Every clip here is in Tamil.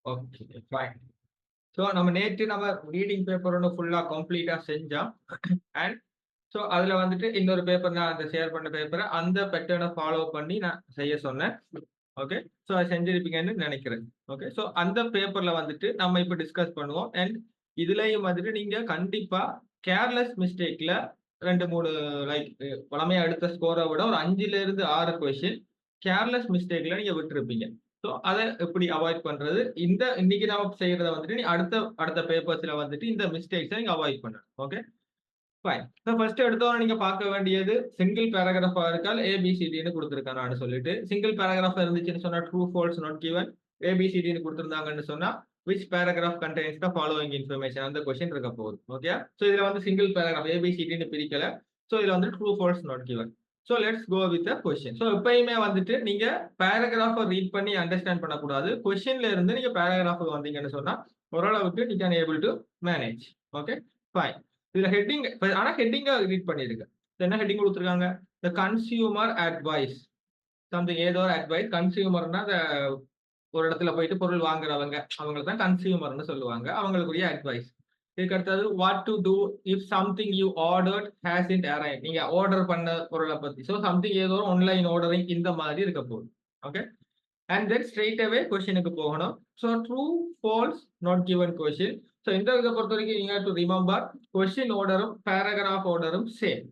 Okay, fine. ஸோ நம்ம நேற்று நம்ம ரீடிங் பேப்பர் ஒன்று ஃபுல்லாக கம்ப்ளீட்டாக செஞ்சோம். அண்ட் ஸோ அதில் வந்துட்டு இன்னொரு பேப்பர் நான் அந்த ஷேர் பண்ண பேப்பரை அந்த பேட்டர்னை ஃபாலோ பண்ணி நான் செய்ய சொன்னேன். ஓகே, ஸோ அதை செஞ்சிருப்பீங்கன்னு நினைக்கிறேன். ஓகே, ஸோ அந்த பேப்பரில் வந்துட்டு நம்ம இப்போ டிஸ்கஸ் பண்ணுவோம். அண்ட் இதுலேயும் வந்துட்டு நீங்கள் கண்டிப்பாக கேர்லெஸ் மிஸ்டேக்கில் 2, 3 லைக் பழமையாக எடுத்த ஸ்கோரை விட ஒரு 5லேருந்து 6 கொஷின் கேர்லெஸ் மிஸ்டேக்கில் நீங்கள் விட்டுருப்பீங்க. ஸோ அதை எப்படி அவாய்ட் பண்றது? இன்னைக்கு நாம செய்யறத வந்துட்டு நீ அடுத்த பேப்பர்ஸ்ல வந்துட்டு இந்த மிஸ்டேக்ஸை நீங்க அவாய்ட் பண்ணணும். Okay, fine. ஸோ ஃபர்ஸ்ட் எடுத்தோம் நீங்க பார்க்க வேண்டியது சிங்கிள் பேராகிராஃபா இருக்கால் ஏபிசிடின்னு கொடுத்துருக்கானு சொல்லிட்டு, சிங்கிள் பேராகிராஃப் இருந்துச்சுன்னு சொன்னா ட்ரூ ஃபால்ஸ் நாட் கிவன், ஏபிசிடின்னு கொடுத்துருந்தாங்கன்னு சொன்னா which paragraph contains the following information அந்த கொஸ்டின் இருக்க போகுது. ஓகே, ஸோ இதுல வந்து சிங்கிள் பேராகிராஃப் ஏபிசிடின்னு பிரிக்கல. ஸோ இதுல வந்து true false not given. So let's go with the question. So எப்பயுமே வந்துட்டு நீங்க பேராகிராஃபை ரீட் பண்ணி அண்டர்ஸ்டாண்ட் பண்ணக்கூடாது. கொஸ்டின்ல இருந்து நீங்க பேராகிராஃபுக்கு வந்தீங்கன்னு சொன்னா ஓரளவுக்கு நீ can able to manage. Okay, fine. இதுல ஹெட்டிங், ஆனா ஹெட்டிங்கா ரீட் பண்ணிருக்க. என்ன ஹெட்டிங் கொடுத்துருக்காங்க? த கன்சியூமர் அட்வைஸ் சம்திங், ஏதோ ஒரு அட்வைஸ். கன்சியூமர்னா ஒரு இடத்துல போயிட்டு பொருள் வாங்குறவங்க அவங்களுக்கு தான் கன்சியூமர்னு சொல்லுவாங்க. அவங்களுக்குரிய அட்வைஸ். இதுக்கு அடுத்தது what to do if something you ordered hasn't arrived. நீங்க ஆர்டர் பண்ண பொருளை பத்தி. ஸோ சம்திங் ஏதோ ஆன்லைன் ஆர்டரிங் இந்த மாதிரி இருக்க போகுது. Okay, and then straight away கொஸ்டினுக்கு போகணும். So true false not given question. So இந்த இதை பொறுத்த வரைக்கும் நீங்க டு ரிமெம்பர் கொஸ்டின் ஆர்டரும் பேராகிராஃப் ஆர்டரும் சேம்.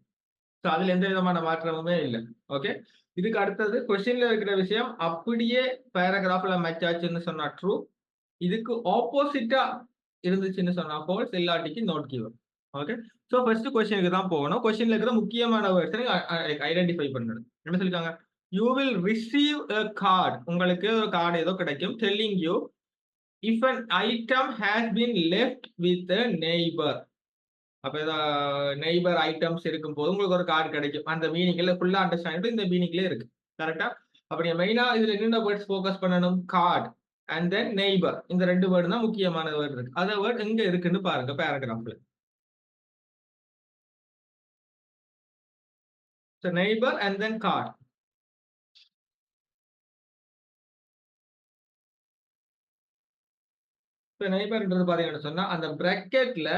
ஸோ அதுல எந்த விதமான மாற்றமுமே இல்லை. ஓகே, இதுக்கு அடுத்தது கொஸ்டின்ல இருக்கிற விஷயம் அப்படியே பேராகிராஃப்ல மேட்ச் ஆச்சுன்னு சொன்னா ட்ரூ, இதுக்கு ஆப்போசிட்டா இருந்துச்சுன்னு சொன்னா ஃபால்ஸ், இல்லாட்டிக்கு not given. Okay, so first கொஸ்டினுக்கு தான் போகணும். கொஸ்டின்ல இருக்கிற முக்கியமான வேர்ட்ஸ் ஐடென்டிஃபை பண்ணணும். என்ன சொல்லிருக்காங்க? You will receive a card. உங்களுக்கு ஒரு கார்டு ஏதோ கிடைக்கும். telling you if an item has been left with a neighbor. அப்ப நெய்பர் ஐட்டம்ஸ் இருக்கும் போது உங்களுக்கு ஒரு கார்டு கிடைக்கும். அந்த மீனிங்ல ஃபுல்லா அண்டர்ஸ்டாண்ட் இந்த மீனிங்ல இருக்கு. கரெக்டா? அப்ப நீங்க மெயினா இதுல என்னென்ன வேர்ட்ஸ் ஃபோக்கஸ் பண்ணணும்? Card and then neighbour. இந்த 2 வேர்டு தான் முக்கியமான வேர்டு இருக்கு. அந்த வேர்ட் எங்க இருக்குன்னு பாருங்க பேராகிராஃப்ல. So neighbor and then card. இப்ப நெய்பர்ன்றது பாத்தீங்கன்னு சொன்னா அந்த பிராக்கெட்ல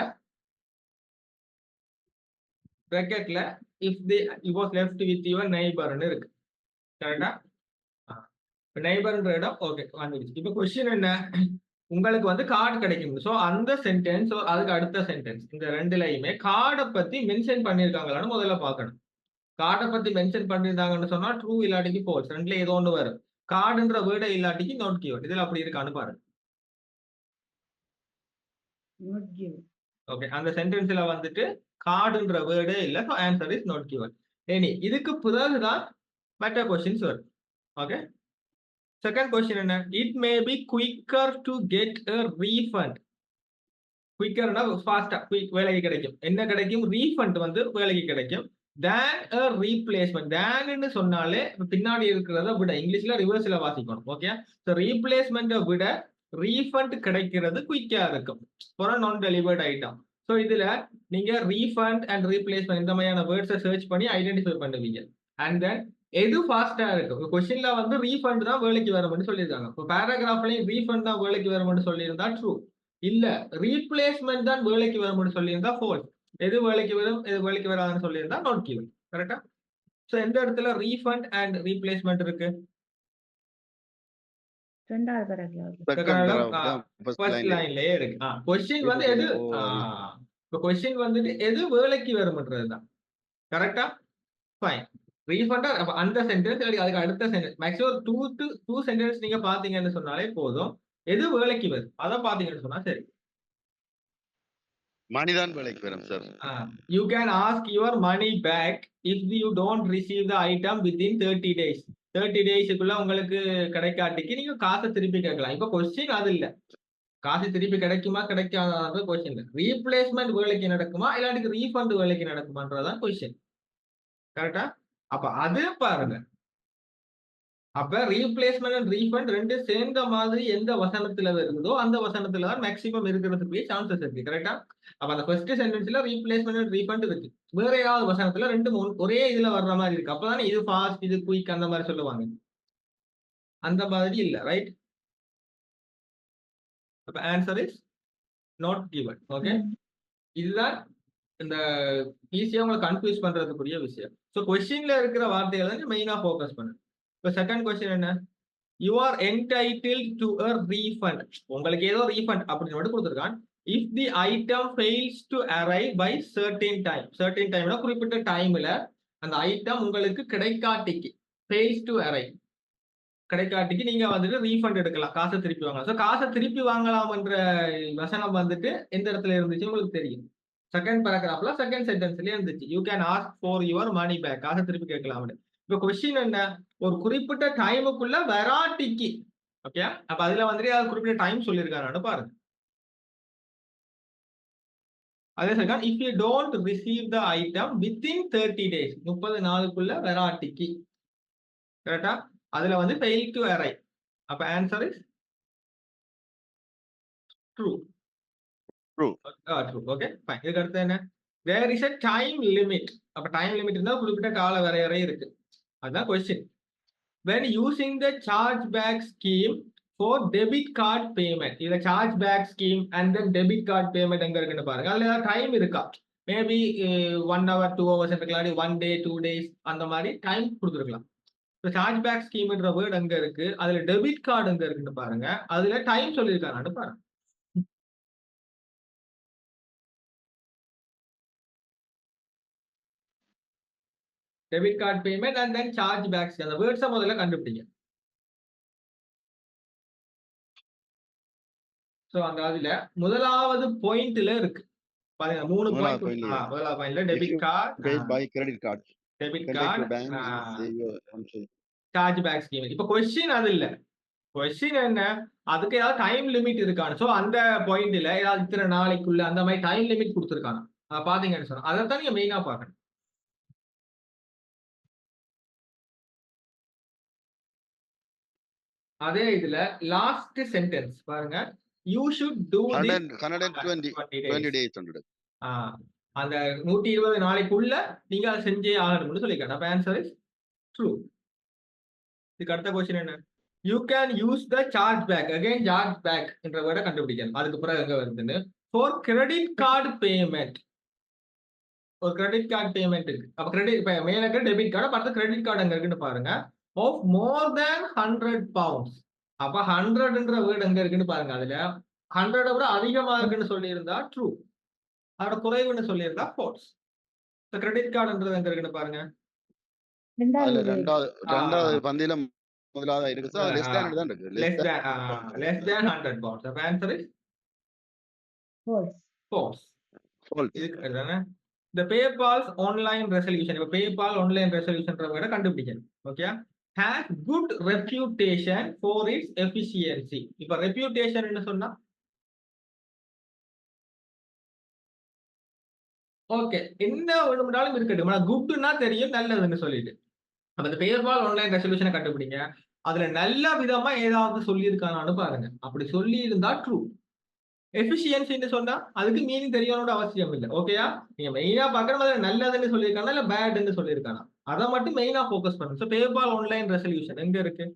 if they you was left with your neighbor ன்னு இருக்கு. கரெக்டா? நெய்பர்ன்ற இடம் ஓகே வந்துருச்சு. இப்ப கொஸ்டின் என்ன? உங்களுக்கு வந்து கார்டு கிடைக்கும். சோ அந்த சென்டென்ஸ் அதுக்கு அடுத்த சென்டென்ஸ் இந்த ரெண்டுலயுமே கார்டை பத்தி மென்ஷன் பண்ணிருக்காங்களான்னு முதல்ல பார்க்கணும். கார்டை பத்தி மென்ஷன் பண்ணிருந்தாங்கன்னு சொன்னா ட்ரூ, இல்லாட்டிக்கு ஃபால்ஸ். ரெண்டுல ஏதோ ஒன்று வரும். கார்டுன்ற வேர்டை இல்லாட்டிக்கு நாட் கிவன். இதுல அப்படி இருக்கான்னு பாருங்க. ஓகே, அந்த சென்டென்ஸ்ல வந்துட்டு கார்டுன்ற வேர்டே இல்ல. So answer is not given. Any இதுக்கு பிறகுதான் மற்ற கொஸ்டின்ஸ் வரும். ஓகே, செகண்ட் கொஸ்டின் என்ன? It may be quicker to get a refund. குயிக்கர்னா ஃபாஸ்டா குயிக் வேலைக்கு கிடைக்கும். என்ன கிடைக்கும்? ரீஃபண்ட் வந்து வேலைக்கு கிடைக்கும். than a replacement. than ன்னு சொன்னாலே பின்னாடி இருக்கிறத விட இங்கிலீஷ்ல ரிவர்ஸ்ல வாசிக்கணும். ஓகே, சோ ரீப்ளேஸ்மெண்ட்டை விட ரீஃபண்ட் கிடைக்கிறது குயிக்கா இருக்கும் ஃபார் நான் டெலிவர்ட் ஐட்டம். சோ இதுல நீங்க ரீஃபண்ட் அண்ட் ரீப்ளேஸ்மெண்ட் இந்த மாதிரியான வேர்ட்ஸை சர்ச் பண்ணி ஐடென்டிஃபை பண்ணுவீங்க. அண்ட் தென் எது ஃபாஸ்டா இருக்கும்? கொஸ்டின்ல வந்து ரீஃபண்ட் தான் வேலைக்கு வரும்னு சொல்லியிருக்காங்க. இப்போ பேராகிராஃப்லயும் ரீஃபண்ட் தான் வேலைக்கு வரும்னு சொல்லியிருந்தா ட்ரூ. இல்ல ரீப்ளேஸ்மெண்ட் தான் வேலைக்கு வரும்னு சொல்லியிருந்தா ஃபால்ஸ். எது வேலைக்கு வரும் எது வேலைக்கு வராதுன்னு சொல்லியிருந்தா நாட் கிவன். கரெக்டா? சோ எந்த இடத்துல ரீஃபண்ட் அண்ட் ரீப்ளேஸ்மெண்ட் இருக்கு? ஃபர்ஸ்ட் லைன்லயே இருக்கு. கொஸ்டின் வந்து எது இப்போ கொஸ்டின் வந்துட்டு எது வேலைக்கு வரும்ன்றதுதான். கரெக்டா? ஃபைன். ரீஃபண்டா அந்த சென்டென்ஸ் அதுக்கு அடுத்த சென்டென்ஸ் மேக்ஸிமம் 2 சென்டென்ஸ் நீங்க பாத்தீங்கன்னு சொன்னாலே போதும். எது வேலைக்கு வரும் அதை பாத்தீங்கன்னு சொன்னா சரி. மணிதான் வேலைக்கு வரும் sir. You can ask your money back if you don't receive the item within 30 days. 30 டேஸ்க்குள்ள உங்களுக்கு கிடைக்காட்டிக்கு நீங்க காசை திருப்பி கேட்கலாம். இப்ப கொஸ்டின் அது இல்ல. காசு திருப்பி கிடைக்குமா கிடைக்காத கொஸ்டின். ரீப்ளேஸ்மெண்ட் வேலைக்கு நடக்குமா இல்லாட்டி ரீஃபண்ட் வேலைக்கு நடக்குமான்றதான் கொஸ்டின். கரெக்டா? அப்ப அது பாருங்க. அப்ப ரீப்ளேஸ்மெண்ட் அண்ட் ரீஃபண்ட் ரெண்டு சேர்ந்த மாதிரி எந்த வசனத்துல இருக்குதோ அந்த வசனத்துல தான் மேக்ஸிமம் இருக்கிறதுக்கு சான்சஸ் இருக்கு. கரெக்டா? அப்ப அந்த ஃபர்ஸ்ட் சென்டென்ஸ்ல ரீப்ளேஸ்மெண்ட் அண்ட் ரீஃபண்ட் இருக்கு. வேற ஏதாவது வசனத்துல 2 ஒரே இதுல வர்ற மாதிரி இருக்கு. அப்பதானே இது ஃபாஸ்ட் இது குயிக் அந்த மாதிரி சொல்லுவாங்க. அந்த மாதிரி இல்ல. ரைட்? அப்ப answer is not given. Okay, இதுதான் இந்த ஈஸியா உங்களை கன்ஃபியூஸ் பண்றதுக்குரிய விஷயம். ஸோ கொஸ்டின்ல இருக்கிற வார்த்தைகளை தான் மெயினா ஃபோக்கஸ் பண்ணு. இப்போ செகண்ட் கொஸ்டின் என்ன? You are entitled to a refund. உங்களுக்கு ஏதோ ரீஃபண்ட் அப்படின்னு மட்டும் கொடுத்துருக்கான். If the item fails to arrive by certain time. Certain டைம்ல குறிப்பிட்ட டைம்ல அந்த ஐட்டம் உங்களுக்கு கிடைக்காட்டிக்கு, ஃபெயில்ஸ் டு அரைவ் கிடைக்காட்டிக்கு நீங்க வந்துட்டு ரீஃபண்ட் எடுக்கலாம், காசை திருப்பி வாங்கலாம். ஸோ காசை திருப்பி வாங்கலாம்ன்ற வசனம் வந்துட்டு எந்த இடத்துல இருந்துச்சு உங்களுக்கு தெரியும். செகண்ட் பேராகிராஃப்ல செகண்ட் சென்டென்ஸ்லயே இருந்துச்சு, you can ask for your money back, காசை திருப்பி கேட்கலாம்னு. இப்போ கொஸ்டின் என்ன? ஒரு குறிப்பிட்ட டைமுக்குள்ள வெராட்டிக்கு. ஓகே, அப்ப அதுல வந்துட்டு அது குறிப்பிட்ட டைம் சொல்லியிருக்காரு பாருங்க. அதே சொல்லிருக்காங்க, if you don't receive the item within 30 days, 30 நாளுக்குள்ள வெராட்டிக்கு. கரெக்டா? அதுல வந்து ஃபெயில் டு அரைவ். அப்ப answer is true. True. Okay, fine. இதுக்கு அடுத்து என்ன? There is a time limit. அப்ப டைம் லிமிட் இருந்தா குறிப்பிட்ட கால வரையறை இருக்கு. அதுதான் question. when using the chargeback scheme for debit card payment. இதுல chargeback scheme and then debit card payment எங்க இருக்குன்னு பாருங்க. அதுல டைம் இருக்கா? மேபி 1 hour 2 hours இருக்கலாம், 1 day 2 days அந்த மாதிரி டைம் கொடுத்துருக்கலாம். சார்ஜ்பேக் ஸ்கீம்ன்ற வேர்ட் அங்க இருக்கு, அதுல டெபிட் கார்டு அங்க இருக்குன்னு பாருங்க, அதுல டைம் சொல்லியிருக்காங்கன்னு பாருங்க. Debit card payment and then charge backs, அந்த வேர்ட்ஸை முதல்ல கண்டுபிடிங்க. சோ அந்த அதுல முதலாவது பாயிண்ட்ல இருக்கு பாருங்க, 3 பாயிண்ட். முதலாவது பாயிண்ட்ல debit card, credit card, debit card, charge back scheme. இப்ப கொஸ்டின் அது இல்ல. கொஸ்டின் என்ன? அதுக்கு ஏதாவது டைம் லிமிட் இருக்கான்னு. சோ அந்த பாயிண்ட்ல ஏதாவது இத்தனை நாளைக்குள்ள அந்த மாதிரி டைம் லிமிட் கொடுத்துருக்காங்க. பாத்தீங்கன்னு சொன்னா அதைத்தான் நீங்க மெயினா பாக்கணும். அதே இதுல லாஸ்ட் சென்டென்ஸ் பாருங்க, you should to this 120 days. அந்த 120 நாளைக்குள்ள நீங்க அதை செஞ்சே ஆகணும்னு சொல்லிருக்காங்க. அப்ப ஆன்சர் இஸ் ட்ரூ. இதுக்கு அடுத்த கொஸ்டின் என்ன? You can use the charge back. Again charge back என்ற வேர்டை கண்டுபிடிக்கணும். அதுக்கு பிறகு எங்க வருதுன்னு, ஃபார் கிரெடிட் கார்டு பேமெண்ட். ஒரு கிரெடிட் கார்டு பேமெண்ட் இருக்கு. அப்ப கிரெடிட், இப்ப மேல இருக்க டெபிட் கார்டு, பார்த்து கிரெடிட் கார்டு எங்க இருக்குன்னு பாருங்க. Of more than 100 pounds. அப்ப 100ன்ற வேர்டு எங்க இருக்குன்னு பாருங்க. அதுல 100 விட அதிகமா இருக்குன்னு சொல்லியிருந்தா ட்ரூ, அதோட குறைவுன்னு சொல்லியிருந்தா ஃபால்ஸ். கிரெடிட் கார்டுன்றது எங்க இருக்குன்னு பாருங்க. ரெண்டாவது பந்தியில முதலாவது இருக்கு. சோ லெஸ் தேன் தான் இருக்கு. Less than 100 pounds. அப்ப ஆன்சர் இஸ் ஃபால்ஸ். ஃபால்ஸ். இதுக்கு என்ன? the PayPal's online resolution. இப்ப PayPal online resolutionன்ற வேர்டை கண்டுபிடிக்கணும். Okay, has good reputation for its efficiency. இப்ப reputation என்ன சொன்னா? ஓகே, என்ன வேணும்னாலும் இருக்கட்டும், ஆனா குட்னா தெரியும், நல்லதுன்னு சொல்லிட்டு. அப்ப இந்த PayPal online resolution கண்டுபிடிங்க. அதுல நல்ல விதமா ஏதாவது சொல்லியிருக்கானான்னு பாருங்க. அப்படி சொல்லி இருந்தா ட்ரூ. எஃபிஷியன்சின்னு சொன்னா அதுக்கு மீனிங் தெரியணும்னு அவசியம் இல்லை. ஓகேயா? நீங்க மெயினா பாக்கணும் நல்லதுன்னு சொல்லியிருக்கானா இல்ல பேட்ன்னு சொல்லியிருக்கானா, அதை மட்டும் மெயினா போக்கஸ் பண்ணுங்க. சோ பேபால் ஆன்லைன் ரெசல்யூஷன் எங்க இருக்கு?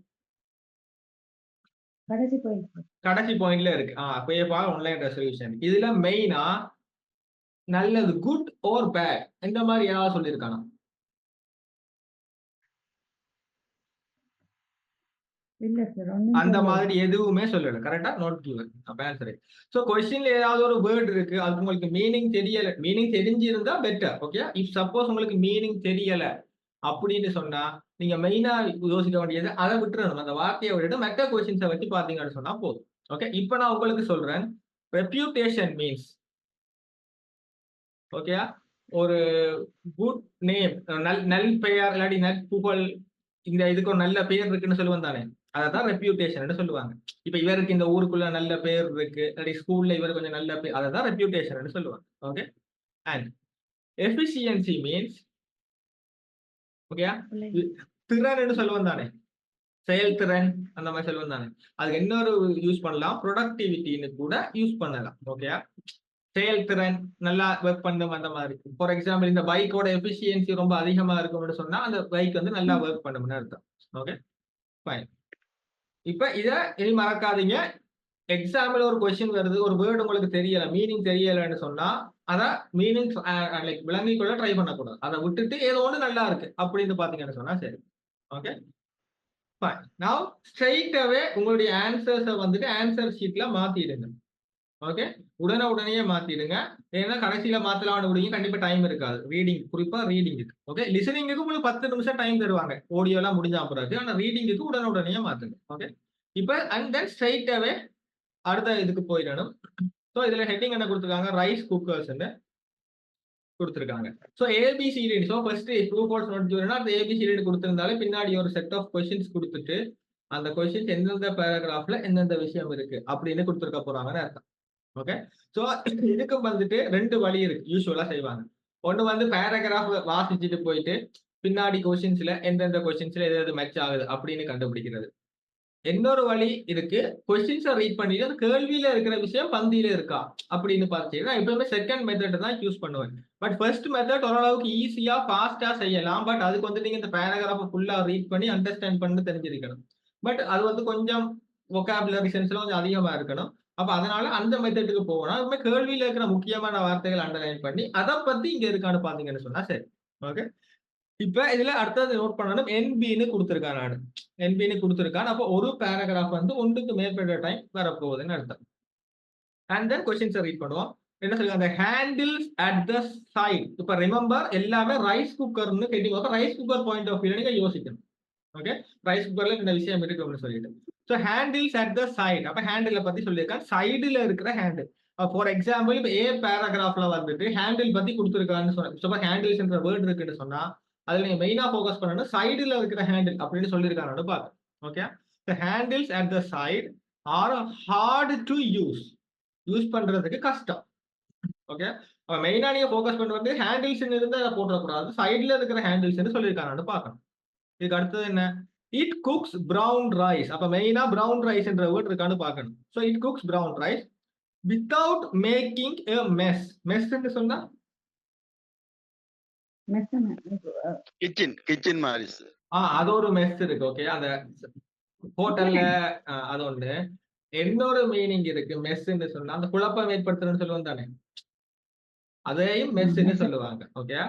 கடைசி பாயிண்ட்ல இருக்கு. PayPal online resolution. இதுல மெயினா நல்லது, குட் ஆர் பேட் இந்த மாதிரி ஏதாவது சொல்லியிருக்கானா? அந்த மாதிரி எதுவுமே சொல்லல. கரெக்டா? Not given. அப்ப ஆன்சர். சோ क्वेश्चनல ஏதாவது ஒரு வேர்ட் இருக்கு, அது உங்களுக்கு மீனிங் தெரியல, மீனிங் தெரிஞ்சிருந்தா பெட்டர். ஓகே, இஃப் சப்போஸ் உங்களுக்கு மீனிங் தெரியல அப்படின்னு சொன்னா நீங்க மெயினா யோசிக்க வேண்டியது அதை விட்டுறணும். அந்த வார்த்தையை விட்டுட்டு மற்ற क्वेश्चंस வச்சு பாத்தீங்கன்னு சொன்னா போதும். ஓகே, இப்போ நான் உங்களுக்கு சொல்றேன், ரெப்யூட்டேஷன் மீன்ஸ், ஓகே, ஒரு குட் நேம், நல் பெயர் இல்லாட்டி நற்புகழ், இந்த இதுக்கு ஒரு நல்ல பெயர் இருக்குன்னு சொல்லுவாங்க தானே, அதான் ரெப்யூட்டேஷன் சொல்லுவாங்க. இப்ப இவருக்கு இந்த ஊருக்குள்ள நல்ல பேர் இருக்கு, ஸ்கூல்ல இவருக்கு கொஞ்சம் நல்ல பேர், அதான் ரெப்யூட்டேஷன் சொல்லுவாங்க. Okay, and efficiency means, okay, திறன் சொல்லுவோம் தானே, செயல்திறன் அந்த மாதிரி சொல்லுவோம் தானே, அதுக்கு இன்னொரு யூஸ் பண்ணலாம், ப்ரொடக்டிவிட்டின்னு கூட யூஸ் பண்ணலாம். ஓகே, செயல்திறன் நல்லா ஒர்க் பண்ணும் அந்த மாதிரி. ஃபார் எக்ஸாம்பிள் இந்த பைக்கோட எஃபிஷியன்சி ரொம்ப அதிகமா இருக்கும்னு சொன்னா அந்த பைக் வந்து நல்லா ஒர்க் பண்ணும்னு அர்த்தம். Okay, fine. இப்ப இத இனி மறக்காதீங்க. எக்ஸாம்பிள் ஒரு கொஸ்டின் வருது, ஒரு வேர்டு உங்களுக்கு தெரியல, மீனிங் தெரியலன்னு சொன்னா அத மீனிங் லைக் விளங்கிக் கொள்ள ட்ரை பண்ணக்கூடாது. அதை விட்டுட்டு ஏதோ ஒண்ணு நல்லா இருக்கு அப்படின்னு பாத்தீங்கன்னு சொன்னா சரி. Okay, fine. நவ் ஸ்ட்ரெயிட் அவே உங்களுடைய ஆன்சர்ஸை வந்துட்டு ஆன்சர் ஷீட்ல மாத்திடுங்க. ஓகே, உடனே மாத்திடுங்க. ஏன்னா கடைசியில மாத்தலாம்னு விடுங்க, கண்டிப்பா டைம் இருக்காது. ரீடிங், குறிப்பா ரீடிங்க்கு. ஓகே, லிசனிங்க்கு உங்களுக்கு 10 நிமிஷம் டைம் தருவாங்க, ஆடியோ எல்லாம் முடிஞ்சா பிறகு. ஆனா ரீடிங்க்கு உடனே மாத்துங்க. ஓகே, இப்ப அண்ட் தென் ஸ்ட்ரெயிட் அவே அடுத்த இதுக்கு போயிடணும். ஸோ இதுல ஹெட்டிங் என்ன கொடுத்துருக்காங்க, ரைஸ் குக்கர்ஸ் கொடுத்துருக்காங்க. So ABCD, so first true false note ஜூரினா அந்த ஏபிசிடி கொடுத்திருந்தாலே பின்னாடி ஒரு செட் ஆஃப் கொஸ்டின்ஸ் கொடுத்துட்டு அந்த கொஸ்டின்ஸ் எந்தெந்த பேராகிராஃப்ல எந்தெந்த விஷயம் இருக்கு அப்படின்னு கொடுத்துருக்க போறாங்கன்னு அர்த்தம். ஓகே, ஸோ இதுக்கு வந்துட்டு 2 வழி இருக்கு யூஸ்வலா செய்வாங்க. ஒண்ணு வந்து பேராகிராஃப் வாசிச்சுட்டு போயிட்டு பின்னாடி கொஸ்டின்ஸ்ல எந்தெந்த கொஸ்டின்ஸ்ல எது மேட்ச் ஆகுது அப்படின்னு கண்டுபிடிக்கிறது. இன்னொரு வழி இருக்கு, கொஸ்டின்ஸை ரீட் பண்ணிட்டு அந்த கேள்வியில இருக்கிற விஷயம் பந்தியில இருக்கா அப்படின்னு பார்த்தீங்கன்னா எப்பவுமே செகண்ட் மெத்தட் தான் யூஸ் பண்ணுவேன். பட் ஃபர்ஸ்ட் மெத்தட் ஓரளவுக்கு ஈஸியா ஃபாஸ்டா செய்யலாம். பட் அதுக்கு வந்து நீங்க இந்த பேராகிராஃப் ஃபுல்லா ரீட் பண்ணி அண்டர்ஸ்டாண்ட் பண்ணி தெரிஞ்சிருக்கணும். பட் அது வந்து கொஞ்சம் வொகாபுலரி சென்ஸ்ல கொஞ்சம் அதிகமா இருக்கணும். அப்ப அதனால அந்த மெத்தடுக்கு போகணும். அதுமே கேள்வியில இருக்கிற முக்கியமான வார்த்தைகள் அண்டர்லைன் பண்ணி அதை பத்தி இங்க இருக்கான்னு பாத்தீங்கன்னு சொன்னா சரி. ஓகே, இப்ப இதுல அடுத்தது நோட் பண்ணணும், என்பின்னு கொடுத்திருக்கான். நான் என்பின்னு கொடுத்திருக்கான். அப்போ ஒரு பேராகிராஃப் வந்து ஒன்றுக்கு மேற்பட்ட டைம் வரப்போகுதுன்னு அர்த்தம். அண்ட் தென் கொஸ்டின்ஸை ரீட் பண்ணுவோம். என்ன சொல்லுங்க, அந்த ஹேண்டில்ஸ் அட் த சைட். இப்ப ரிமெம்பர் எல்லாமே ரைஸ் குக்கர்னு கேட்டீங்க. ரைஸ் குக்கர் பாயிண்ட் ஆஃப் வியூல நீங்க யோசிக்கணும். ஓகே, ரைஸ் குக்கர்ல இந்த விஷயம் இருக்கு அப்படின்னு சொல்லிட்டு. So handles at the side, அப்ப ஹேண்டில பத்தி சொல்லியிருக்காங்க, சைடுல இருக்கிற ஹேண்டில். ஃபார் எக்ஸாம்பிள் இப்போ ஏ பேராகிராஃப்ல வந்துட்டு ஹேண்டில் பத்தி கொடுத்துருக்கான்னு சொன்னா, ஹேண்டில்ஸ் என்ற வேர்ட் இருக்குன்னு சொன்னா அதுல நீங்க மெயினா ஃபோக்கஸ் பண்ணணும் சைடுல இருக்கிற ஹேண்டில் அப்படின்னு சொல்லியிருக்காங்க பாருங்க. Okay, the handles at the side are hard to use. Use பண்றதுக்கு கஷ்டம். ஓகே, மெயினா நீங்க ஃபோக்கஸ் பண்றது ஹேண்டில்ஸ் இருந்தா அதை போடக்கூடாது, சைடுல இருக்கிற ஹேண்டில்ஸ் சொல்லியிருக்காங்கன்னு பார்க்கணும். இதுக்கு அடுத்தது என்ன, இட் குக்ஸ் பிரவுன் ரைஸ். அப்ப மெயினா பிரவுன் ரைஸ் என்ற வேர்ட் இருக்கான்னு பார்க்கணும். So it cooks brown rice without making a mess. மெஸ்ன்னு சொன்னா கிச்சன் மாதிரி. அது ஒரு மெஸ் இருக்கு. ஓகே, அந்த ஹோட்டல்ல அது ஒண்ணு. இன்னொரு மீனிங் இருக்கு, மெஸ்ன்னு சொன்னா அந்த குழப்பம் ஏற்படுத்துறன்னு சொல்லுவோம் தானே, அதையும் மெஸ்ன்னு சொல்லுவாங்க. ஓகே,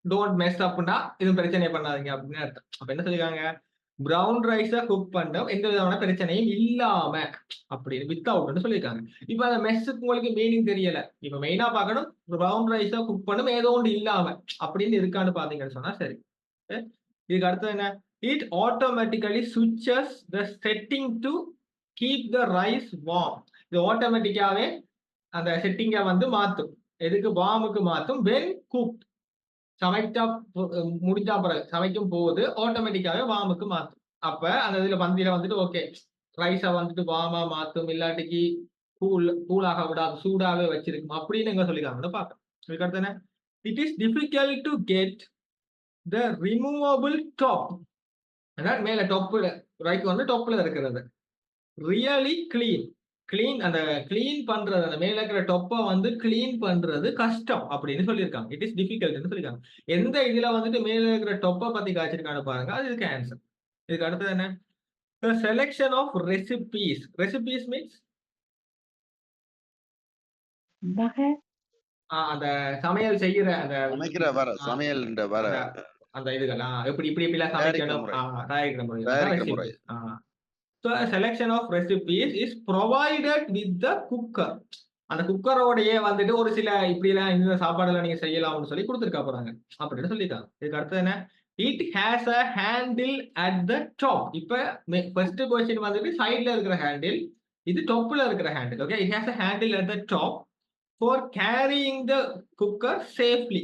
டோன்ட் மெஸ் அப்படின்னா இது பிரச்சனை பண்ணாதீங்க அப்படின்னு அர்த்தம். அப்ப என்ன சொல்லிருக்காங்க, பிரவுன் ரைஸை குக் பண்ணோம் எந்த விதமான பிரச்சனையும் இல்லாம அப்படின்னு வித்தவுட்னு சொல்லியிருக்காங்க. இப்ப அந்த மெஸ்ஸுக்கு உங்களுக்கு மீனிங் தெரியல, இப்ப மெயினா பார்க்கணும் பிரவுன் ரைஸை குக் பண்ணும் ஏதோ ஒன்று இல்லாம அப்படின்னு இருக்கான்னு பாத்தீங்கன்னு சொன்னா சரி. இதுக்கு அடுத்தது என்ன, இட் ஆட்டோமேட்டிக்கலி சுவிட்சஸ் the setting to keep the rice warm. இது ஆட்டோமேட்டிக்காவே அந்த செட்டிங்கை வந்து மாத்தும். எதுக்கு, வார்முக்கு மாத்தும். வென் குக்ட், சமைச்சா முடிஞ்சா பிறகு சமைக்கும் போது ஆட்டோமேட்டிக்காவே வார்முக்கு மாத்தும். அப்ப அந்த இதுல பந்தியில வந்துட்டு ஓகே ரைஸை வந்துட்டு வார்மா மாத்தும், இல்லாட்டிக்கு கூலாக விடாது சூடாவே வச்சிருக்கும் அப்படின்னு எங்க சொல்லிருக்காங்கன்னு பார்க்கணும். இதுக்கு அடுத்து என்ன, it is difficult to get the removable top. அதாவது மேல டாப்ல ரைட் வந்து டாப்ல இருக்கிறது ரியலி கிளீன். கிளீன், அந்த கிளீன் பண்றது, அந்த மேல இருக்கிற டொப்பை வந்து கிளீன் பண்றது கஷ்டம் அப்படின்னு சொல்லியிருக்காங்க. இட் இஸ் டிஃபிகல்ட்னு சொல்லியிருக்காங்க. எந்த இதுல வந்துட்டு மேல இருக்கிற டொப்பை பத்தி காய்ச்சிருக்கான்னு பாருங்க, அது இதுக்கு ஆன்சர். இதுக்கு அடுத்தது என்ன, the selection of recipes. Recipes means அந்த சமையல் செய்யற அந்த சமையல் அந்த இதுகள் எப்படி இப்படி இப்படி சமைக்கணும் தயாரிக்கிற முறை. So a selection of recipes is provided with the cooker. அந்த குக்கரோடையே வந்துட்டு ஒரு சில இப்படி எல்லாம் இந்த சாப்பாடுல நீங்க செய்யலாம்னு சொல்லி கொடுத்துருக்கா போறாங்க அப்படின்னு சொல்லிட்டாங்க. இதுக்கு அடுத்து என்ன, it has a handle at the top. இப்ப ஃபர்ஸ்ட் கொஸ்டின் வந்துட்டு சைட்ல இருக்கிற ஹேண்டில், இது டாப்ல இருக்கிற handle. Okay, it has a handle at the top for carrying the cooker safely.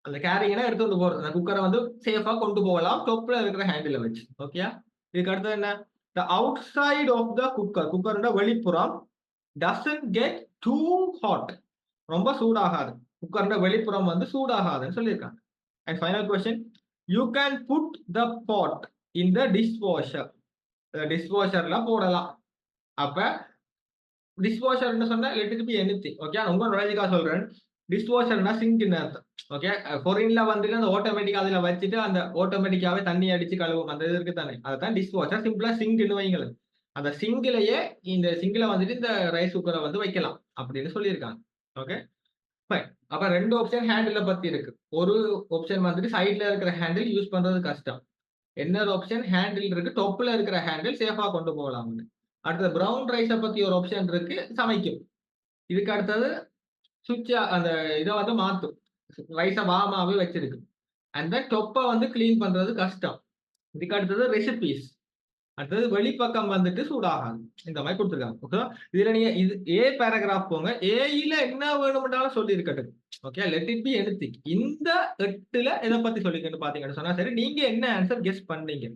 அந்த கேரிங்னா எடுத்துட்டு போறது, அந்த குக்கரை வந்து சேஃபா கொண்டு போகலாம் டாப்ல இருக்கிற ஹேண்டில வச்சு. ஓகே, இதுக்கு அடுத்து என்ன, the outside of the cooker, குக்கரோட வெளிப்புறம் doesn't get too hot, ரொம்ப சூடாகாது. குக்கரோட வெளிப்புறம் வந்து சூடாகாதுன்னு சொல்லியிருக்காங்க. And final question, you can put the pot in the dishwasher. டிஷ்வாஷர்ல போடலாம். அப்ப டிஷ்வாஷர்னு சொன்னா let it be anything. Okay, உங்க நாலேஜுக்காக சொல்றேன். டிஷ்வாஷர்னா சிங்க்னு அர்த்தம். ஓகே, ஃபாரின்ல வந்துட்டு அந்த ஆட்டோமேட்டிக்கா அதுல வச்சுட்டு அந்த ஆட்டோமேட்டிக்காவே தண்ணி அடிச்சு கழுவும் அந்த இது இருக்கு தானே, அதுதான் டிஷ்வாஷர். சிம்பிளா சிங்க்னு வைங்களேன். அந்த சிங்கிளையே இந்த சிங்கிளை வந்துட்டு இந்த ரைஸ் குக்கரை வந்து வைக்கலாம் அப்படின்னு சொல்லியிருக்காங்க. Okay fine. அப்ப 2 ஆப்ஷன் ஹேண்டில பத்தி இருக்கு. ஒரு ஆப்ஷன் வந்துட்டு சைடுல இருக்கிற ஹேண்டில் யூஸ் பண்றது கஷ்டம். இன்னொரு ஆப்ஷன் ஹேண்டில் இருக்கு, டொப்ல இருக்கிற ஹேண்டில் சேஃபா கொண்டு போகலாம்னு. அடுத்தது பிரவுன் ரைஸை பத்தி ஒரு ஆப்ஷன் இருக்கு, சமைக்கும். இதுக்கு அடுத்தது சுவிட்ச் அந்த இதை வந்து மாத்தும், ரைஸை வாமாவே வச்சிருக்கு. அண்ட் தென் டொப்பை வந்து கிளீன் பண்றது கஷ்டம். இதுக்கு அடுத்தது ரெசிபிஸ், அடுத்தது வெளிப்பக்கம் வந்துட்டு சூடாகாது. இந்த மாதிரி கொடுத்துருக்காங்க. ஓகே, இதுல நீங்க இது ஏ பேராகிராஃப் போங்க. ஏல என்ன வேணும்னாலும் சொல்லி இருக்கட்டும். Okay, let it B anything. இந்த 8ல எதை பத்தி சொல்லிக்கன்னு பாத்தீங்கன்னு சொன்னா சரி, நீங்க என்ன ஆன்சர் கெஸ் பண்ணீங்க?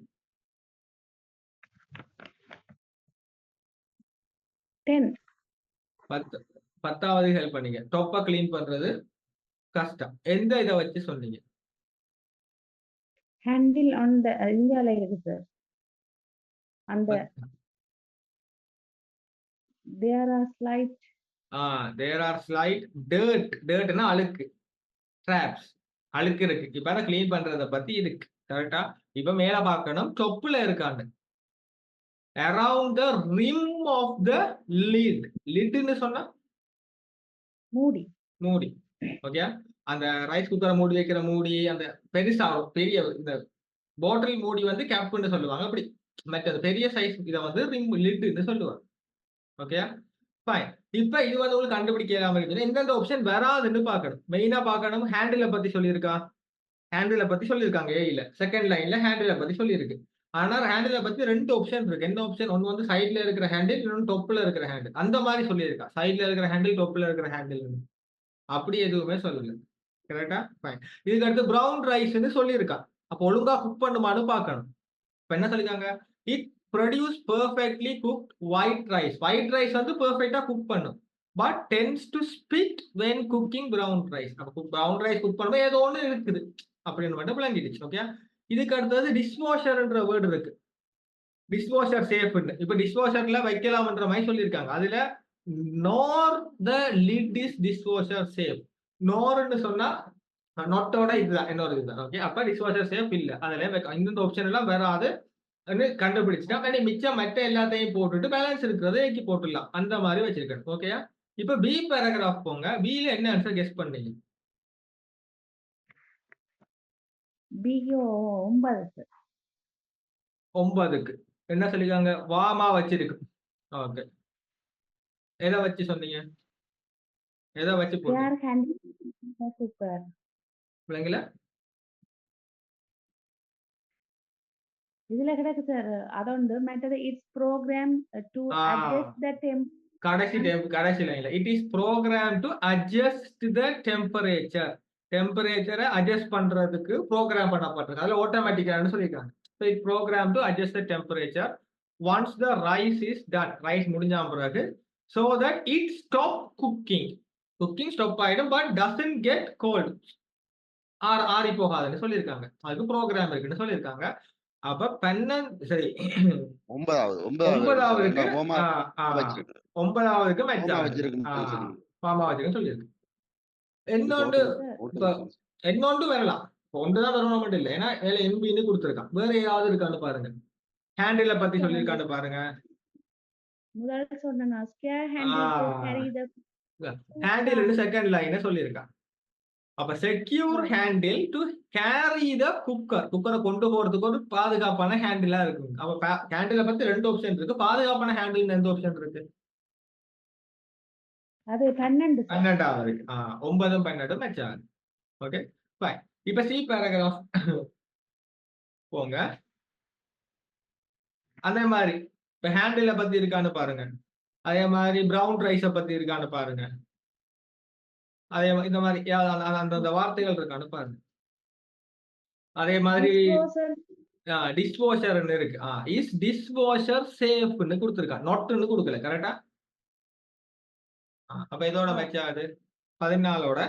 10வது ஹெல்ப் பண்ணீங்க. டொப்பை கிளீன் பண்றது கஷ்டம். எந்த இதை வச்சு சொன்னீங்க? ஹேண்டில் ஆன் த இந்தியால இருக்கு சார். அந்த there are slight there are slight டர்ட்னா அழுக்கு, ட்ராப்ஸ் அழுக்கு இருக்கு. இப்ப அதை கிளீன் பண்றத பத்தி இருக்கு. கரெக்டா? இப்ப மேல பார்க்கணும், டொப்புல இருக்காங்க. Around the rim of the lid. லிட்னு சொன்னா மூடி. மூடி. ஓகே, அந்த ரைஸ் குக்கரை மூடி வைக்கிற மூடி, அந்த பெருசா பெரிய இந்த பாட்டில் மூடி வந்து கேப்னு சொல்லுவாங்க. அப்படி மற்றது பெரிய சைஸ் இதை வந்து ரிம் லிட்னு சொல்லுவாங்க. Okay fine. இப்ப இது வந்து உங்களுக்கு கண்டுபிடிக்காம இருக்குது. எந்தெந்த ஆப்ஷன் வராதுன்னு பார்க்கணும். மெயினா பார்க்கணும், ஹேண்டில பத்தி சொல்லியிருக்கா? ஹேண்டில பத்தி சொல்லியிருக்காங்க. இல்ல செகண்ட் லைன்ல ஹேண்டில பத்தி சொல்லியிருக்கு. ஆனா ஹேண்டில பத்தி 2 ஆப்ஷன் இருக்கு. என்ன ஆப்ஷன்? ஒன்னு வந்து சைடுல இருக்கிற ஹேண்டில், இன்னொன்னு டொப்ல இருக்கிற ஹேண்டில். அந்த மாதிரி சொல்லியிருக்கா. சைடுல இருக்கிற ஹேண்டில், டொப்ல இருக்கிற ஹேண்டில். அப்படி எதுவுமே சொல்லல. கரெக்டா? ஃபைன். இதுக்கு அடுத்து பிரவுன் ரைஸ்ன்னு சொல்லியிருக்கா. அப்போ ஒழுங்கா குக் பண்ணுமான்னு பார்க்கணும். இப்ப என்ன சொல்லிருக்காங்க? It produce perfectly cooked white rice. White rice வந்து பெர்ஃபெக்ட்டா குக் பண்ணும். But tends to spit when cooking brown rice. அப்ப பிரவுன் ரைஸ் குக் பண்ணும்போது ஏதோ ஒன்று இருக்குது அப்படின்னு மட்டும் விளங்கிடுச்சு. ஓகே, இதுக்கு அடுத்தது டிஷ்வாஷர்ன்ற வேர்டு இருக்கு. டிஷ்வாஷர் சேஃப்னு. இப்ப டிஷ்வாஷர்ல வைக்கலாம்ன்ற மாதிரி சொல்லியிருக்காங்க. அதுல நோர் த லிட் இஸ் டிஷ்வாஷர் சேஃப். நோர்னு சொன்னா நொட்டோட இதுதான், இன்னொரு இதுதான். ஓகே, அப்ப டிஷ்வாஷர் சேஃப் இல்ல. அதுல இந்த ஆப்ஷன் எல்லாம் வராது கண்டுபிடிச்சிட்டா மிச்சம் மற்ற எல்லாத்தையும் போட்டுட்டு பேலன்ஸ் இருக்கிறத ஏக்கி போட்டுடலாம். அந்த மாதிரி வச்சிருக்கேன். ஓகே, இப்ப பி பேராகிராஃப் போங்க. பில என்ன ஆன்சர் கெஸ் பண்ணீங்க? பியோ 9 சார். 9க்கு என்ன சொல்லிருக்காங்க? வாமா வச்சிருக்கு. ஓகே, எதை வச்சு சொன்னீங்க? எதை வச்சு போட்டீங்க? Their handle super. பிள்ளைங்கள இதுல கிடக்கு சார். அதோண்டு மற்றது it's program to adjust the கடைசி லைன்ல it is program to adjust the temperature. டெம்பரேச்சரை அட்ஜஸ்ட் பண்றதுக்கு ப்ரோக்ராம் பண்ணப்பட்டிருக்கு. அதுல ஆட்டோமேட்டிக்கான்னு சொல்லியிருக்காங்க. So it program to adjust the temperature once the rice is done. Rice முடிஞ்ச பிறகு so that it stop cooking. Cooking stop ஆயிடும், பட் டசன்ட் கெட் கோல்ட். ஆறி போகாதுன்னு சொல்லியிருக்காங்க. அதுக்கு ப்ரோக்ராம் இருக்குன்னு சொல்லியிருக்காங்க. அப்ப 12 சரி 9வதுக்கு மேட்ச் ஆகுது. ஃபார்மா வச்சிருக்குன்னு சொல்லியிருக்கு. இன்னொன்று வரலாம். ஒன்றுதான் வரணும் மட்டும் இல்லை. ஏன்னா என்பின்னு கொடுத்துருக்கான். வேற ஏதாவது இருக்கான்னு பாருங்க. ஹேண்டில பத்தி சொல்லியிருக்கான்னு பாருங்க. முதல்ல சொன்னா scare handle to carry the handle second line சொல்லியிருக்கான். அப்ப secure handle to carry the cooker. குக்கரை கொண்டு போறதுக்கு ஒரு பாதுகாப்பான ஹேண்டிலா இருக்கு. அப்ப ஹேண்டில பத்தி 2 ஆப்ஷன் இருக்கு. பாதுகாப்பான ஹேண்டில் எந்த ஆப்ஷன் இருக்கு? அது 12 12வது இருக்கு. 9 12 மேட்ச் ஆகுது. Okay fine. இப்ப சி பேராகிராஃப் போங்க. அதே மாதிரி இப்ப ஹேண்டில பத்தி இருக்கான்னு பாருங்க. அதே மாதிரி பிரவுன் ரைஸை பத்தி இருக்கான்னு பாருங்க. அதே இந்த மாதிரி அந்த வார்த்தைகள் இருக்கான்னு பாருங்க. அதே மாதிரி டிஷ்வாஷர் இருக்கு. இஸ் டிஷ்வாஷர் சேஃப்னு கொடுத்துருக்கா, நொட்னு கொடுக்கல. கரெக்டா? அப்ப இதோட மேட்ச் ஆகுது 14ஓட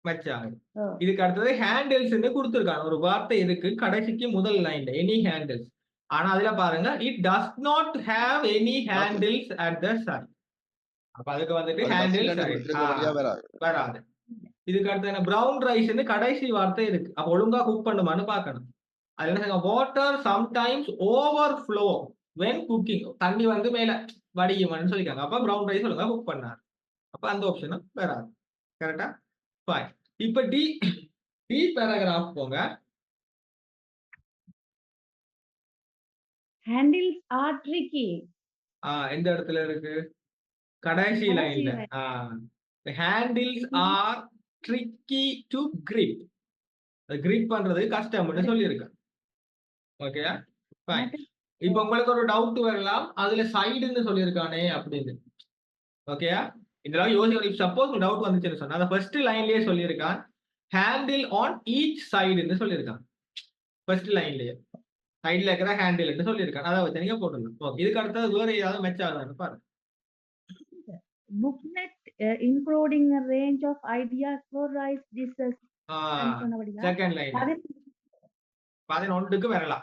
மேட்ச் ஆகுது. இதுக்கு அடுத்தது ஹேண்டில்ஸ் கொடுத்துருக்காங்க. ஒரு வார்த்தை இருக்கு கடைசிக்கு முதல் லைன்ல, எனி ஹேண்டில்ஸ். ஆனா அதுல பாருங்க it does not have any handles at the side. அப்ப அதுக்கு வந்துட்டு ஹேண்டில்ஸ் வராது. இதுக்கு அடுத்து பிரவுன் ரைஸ் கடைசி வார்த்தை இருக்கு. அப்ப ஒழுங்கா குக் பண்ணுமான்னு பாக்கணும். அது என்ன, water sometimes overflow when cooking தண்ணி வந்து மேல வடியுமான்னு சொல்லிருக்காங்க. அப்ப ப்ரௌன் ரைஸ் ஒழுங்கா குக் பண்ணாரு. அப்ப அந்த ஆப்ஷனும் வராது. கரெக்டா? ஃபைன். இப்ப டி டி பேராகிராஃப் போங்க. Handles are tricky. எந்த இடத்துல இருக்கு? கடைசி லைன்ல. The handles are tricky to grip. Grip பண்றது கஷ்டம்னு சொல்லியிருக்கேன். Okay fine. இப்போ உங்களுக்கு ஒரு டவுட் வரலாம், அதுல சைடுன்னு சொல்லியிருக்கானே அப்படின்னு. ஓகேயா? இதெல்லாம் யோசிக்க. சப்போஸ் டவுட் வந்துச்சுன்னு சொன்னா அந்த ஃபர்ஸ்ட் லைன்லயே சொல்லியிருக்கான் ஹேண்டில் ஆன் ஈச் சைடுன்னு சொல்லியிருக்கான். ஃபர்ஸ்ட் லைன்லயே சைடுல இருக்கிற ஹேண்டில்னு சொல்லியிருக்கான். அதை வச்சு நீங்க போட்டுடலாம். ஓகே, இதுக்கு அடுத்தது வேற ஏதாவது மெச் ஆகுதான்னு பாருங்க. Booklet including a range of ideas for rice dishes. Second line 11க்கு வரலாம்.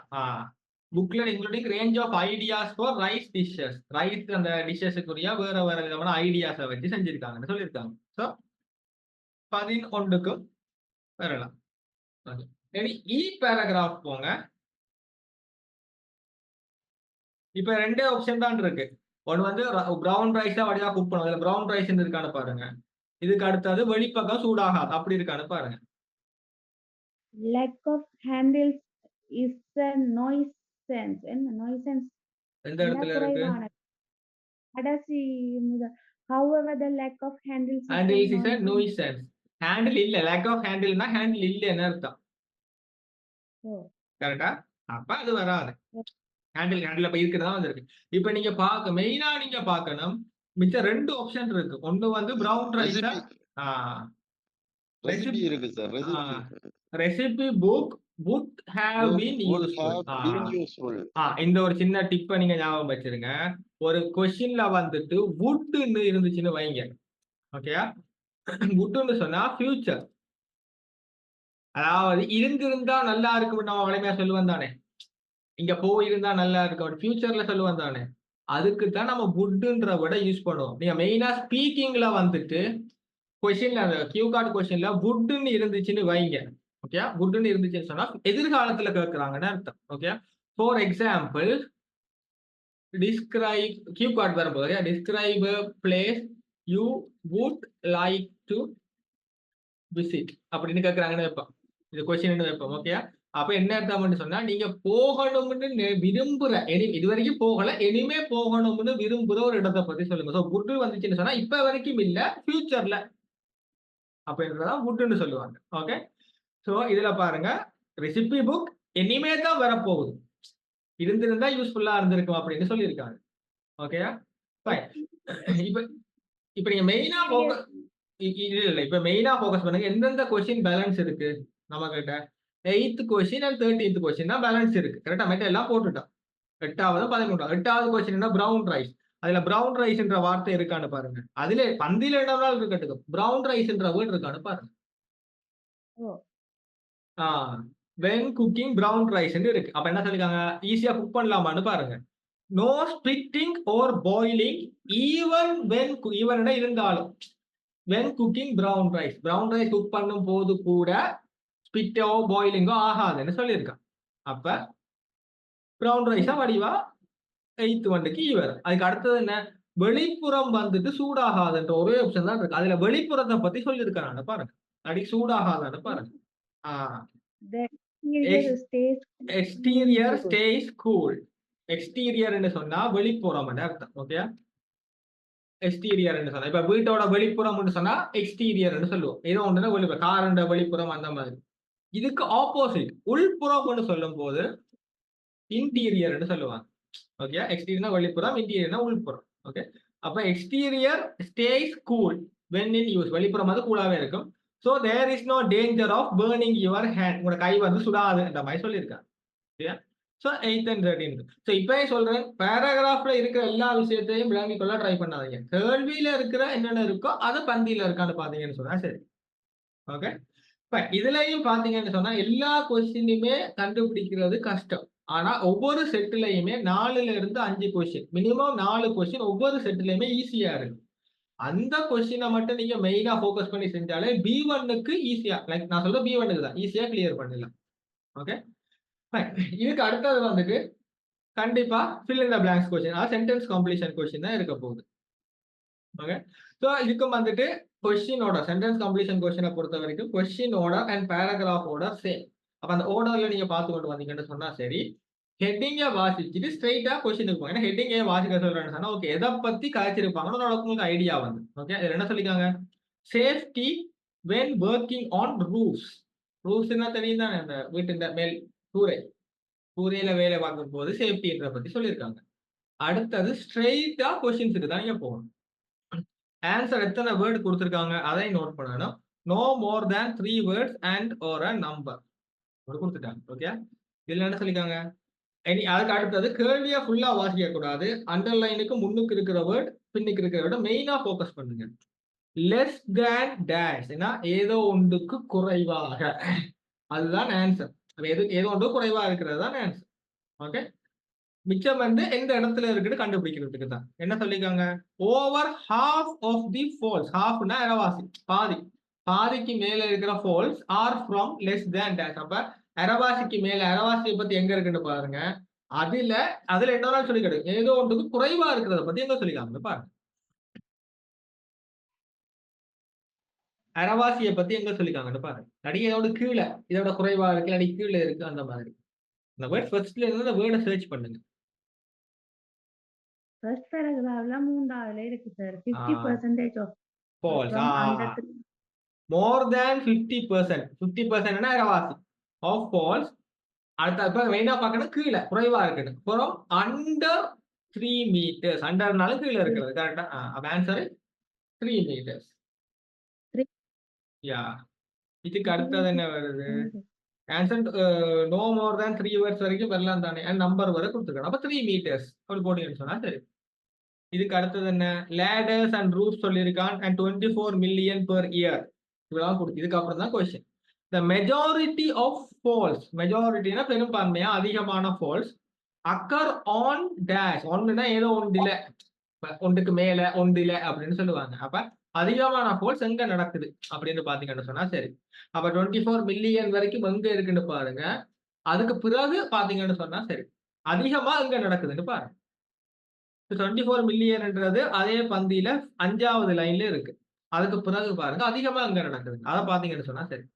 புக்ல including range of ideas for rice dishes. Rice அந்த டிஷ்ஷஸுக்குரிய வேற வேற விதமான ஐடியாஸை வச்சு செஞ்சிருக்காங்கன்னு சொல்லியிருக்காங்க. ஸோ 11க்கும் வரலாம். இ பேராகிராஃப் போங்க. இப்ப ரெண்டே ஆப்ஷன் தான் இருக்கு. ஒன்று வந்து ப்ரௌன் ரைஸ் தான் வடிவா குக் பண்ணும். அதுல ப்ரௌன் ரைஸ் இருக்கான்னு பாருங்க. இதுக்கு அடுத்தது வெளிப்பக்கம் சூடாகாது அப்படி இருக்கான்னு பாருங்க. Lack of handles is a nuisance. Nuisance. எந்த இடத்துல இருக்கு? கடைசி however the lack of handles is a nuisance. Handle இல்ல, லேக் ஆஃப் ஹேண்டில்னா ஹேண்டில் இல்லைன்னு அர்த்தம். கரெக்டா? அப்ப அது வராது. ஹேண்டில் அப்ப இருக்கிறதா வந்திருக்கு. இப்ப நீங்க மெயினா நீங்க பார்க்கணும், மிச்ச ரெண்டு ஆப்ஷன் இருக்கு. ஒன்னு வந்து ப்ரௌன் ரைஸ் ரெசிபி இருக்கு sir. Recipe book would have been useful. இந்த ஒரு சின்ன டிப்பை நீங்க ஞாபகம் வச்சிருங்க. ஒரு கொஸ்டின்ல வந்துட்டு வுட்னு இருந்துச்சுன்னு வைங்க. ஓகேயா? வுட்னு சொன்னா ஃபியூச்சர், அதாவது இருந்திருந்தா நல்லா இருக்கும் நம்ம வலிமையா சொல்லுவோம் தானே. இங்க போயிருந்தா நல்லா இருக்கும் ஃபியூச்சர்ல சொல்லுவோம் தானே. அதுக்கு தான் நம்ம வுட்ன்ற விட யூஸ் பண்ணுவோம். நீங்க மெயினா ஸ்பீக்கிங்ல வந்துட்டு கொஸ்டின்ல அந்த கியூ கார்டு கொஸ்டின்ல வுட்னு இருந்துச்சுன்னு வைங்க. ஓகே, வுட்னு இருந்துச்சுன்னு சொன்னா எதிர்காலத்துல கேட்கறாங்கன்னு அர்த்தம். Okay, for example describe cue card வரும்போது describe place you would like to visit அப்படின்னு கேட்கறாங்கன்னு வைப்போம். இது கொஸ்டின் வைப்போம். ஓகே, அப்ப என்ன அர்த்தம்னு சொன்னா நீங்க போகணும்னு விரும்புற, இது வரைக்கும் போகல, இனிமே போகணும்னு விரும்புற ஒரு இடத்தை பத்தி சொல்லுங்க. ஸோ வுட் வந்துச்சுன்னு சொன்னா இப்ப வரைக்கும் இல்ல, ஃபியூச்சர்ல அப்படின்றதான் வுட்னு சொல்லுவாங்க. ஓகே, ஸோ இதுல பாருங்க ரெசிபி புக் இனிமே தான் வரப்போகுது, இருந்திருந்தா யூஸ்ஃபுல்லா இருந்திருக்கும் அப்படின்னு சொல்லியிருக்காங்க. ஓகேயா? இப்ப இப்ப நீங்க மெயினா இப்ப மெயினா போக்கஸ் பண்ணுங்க எந்தெந்த கொஸ்டின் பேலன்ஸ் இருக்கு நம்ம கிட்ட. 8th question and 13th question தான் பேலன்ஸ் இருக்கு. கரெக்டா? மெட்ட எல்லாம் போட்டுட்டோம். 8வது 13வது 8வது கொஸ்டின் ப்ரௌன் ரைஸ். அதுல ப்ரௌன் ரைஸ்ன்ற வார்த்தை இருக்கான்னு பாருங்க. அதுல பந்தில இடம்னாலும் இருக்கட்டும், ப்ரௌன் ரைஸ்ன்ற வேர்ட் இருக்கான்னு பாருங்க. வென் குக்கிங் ப்ரௌன் ரைஸ் இருக்கு. அப்ப என்ன சொல்லிருக்காங்க, ஈஸியா குக் பண்ணலாமான்னு பாருங்க. No spitting or boiling even when, even இருந்தாலும் when cooking brown rice, brown rice cook பண்ணும் போது கூட ஸ்பிட்டோ பாயிலிங்கோ ஆகாதுன்னு சொல்லியிருக்கான். அப்ப ப்ரௌன் ரைஸா வடிவா 8th வந்துக்கு ஈவர். அதுக்கு அடுத்தது என்ன, வெளிப்புறம் வந்துட்டு சூடாகாதுன்ற ஒரே ஆப்ஷன் தான் இருக்கு. அதுல வெளிப்புறத்தை பத்தி சொல்லியிருக்காங்க பாருங்க. அடி சூடாகாதான்னு பாருங்க. Exterior stays cool. எக்ஸ்டீரியர்னு சொன்னா வெளிப்புறம் அர்த்தம். ஓகே, எக்ஸ்டீரியர்னு சொன்னா இப்ப வீட்டோட வெளிப்புறம்னு சொன்னா எக்ஸ்டீரியர்னு சொல்லுவோம். ஏதோ ஒண்ணுன்னா வெளிப்புறம், காரண்ட வெளிப்புறம் அந்த மாதிரி. இதுக்கு ஆப்போசிட் உள்புறம்னு சொல்லும் போது இன்டீரியர்னு சொல்லுவாங்க. ஓகே, எக்ஸ்டீரியர்னா வெளிப்புறம், இன்டீரியர்னா உள்புறம். ஓகே, அப்ப exterior stays cool when in use, வெளிப்புறம் வந்து கூலாவே இருக்கும். So there is no danger of burning your hand, உங்களோட கை வந்து சுடாதுன்ற மாதிரி சொல்லியிருக்காங்க. Okay, so 8th and 13th. So இப்போ சொல்றேன், பேராகிராஃப்ல இருக்கிற எல்லா விஷயத்தையும் விளங்கிக் கொள்ள ட்ரை பண்ணாதீங்க. கேள்வியில இருக்கிற என்னென்ன இருக்கோ அதை பந்தியில இருக்கான்னு பாத்தீங்கன்னு சொன்னா சரி. ஓகே, இதுலயும் பாத்தீங்கன்னு சொன்னா எல்லா கொஸ்டினுமே கண்டுபிடிக்கிறது கஷ்டம். ஆனா ஒவ்வொரு செட்லயுமே 4ல இருந்து 5 கொஸ்டின், மினிமம் 4 கொஸ்டின் ஒவ்வொரு செட்லயுமே ஈஸியா இருக்கு. அந்த கொஸ்டினை மட்டும் நீங்க மெயினா ஃபோக்கஸ் பண்ணி செஞ்சாலே B1க்கு ஈஸியா, லைக் நான் சொல்ற B1க்கு தான் ஈஸியா கிளியர் பண்ணிடலாம். ஓகே, இதுக்கு அடுத்தது வந்துட்டு கண்டிப்பா fill in the blanks question, அதாவது சென்டென்ஸ் கம்ப்ளீஷன் கொஸ்டின் தான் இருக்க போகுது. ஓகே, ஸோ இதுக்கும் வந்துட்டு கொஸ்டினோட சென்டென்ஸ் கம்ப்ளீஷன் கொஸ்டினை பொறுத்த வரைக்கும் question order and paragraph order same. அப்ப அந்த ஆர்டர்ல நீங்க பார்த்து கொண்டு வந்தீங்கன்னு சொன்னா சரி, ஹெட்டிங்கை வாசிச்சுட்டு ஸ்ட்ரைட்டா கொஸ்டினுக்கு போங்க. ஏன்னா ஹெட்டிங்கே வாசிக்க சொல்றேன்னு சொன்னா ஓகே எதை பத்தி கழிச்சிருப்பாங்கன்னு உங்களுக்கு ஐடியா வந்து. ஓகே, இதுல என்ன சொல்லிக்காங்க, safety when working on roofs. roofsனா தெரியும் தானே, அந்த வீட்டு மேல் கூரையில வேலை பார்க்கும் போது சேஃப்டின்ற பத்தி சொல்லியிருக்காங்க. அடுத்தது ஸ்ட்ரெயிட்டா கொஸ்டின்ஸுக்கு தான் நீங்க போகணும். ஆன்சர் எத்தனை வேர்டு கொடுத்துருக்காங்க அதை நோட் பண்ணணும். No more than 3 words and ஒரு நம்பர் கொடுத்துட்டாங்க. ஓகே, இதுல என்ன சொல்லிருக்காங்க, அதுக்கு அடுத்தது கேள்வியா ஃபுல்லா வாசிக்க கூடாது. அண்டர்லைனுக்கு முன்னுக்கு இருக்கிற வேர்ட் பின்னுக்கு இருக்கிற வேர்டு மெயினா ஃபோக்கஸ் பண்ணுங்க. லெஸ் தேன் டேஷ் ஏதோ ஒன்றுக்கு குறைவாக, அதுதான் ஆன்சர். ஏதோ ஒன்று குறைவா இருக்கிறது தான் ஆன்சர். ஓகே, மிச்சம் வந்து எந்த இடத்துல இருக்குன்னு கண்டுபிடிக்கிறதுக்கு தான். என்ன சொல்லிருக்காங்க, over half of the falls. ஹாஃப்னா அரவாசி, பாதி, பாதிக்கு மேல இருக்கிற falls are from less than dash. அப்ப அரவாசிக்கு மேல, அரவாசியை பத்தி எங்க இருக்குன்னு பாருங்க. அதுல என்ன சொல்லிக்கிடு, ஏதோ ஒன்றுக்கு குறைவா இருக்கிறத பத்தி எங்க சொல்லிக்காங்க பாருங்க. அரவாசியை பத்தி எங்க சொல்லிக்காங்கன்னு பாருங்க. அடி இதோட கீழே, இதோட குறைவா இருக்கு, அடி கீழே இருக்கு, அந்த மாதிரி. இந்த வேர்ட் ஃபர்ஸ்ட்ல இருந்து அந்த வேர்டை சர்ச் பண்ணுங்க. ஃபர்ஸ்ட் பேராகிராஃப்ல 3ஆவதுல இருக்கு sir, 50% of falls. More than 50%. 50% அரவாசி ஆஃப் ஃபால்ஸ். அடுத்த மெயினா பார்க்கணும் கீழே குறைவா இருக்கணும். அப்புறம் அண்டர் 3 meters. அண்டர்னாலும் கீழே இருக்கிறது. கரெக்டா? அப்ப ஆன்சர் 3 meters. யா, இதுக்கு அடுத்தது என்ன வருது, answer no more than 3 words வரைக்கும் வரலாம் தானே, அண்ட் நம்பர் வரை கொடுத்துருக்கணும். அப்ப 3 meters அப்படி போட்டீங்கன்னு சொன்னா சரி. இதுக்கு அடுத்தது என்ன, லேடர்ஸ் அண்ட் ரூஃப்ஸ் சொல்லியிருக்கான், அண்ட் 24 million per year இதெல்லாம் கொடுத்து. இதுக்கு அப்புறம் தான் question. The majority of falls, மெஜாரிட்டினா பெரும்பான்மையா அதிகமான ஃபால்ஸ் occur on dash. ஒன்றுனா ஏதோ ஒன்றில, ஒன்றுக்கு மேல ஒன்றில அப்படின்னு சொல்லுவாங்க. அப்ப அதிகமான ஃபால்ஸ் எங்க நடக்குது அப்படின்னு பாத்தீங்கன்னு சொன்னா சரி. அப்ப 24 million வரைக்கும் எங்க இருக்குன்னு பாருங்க. அதுக்கு பிறகு பாத்தீங்கன்னு சொன்னா சரி, அதிகமா எங்க நடக்குதுன்னு பாருங்க. 24 millionன்றது அதே பந்தியில 5வது லைன்ல இருக்கு. அதுக்கு பிறகு பாருங்க அதிகமா எங்க நடக்குது, அதை பாத்தீங்கன்னு சொன்னா சரி.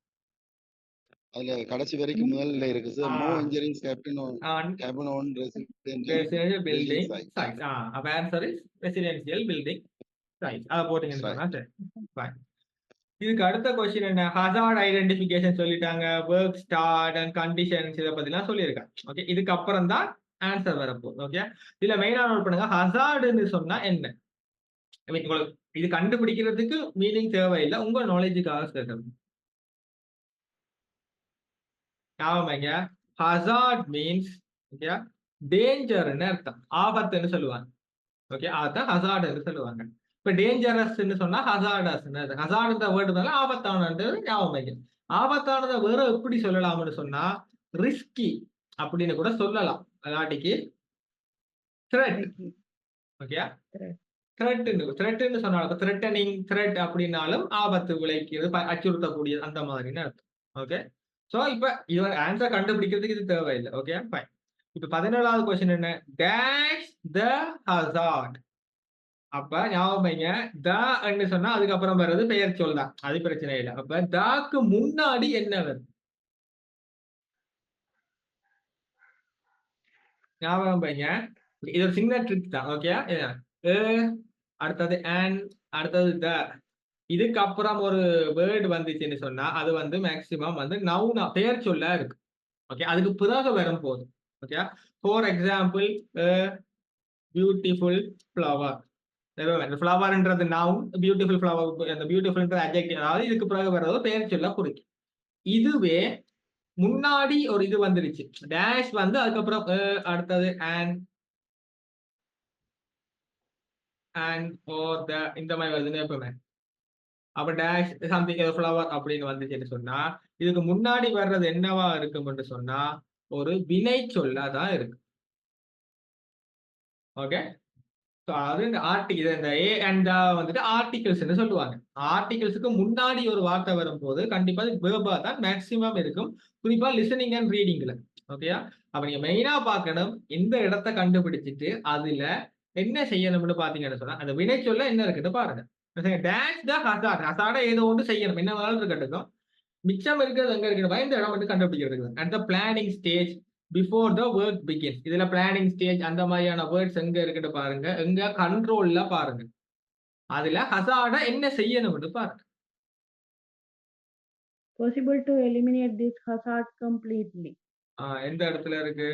அதுல கடைசி வரைக்கும் முதல்ல இருக்கு sir, no injuries cabin on residential building site. அப்ப answer is residential building site. அத போட்டீங்கன்னு சொன்னா சரி. ஃபைன். இதுக்கு அடுத்த क्वेश्चन என்ன, ஹசார்ட் ஐடென்டிஃபிகேஷன் சொல்லிட்டாங்க, வொர்க் ஸ்டார்ட் அண்ட் கண்டிஷன்ஸ் இத பத்திலாம் சொல்லியிருக்காங்க. ஓகே, இதுக்கு அப்புறம் தான் ஆன்சர் வரப்போகுது. ஓகே, இதுல மெயினா நோட் பண்ணுங்க, ஹசார்ட்னு சொன்னா என்ன. உங்களுக்கு இது கண்டுபிடிக்கிறதுக்கு மீனிங் தேவையில்லை, உங்க நாலேஜுக்காக சொல்றது. ஆமாங்க, ஹசார்ட் மீன்ஸ் ஓகே டேஞ்சர்னு அர்த்தம், ஆபத்துன்னு சொல்லுவாங்க. ஓகே, அதான் ஹசார்ட்னு சொல்லுவாங்க. இப்ப டேஞ்சரஸ்ன்னு சொன்னா ஹசார்டஸ்ன்னு. ஹசார்ட்ன்ற வேர்டு மேல ஆபத்தானது ஞாபகம். ஆபத்தானதை வேற எப்படி சொல்லலாம்னு சொன்னா ரிஸ்கி அப்படின்னு கூட சொல்லலாம். அதாட்டிக்கு த்ரெட். ஓகே, த்ரெட்னு சொன்னாலும் த்ரெட்டனிங், த்ரெட் அப்படின்னாலும் ஆபத்து விளைக்கிறது, அச்சுறுத்தக்கூடியது, அந்த மாதிரின்னு அர்த்தம். ஓகே, சோ இப்ப இது ஆன்சர் கண்டுபிடிக்கிறதுக்கு இது தேவையில்லை. Okay fine. இப்ப 17வது क्वेश्चन என்ன, டேஷ் த ஹசார்ட். அப்ப ஞாபகம், த சொன்னா அதுக்கப்புறம் வர்றது பெயர் சொல் தான், அது பிரச்சனை இல்லை. அப்ப தாக்கு முன்னாடி என்ன வருது ஞாபகம் பையங்க, இது ஒரு சின்ன ட்ரிக் தான். ஓகே, அடுத்தது அண்ட், அடுத்தது த, இதுக்கு அப்புறம் ஒரு வேர்டு வந்துச்சுன்னு சொன்னா அது வந்து மேக்சிமம் வந்து நவுனா பெயர் சொல்ல இருக்கு. ஓகே, அதுக்கு பிறகு வரும் போது. Okay, for example beautiful flower. ஃப்ளவர்ன்றது நவுன், பியூட்டிஃபுல் ஃப்ளவர், அந்த பியூட்டிஃபுல்ன்றது அட்ஜெக்டிவ், அதாவது இதுக்கு பிறகு வர்றது பெயர் சொல்ல குறிக்கும். இதுவே முன்னாடி ஒரு இது வந்துருச்சு, டேஷ் வந்து அதுக்கப்புறம் அடுத்தது அண்ட் or the இந்த மாதிரி வருதுன்னு எப்பவுமே. அப்ப டேஷ் சம்திங் ஃப்ளவர் அப்படின்னு வந்துச்சுன்னு சொன்னா இதுக்கு முன்னாடி வர்றது என்னவா இருக்கும்னு சொன்னா ஒரு வினை சொல்லாதான் இருக்கு. ஓகே, அது இந்த ஆர்டிகல், இந்த ஏ அண்ட் வந்துட்டு ஆர்டிகல்ஸ்ன்னு சொல்லுவாங்க. ஆர்டிகல்ஸுக்கு முன்னாடி ஒரு வார்த்தை வரும்போது கண்டிப்பா வேர்பா தான் மேக்சிமம் இருக்கும், குறிப்பா லிசனிங் அண்ட் ரீடிங்ல. ஓகேயா? அப்ப நீங்க மெயினா பார்க்கணும், இந்த இடத்த கண்டுபிடிச்சிட்டு அதுல என்ன செய்யணும்னு பாத்தீங்கன்னு சொன்னா, அந்த வினைச்சொல்ல என்ன இருக்குன்னு பாருங்க. டேஷ் த ஹசார்ட். ஹசார்ட ஏதோ ஒன்று செய்யணும். என்ன வேணாலும் இருக்கட்டும். மிச்சம் இருக்கிறது எங்க இருக்குன்னு இந்த இடம் மட்டும் கண்டுபிடிக்கிறது. At the planning stage before the work begins. இதுல பிளானிங் ஸ்டேஜ் அந்த மாதிரியான வேர்ட்ஸ் எங்க இருக்குன்னு பாருங்க. எங்க கண்ட்ரோல்ல பாருங்க. அதுல ஹசார்ட என்ன செய்யணும்னு பாருங்க. Possible to eliminate this hazard completely. எந்த இடத்துல இருக்கு?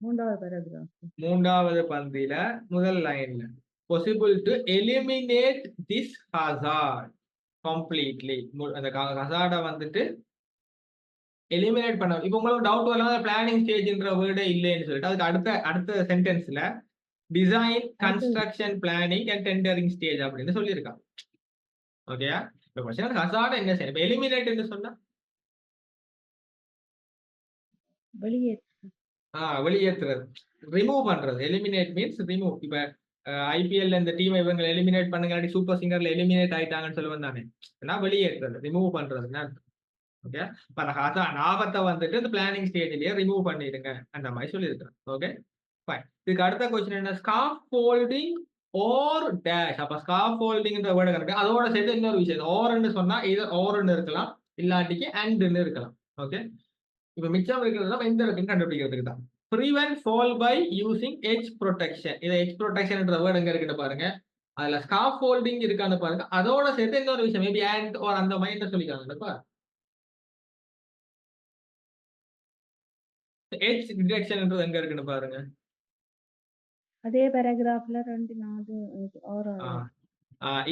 3வது paragraph. 3வது பந்தியில முதல் லைன்ல. Possible to eliminate this hazard completely. அந்த ஹசார்ட வந்துட்டு எலிமினேட் பண்ண. இப்போ உங்களுக்கு டவுட் வரலாம், பிளானிங் ஸ்டேஜ்ன்ற வேர்டே இல்லைன்னு சொல்லிட்டு அதுக்கு அடுத்த சென்டென்ஸ்ல design, construction, planning and tendering stage அப்படின்னு சொல்லியிருக்காங்க. ஓகேயா? இப்போ क्वेश्चन ஹசார்ட என்ன செய்யணும்? இப்போ எலிமினேட் என்று சொன்னா வெளியேற்றுறது, ரிமூவ் பண்றது. Eliminate means remove. இப்ப ஐபிஎல் இந்த டீம் இவங்க எலிமினேட் பண்ணுங்க, சூப்பர் சிங்கர்ல எலிமினேட் ஆயிட்டாங்கன்னு சொல்லுவேன் தானே. வெளியேற்றுறது, ரிமூவ் பண்றதுன்னா. ஓகே, இப்ப அந்த ஆபத்தை வந்துட்டு இந்த பிளானிங் ஸ்டேஜ்லயே ரிமூவ் பண்ணிடுங்க அந்த மாதிரி சொல்லியிருக்கிறேன். Okay fine. இதுக்கு அடுத்த கொஸ்டின் என்ன? ஸ்காஃபோல்டிங் ஓர் டேஷ். அப்ப ஸ்காஃபோல்டிங்ன்ற வேர்டு இருக்கு, அதோட சேர்த்து இன்னொரு விஷயம். ஓர்ன்னு சொன்னா இது ஓர்ன்னு இருக்கலாம், இல்லாட்டிக்கு அண்ட்ன்னு இருக்கலாம். ஓகே, இப்ப மிச்சம் இருக்கிறது எந்த இருக்குன்னு கண்டுபிடிக்கிறதுக்கு தான். Prevent fall by using edge protection. இது எட்ஜ் ப்ரொடெக்ஷன்ன்ற வேர்டு எங்க இருக்குன்னு பாருங்க. அதுல ஸ்காஃபோல்டிங் இருக்கான்னு பாருங்க, அதோட சேர்த்து இன்னொரு விஷயம் மேபி அண்ட் ஓர் அந்த மாதிரி சொல்லிக்காங்க. எட்ஜ் டிடெக்ஷன்ன்றது எங்க இருக்குன்னு பாருங்க. அதே paragraphல 2 4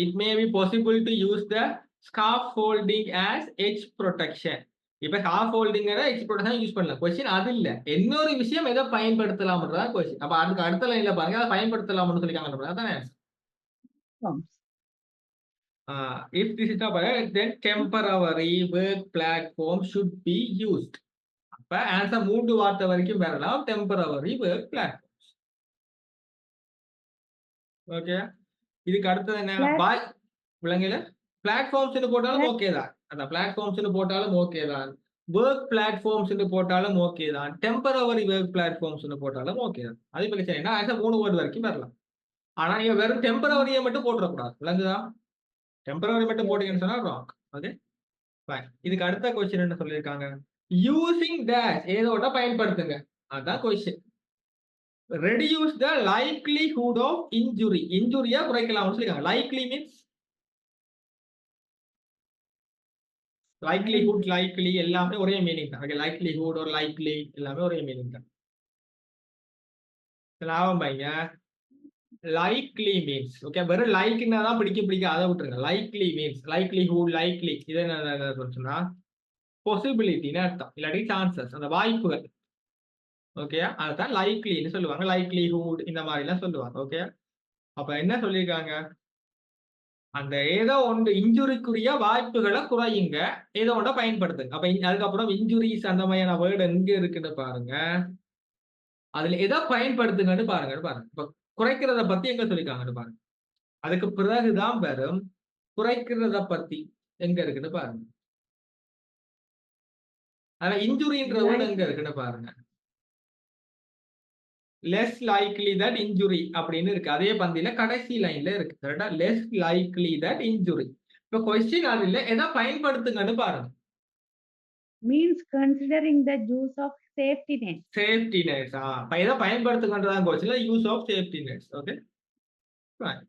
it may be possible to use the scaffolding as edge protection. இப்ப scaffoldingங்கற edge protection யூஸ் பண்ணலாம். क्वेश्चन அது இல்ல. இன்னொரு விஷயம் எதை பயன்படுத்தலாம்ன்றதா क्वेश्चन. அப்ப அதுக்கு அடுத்த லைன்ல பாருங்க, அதை பயன்படுத்தலாம்னு சொல்லிருக்காங்கன்றதா தானே. if this is not then temporary work platform should be used. அப்ப ஆன்சர் 3 வார்த்தை வரைக்கும் வரலாம். Temporary work platforms. ஓகே, இதுக்கு அடுத்தது என்ன? பாய் விலங்குல பிளாட்ஃபார்ம்ஸ் போட்டாலும் ஓகே தான். அந்த பிளாட்ஃபார்ம்ஸ் போட்டாலும் ஓகே தான். ஒர்க் பிளாட்ஃபார்ம்ஸ் போட்டாலும் ஓகே தான். டெம்பரவரி ஒர்க் பிளாட்ஃபார்ம்ஸ் போட்டாலும் ஓகே தான். அது பிரச்சனை என்ன? ஆன்சர் 3 வேர்ட் வரைக்கும் வரலாம். ஆனா நீங்க வெறும் டெம்பரவரியை மட்டும் போட்டுறக்கூடாது. விலங்குதா? டெம்பரவரி மட்டும் போட்டீங்கன்னு சொன்னா ராங். Okay fine. இதுக்கு அடுத்த கொஸ்டின் என்ன சொல்லியிருக்காங்க? யூசிங் டேஷ் ஏதோட பயன்படுத்துங்க. அதான் question. Reduce the likelihood of injury. இன்ஜுரியா குறைக்கலாம்னு சொல்லிருக்காங்க. லைக்லி மீன்ஸ் லைக்லிஹுட், லைக்லி எல்லாமே ஒரே மீனிங் தான். ஓகே, லைக்லிஹுட் ஒரு லைக்லி எல்லாமே ஒரே மீனிங் தான். லாபம் பைங்க. லைக்லி மீன்ஸ் ஓகே, வெறும் லைக்னா தான் பிடிக்க அதை விட்டுருங்க. லைக்லி மீன்ஸ் லைக்லிஹுட், லைக்லி இது என்ன சொன்னா பாசிபிலிட்டின்னு அர்த்தம், இல்லாட்டி சான்சஸ், அந்த வாய்ப்புகள். ஓகே, அதுதான் லைக்லின்னு சொல்லுவாங்க. லைக்லிஹுட் இந்த மாதிரி எல்லாம் சொல்லுவாங்க. ஓகே, அப்ப என்ன சொல்லியிருக்காங்க? அந்த ஏதோ ஒன்று இன்ஜுரிக்குரிய வாய்ப்புகளை குறையுங்க, ஏதோ ஒன்றை பயன்படுத்துங்க. அப்ப அதுக்கப்புறம் இன்ஜுரிஸ் அந்த மாதிரியான வேர்டு எங்க இருக்குன்னு பாருங்க. அதுல எதை பயன்படுத்துங்கன்னு பாருங்க. இப்ப குறைக்கிறத பத்தி எங்க சொல்லிருக்காங்கன்னு பாருங்க. அதுக்கு பிறகுதான் வரும் குறைக்கிறத பத்தி எங்க இருக்குன்னு பாருங்க. ஆனா இன்ஜுரின்ற வேர்டு எங்க இருக்குன்னு பாருங்க. less likely that injury அப்படின்னு இருக்கு. அதே பந்தியில கடைசி லைன்ல இருக்கு. கரெக்ட்டா? less likely that injury. இப்ப क्वेश्चन அது இல்ல, எதை பயன்படுத்துங்கன்னு பாருங்க. means considering the use of safety net. safety nets. அப்ப எதை பயன்படுத்துங்கன்றதான் क्वेश्चनல use of safety nets. Okay fine.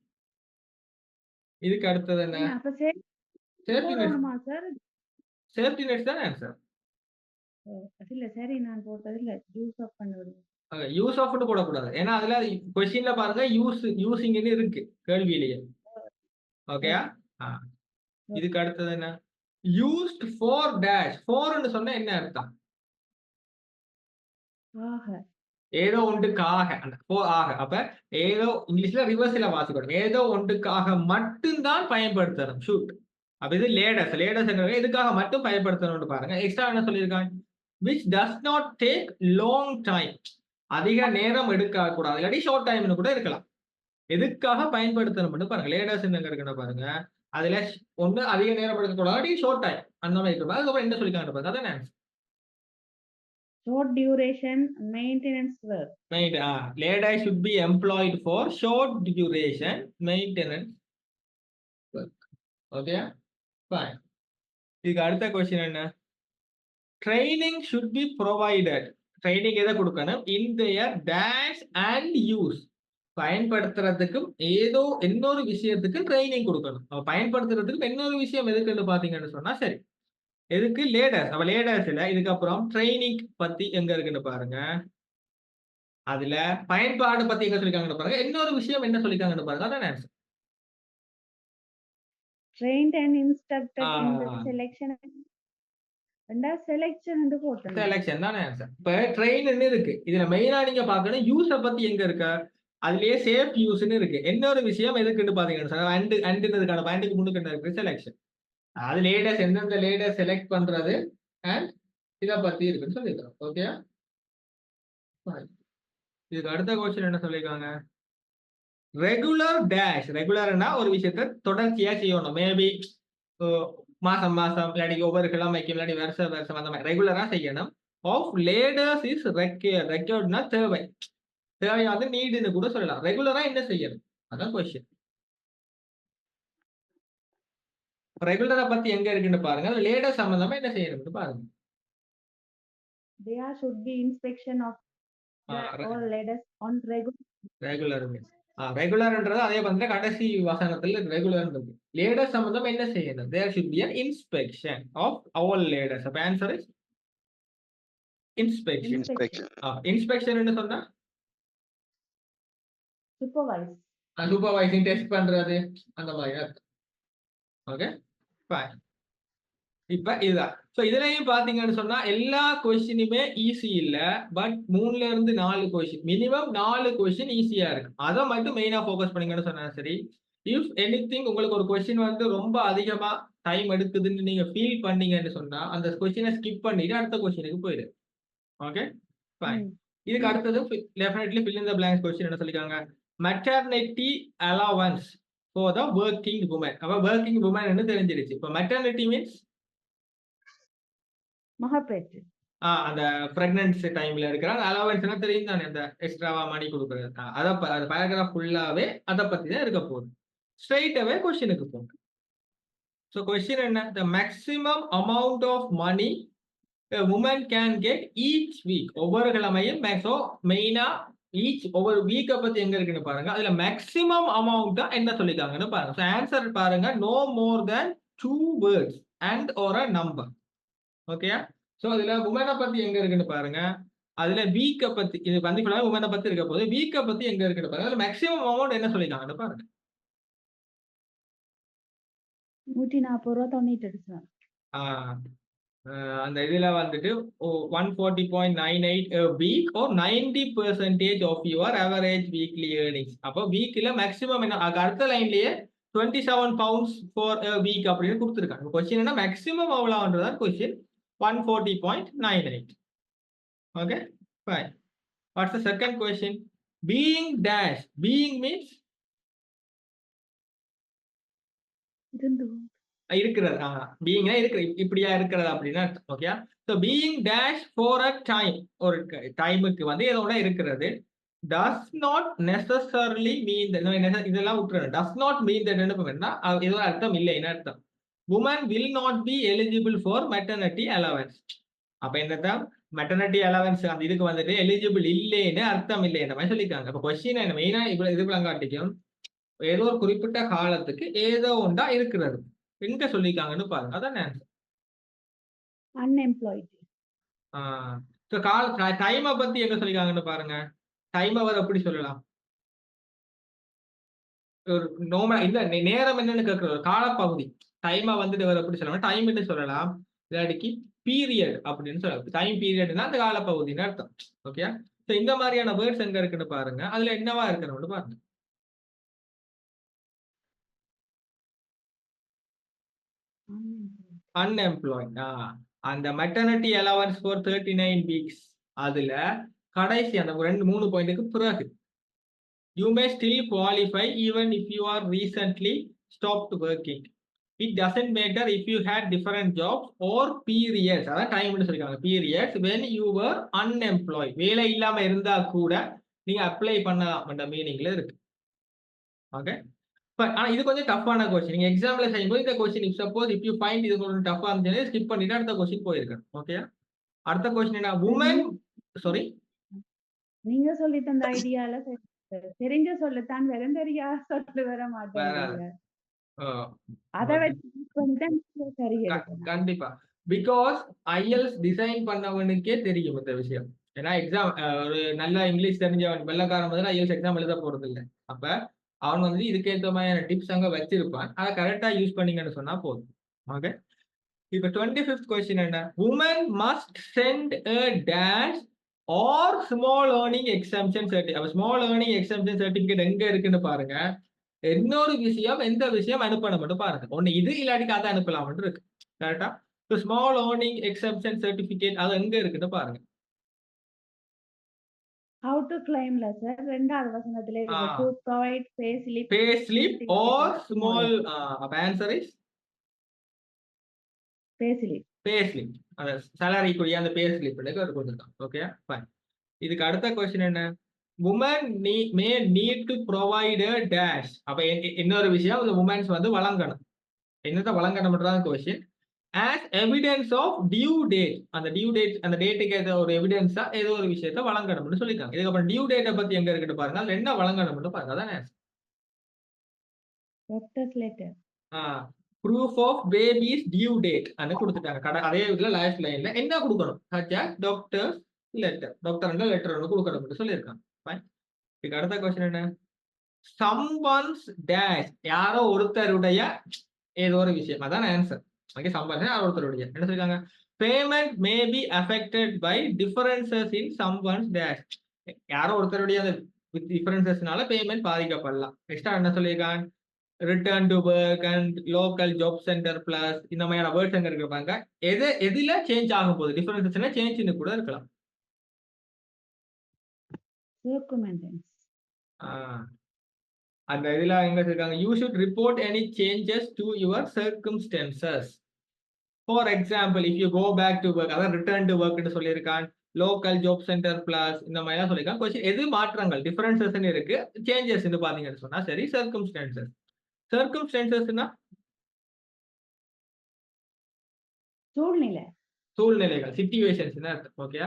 இதுக்கு அடுத்தது என்ன? அப்ப safety nets. Sir safety nets தான் ஆன்சர். இல்ல சரி, நான் போட்டது இல்ல, யூஸ் ஆஃப் பண்ணுறது. யூஸ் ஆஃப் போடக்கூடாது. ஏன்னா அதுல क्वेश्चनல பாருங்க யூசிங்னு இருக்கு கேள்வியிலேயே. ஓகேயா? இதுக்கு அடுத்தது என்ன? used for dash. forன்னு சொன்னா என்ன அர்த்தம்? ஏதோ ஒன்றுக்காக. அந்த ஆக. அப்ப ஏதோ இங்கிலீஷ்ல ரிவர்ஸ்ல வாசிக்கணும். ஏதோ ஒன்றுக்காக மட்டும்தான் பயன்படுத்தணும். ஷூட். அப்ப இது லேடஸ். லேடஸ் எதுக்காக மட்டும் பயன்படுத்தணும்னு பாருங்க. எக்ஸ்ட்ரா என்ன சொல்லியிருக்காங்க? which does not take long time. அதிக நேரம் எடுக்க கூடாது, இல்லாட்டி ஷார்ட் டைம்னு கூட இருக்கலாம். எதுக்காக பயன்படுத்தணும்னு பாருங்க. லேடர்ஸ் எங்க இருக்குன்னு பாருங்க. அதுல ஒண்ணு அதிக நேரம் எடுக்க கூடாது, ஷார்ட் டைம் அந்த மாதிரி இருக்கு. அதுக்கப்புறம் என்ன சொல்லிருக்காங்க பாருங்க. அதான் answer. short duration maintenance work. Lady should be employed for short duration maintenance work. Okay, fine. இதுக்கு அடுத்த கொஸ்டின் என்ன? Training should be provided. Training எதை கொடுக்கணும்? in their dash and use. பயன்படுத்துறதுக்கும் ஏதோ இன்னொரு விஷயத்துக்கு ட்ரைனிங் கொடுக்கணும். பயன்படுத்துறதுக்கு இன்னொரு விஷயம் எதுக்குன்னு பாத்தீங்கன்னு சொன்னா சரி. எதுக்கு? லேடர்ஸ். அப்ப லேடர்ஸ்ல இதுக்கப்புறம் ட்ரைனிங் பத்தி எங்க இருக்குன்னு பாருங்க. அதுல பயன்பாடு பத்தி எங்க சொல்லிருக்காங்கன்னு பாருங்க. இன்னொரு விஷயம் என்ன சொல்லிருக்காங்கன்னு பாருங்க. அதான் answer. Trained and instructed in the selection. Selection போட்டேன். செலெக்ஷன் தான் ஆன்சர். இப்ப ட்ரெயின் இருக்கு. இதுல மெயினா நீங்க பார்க்கணும் யூஸ பத்தி எங்க இருக்கு? அதுலயே சேஃப் யூஸ்னு இருக்கு. இன்னொரு விஷயம் எதுக்குன்னு பாத்தீங்கன்னா அண்டுன்றதுக்கான பாயிண்ட்க்கு முன்னுக்கு என்ன இருக்கு? செலெக்ஷன். அது லேடர்ஸ் எந்தெந்த லேடர் செலக்ட் பண்றது அண்ட் இத பத்தி இருக்குன்னு சொல்லிருக்கோம். ஓகே, இதுக்கு அடுத்த क्वेश्चन என்ன சொல்லிருக்காங்க? Regular dash. ரெகுலர்னா ஒரு விஷயத்தை தொடர்ச்சியா செய்யணும். மேபி மாசம் மாசம் இல்லாட்டி ஒவ்வொரு கிழமைக்கும் இல்லாட்டி வருஷம் வருஷம் அந்த மாதிரி ரெகுலரா செய்யணும். ஆஃப் லேடர்ஸ் இஸ் ரெக்யர்ட்னா தேவை. தேவையா வந்து நீடுன்னு கூட சொல்லலாம். ரெகுலரா என்ன செய்யணும்? அதான் கொஸ்டின். ரெகுலரா பத்தி எங்க இருக்குன்னு பாருங்க. லேடர் சம்பந்தமா என்ன செய்யணும்னு பாருங்க. There should be inspection of all laders on regular means ரெகுலர்ன்றது அதே வந்து கடைசி வசனத்துல ரெகுலர்ன்றது. லேடர் சம்பந்தமா என்ன செய்யணும்? there should be an inspection of all ladders. அப்ப ஆன்சர் இஸ் inspection. inspection என்ன சொன்னா? சூப்பர்வைசிங் டெஸ்ட் பண்றது அந்த மாதிரி அர்த்தம். Okay, fine. இப்ப இதுதான். சோ இதுலயும் பாத்தீங்கன்னு சொன்னா எல்லா கொஸ்டினுமே ஈஸி இல்ல. பட் 3ல இருந்து 4 கொஸ்டின் மினிமம் 4 கொஸ்டின் ஈஸியா இருக்கு. அதை மட்டும் மெயினா ஃபோக்கஸ் பண்ணீங்கன்னு சொன்னா சரி. இஃப் எனிதிங் உங்களுக்கு ஒரு கொஸ்டின் வந்து ரொம்ப அதிகமா டைம் எடுக்குதுன்னு நீங்க ஃபீல் பண்ணீங்கன்னு சொன்னா அந்த கொஸ்டினை ஸ்கிப் பண்ணிட்டு அடுத்த கொஸ்டினுக்கு போயிடு. Okay, fine. இதுக்கு அடுத்தது definitely fill in the blanks question என்ன சொல்லிருக்காங்க? Maternity allowance for the working woman. அப்ப வர்க்கிங் வுமன் என்ன தெரிஞ்சிருச்சு. இப்ப மெட்டர்னிட்டி மீன்ஸ் மகப்பேற்று. அந்த பிரெக்னன்சி டைம்ல இருக்கிற அலவன்ஸ்னா தெரியும் தானே, அந்த எக்ஸ்ட்ராவா மணி கொடுக்குறது. அந்த பேராகிராஃப் ஃபுல்லாவே அதை பத்தி தான் இருக்க போகுது. ஸ்ட்ரைட் அவே கொஸ்டினுக்கு போங்க. ஸோ கொஸ்டின் என்ன? The maximum amount of money women can get each week. ஒவ்வொரு கிழமையும் மெயினா ஒவ்வொரு வீக்கை பத்தி எங்க இருக்குன்னு பாருங்க. அதுல மேக்ஸிமம் அமௌண்டா என்ன சொல்லிருக்காங்கன்னு பாருங்க. ஸோ ஆன்சர் பாருங்க. No more than 2 words and or a number. Okay, so அதுல உமனை பத்தி எங்க இருக்குன்னு பாருங்க. அதுல வீக்க பத்தி இது வந்து உமனை பத்தி இருக்க போது வீக்க பத்தி எங்க இருக்குன்னு பாருங்க. அதுல மேக்ஸிமம் அமௌண்ட் என்ன சொல்லிருக்காங்கன்னு பாருங்க. 140 அந்த இதுல வந்துட்டு 140.98 week or 90% of your average weekly earnings. அப்போ வீக்ல மேக்ஸிமம் என்ன? அடுத்த லைன்லயே 27 pounds for a week அப்படின்னு கொடுத்துருக்காங்க. கொஸ்டின் என்ன? மேக்ஸிமம் அவ்வளவுன்றதான் question. 140.98. Okay, fine. What's the second question? Being dash. Being means இருக்கிறது. being இப்படியா இருக்கிறது அப்படின்னா okay. so being dash for a time, ஒரு டைமுக்கு வந்து இதோட இருக்கிறது. does not necessarily mean that இதெல்லாம் விட்டுறணும். does not mean that என்ன ஏதோ அர்த்தம் இல்லைன்னு அர்த்தம். woman will not be eligible for maternity allowance. அப்ப என்னதான் மெட்டர்னிட்டி அலவன்ஸ் அந்த இதுக்கு வந்துட்டு எலிஜிபிள் இல்லைன்னு அர்த்தம் இல்லைன்ற மாதிரி சொல்லியிருக்காங்க. அப்ப கொஸ்டின் என்ன மெயினா இதுக்குள்ள காட்டிக்கும் ஏதோ ஒரு குறிப்பிட்ட காலத்துக்கு ஏதோ ஒன்றா இருக்கிறது எங்க சொல்லியிருக்காங்கன்னு பாருங்க. அதான் ஆன்சர். அன்எம்ப்ளாய்டு. டைமை பத்தி எங்க சொல்லியிருக்காங்கன்னு பாருங்க. டைம் அவர் எப்படி சொல்லலாம்? ஒரு நோமல் இந்த நேரம் என்னன்னு கேட்கிற ஒரு காலப்பகுதி டைமை வந்துட்டு அவர் எப்படி சொல்லலாம்? டைம்னு சொல்லலாம். இல்லாட்டிக்கு பீரியட் அப்படின்னு சொல்லலாம். டைம் பீரியட்னா அந்த காலப்பகுதின்னு அர்த்தம். ஓகே, சோ இந்த மாதிரியான வேர்ட்ஸ் எங்க இருக்குன்னு பாருங்க. அதுல என்னவா இருக்கணும்னு பாருங்க. அன்எம்ப்ளாய்ட். அந்த மெட்டர்னிட்டி அலவன்ஸ் ஃபார் 39 weeks அதுல கடைசி அந்த 2-3 பாயிண்ட்டுக்கு பிறகு you may still qualify even if you are recently stopped working. It doesn't matter if you had different jobs or periods, அதான் டைம்னு சொல்லிருக்காங்க, periods when you were unemployed, வேலை இல்லாம இருந்தா கூட நீங்க அப்ளை பண்ணலாம் என்ற மீனிங்ல இருக்கு. ஓகே, ஆனா இது கொஞ்சம் டஃப்பான கொஸ்டின். நீங்க எக்ஸாம்ல செய்யும்போது இந்த question if suppose if you find இது கொஞ்சம் டஃப்பா இருந்துச்சுன்னா ஸ்கிப் பண்ணிட்டு அடுத்த கொஸ்டின் போயிருக்கணும். ஓகே, அடுத்த கொஸ்டின் என்ன, உமன் சாரி நீங்க சொல்லி தந்த ஐடியால தெரிஞ்ச சொல்லத்தான் வெறும் தெரியா சொல்லு வர மாட்டேன். அத வச்சு சரி கண்டிப்பா, பிகாஸ் ஐஎல்ஸ் டிசைன் பண்ணவனுக்கே தெரியும் இந்த விஷயம். ஏன்னா எக்ஸாம் ஒரு நல்ல இங்கிலீஷ் தெரிஞ்சவன் வெள்ளக்காரன் வந்து ஐஎல்ஸ் எக்ஸாம் எழுத போறது இல்லை. அப்ப அவன் வந்து இதுக்கேற்ற மாதிரியான டிப்ஸ் அங்க வச்சிருப்பான், அதை கரெக்டா யூஸ் பண்ணீங்கன்னு சொன்னா போதும். ஓகே, இப்ப 25th கொஸ்டின் என்ன, women must send a dash or small earning exemption certificate. அப்ப ஸ்மால் earning exemption certificate எங்க இருக்குன்னு பாருங்க. இன்னொரு விஷயம், எந்த விஷயம் அனுப்பணும் மட்டும் பாருங்க. ஒண்ணு இது இல்லாட்டிக்கு அதை அனுப்பலாம் இருக்கு. கரெக்டா, ஸ்மால் earning exemption certificate அது எங்க இருக்குன்னு பாருங்க. How to claim la sir, ரெண்டாவது வசனத்திலே இருக்கு, to provide pay slip or small answer is pay slip. அந்த salary கூடிய அந்த pay slip க்கு ஒரு கொடுத்துருக்காங்க. Okay fine. இதுக்கு அடுத்த क्वेश्चन என்ன, women may need to provide a dash. அப்ப இன்னொரு விஷயம், இந்த women's வந்து வழங்கணும், என்னத்த வழங்கணும்ன்றதான் question, as evidence of due date. அந்த due date, அந்த டேட்டுக்கு ஏதோ ஒரு எவிடன்ஸா ஏதோ ஒரு விஷயத்தை வழங்கணும்னு சொல்லிருக்காங்க. இதுக்கு அப்புறம் டியூ டேட்டை பத்தி எங்க இருக்குன்னு பாருங்க, அதுல என்ன வழங்கணும்னு பாருங்க. அதான் doctors letter, proof of baby's due date அன்னு கொடுத்துட்டாங்க. அதே இதுல லாஸ்ட் லைன்ல என்ன கொடுக்கணும், டாக்டர்ஸ் லெட்டர், டாக்டர் லெட்டர் ஒன்று கொடுக்கணும்னு சொல்லியிருக்காங்க. ஃபைன். இதுக்கு அடுத்த क्वेश्चन என்ன, someone's dash, யாரோ ஒருத்தருடைய ஏதோ ஒரு விஷயம், அதான் ஆன்சர். ஓகே, சம்பந்தம் ஒருத்தருடைய என்ன சொல்லிருக்காங்க, payment may be affected by differences in someone's dash, யாரோ ஒருத்தருடைய அந்த டிஃபரன்சஸ்னால பேமெண்ட் பாதிக்கப்படலாம். எக்ஸ்ட்ரா என்ன சொல்லியிருக்காங்க, return to work and local job centre plus, இந்த மாதிரியான வேர்ட்ஸ் எங்க இருப்பாங்க, எதுல சேஞ்ச் ஆகும் போது டிஃபரன்சஸ்னா சேஞ்ச் கூட இருக்கலாம். அந்த இதுல எங்க இருக்காங்க, you should report any changes to your circumstances. For example if you go back to work, அதான் ரிட்டர்ன் டு ஒர்க்னு சொல்லியிருக்கான், லோக்கல் ஜாப் சென்டர் பிளஸ் இந்த மாதிரி தான் சொல்லியிருக்காங்க. கொஸ்டின் எது மாற்றங்கள் டிஃபரன்சஸ் இருக்கு, சேஞ்சஸ் பாத்தீங்கன்னு சொன்னா சரி, சர்க்கம்ஸ்டன்சஸ். சர்க்கம்ஸ்டன்சஸ்னா சூழ்நிலைகள், சிச்சுவேஷன்ஸ் அர்த்தம். ஓகே,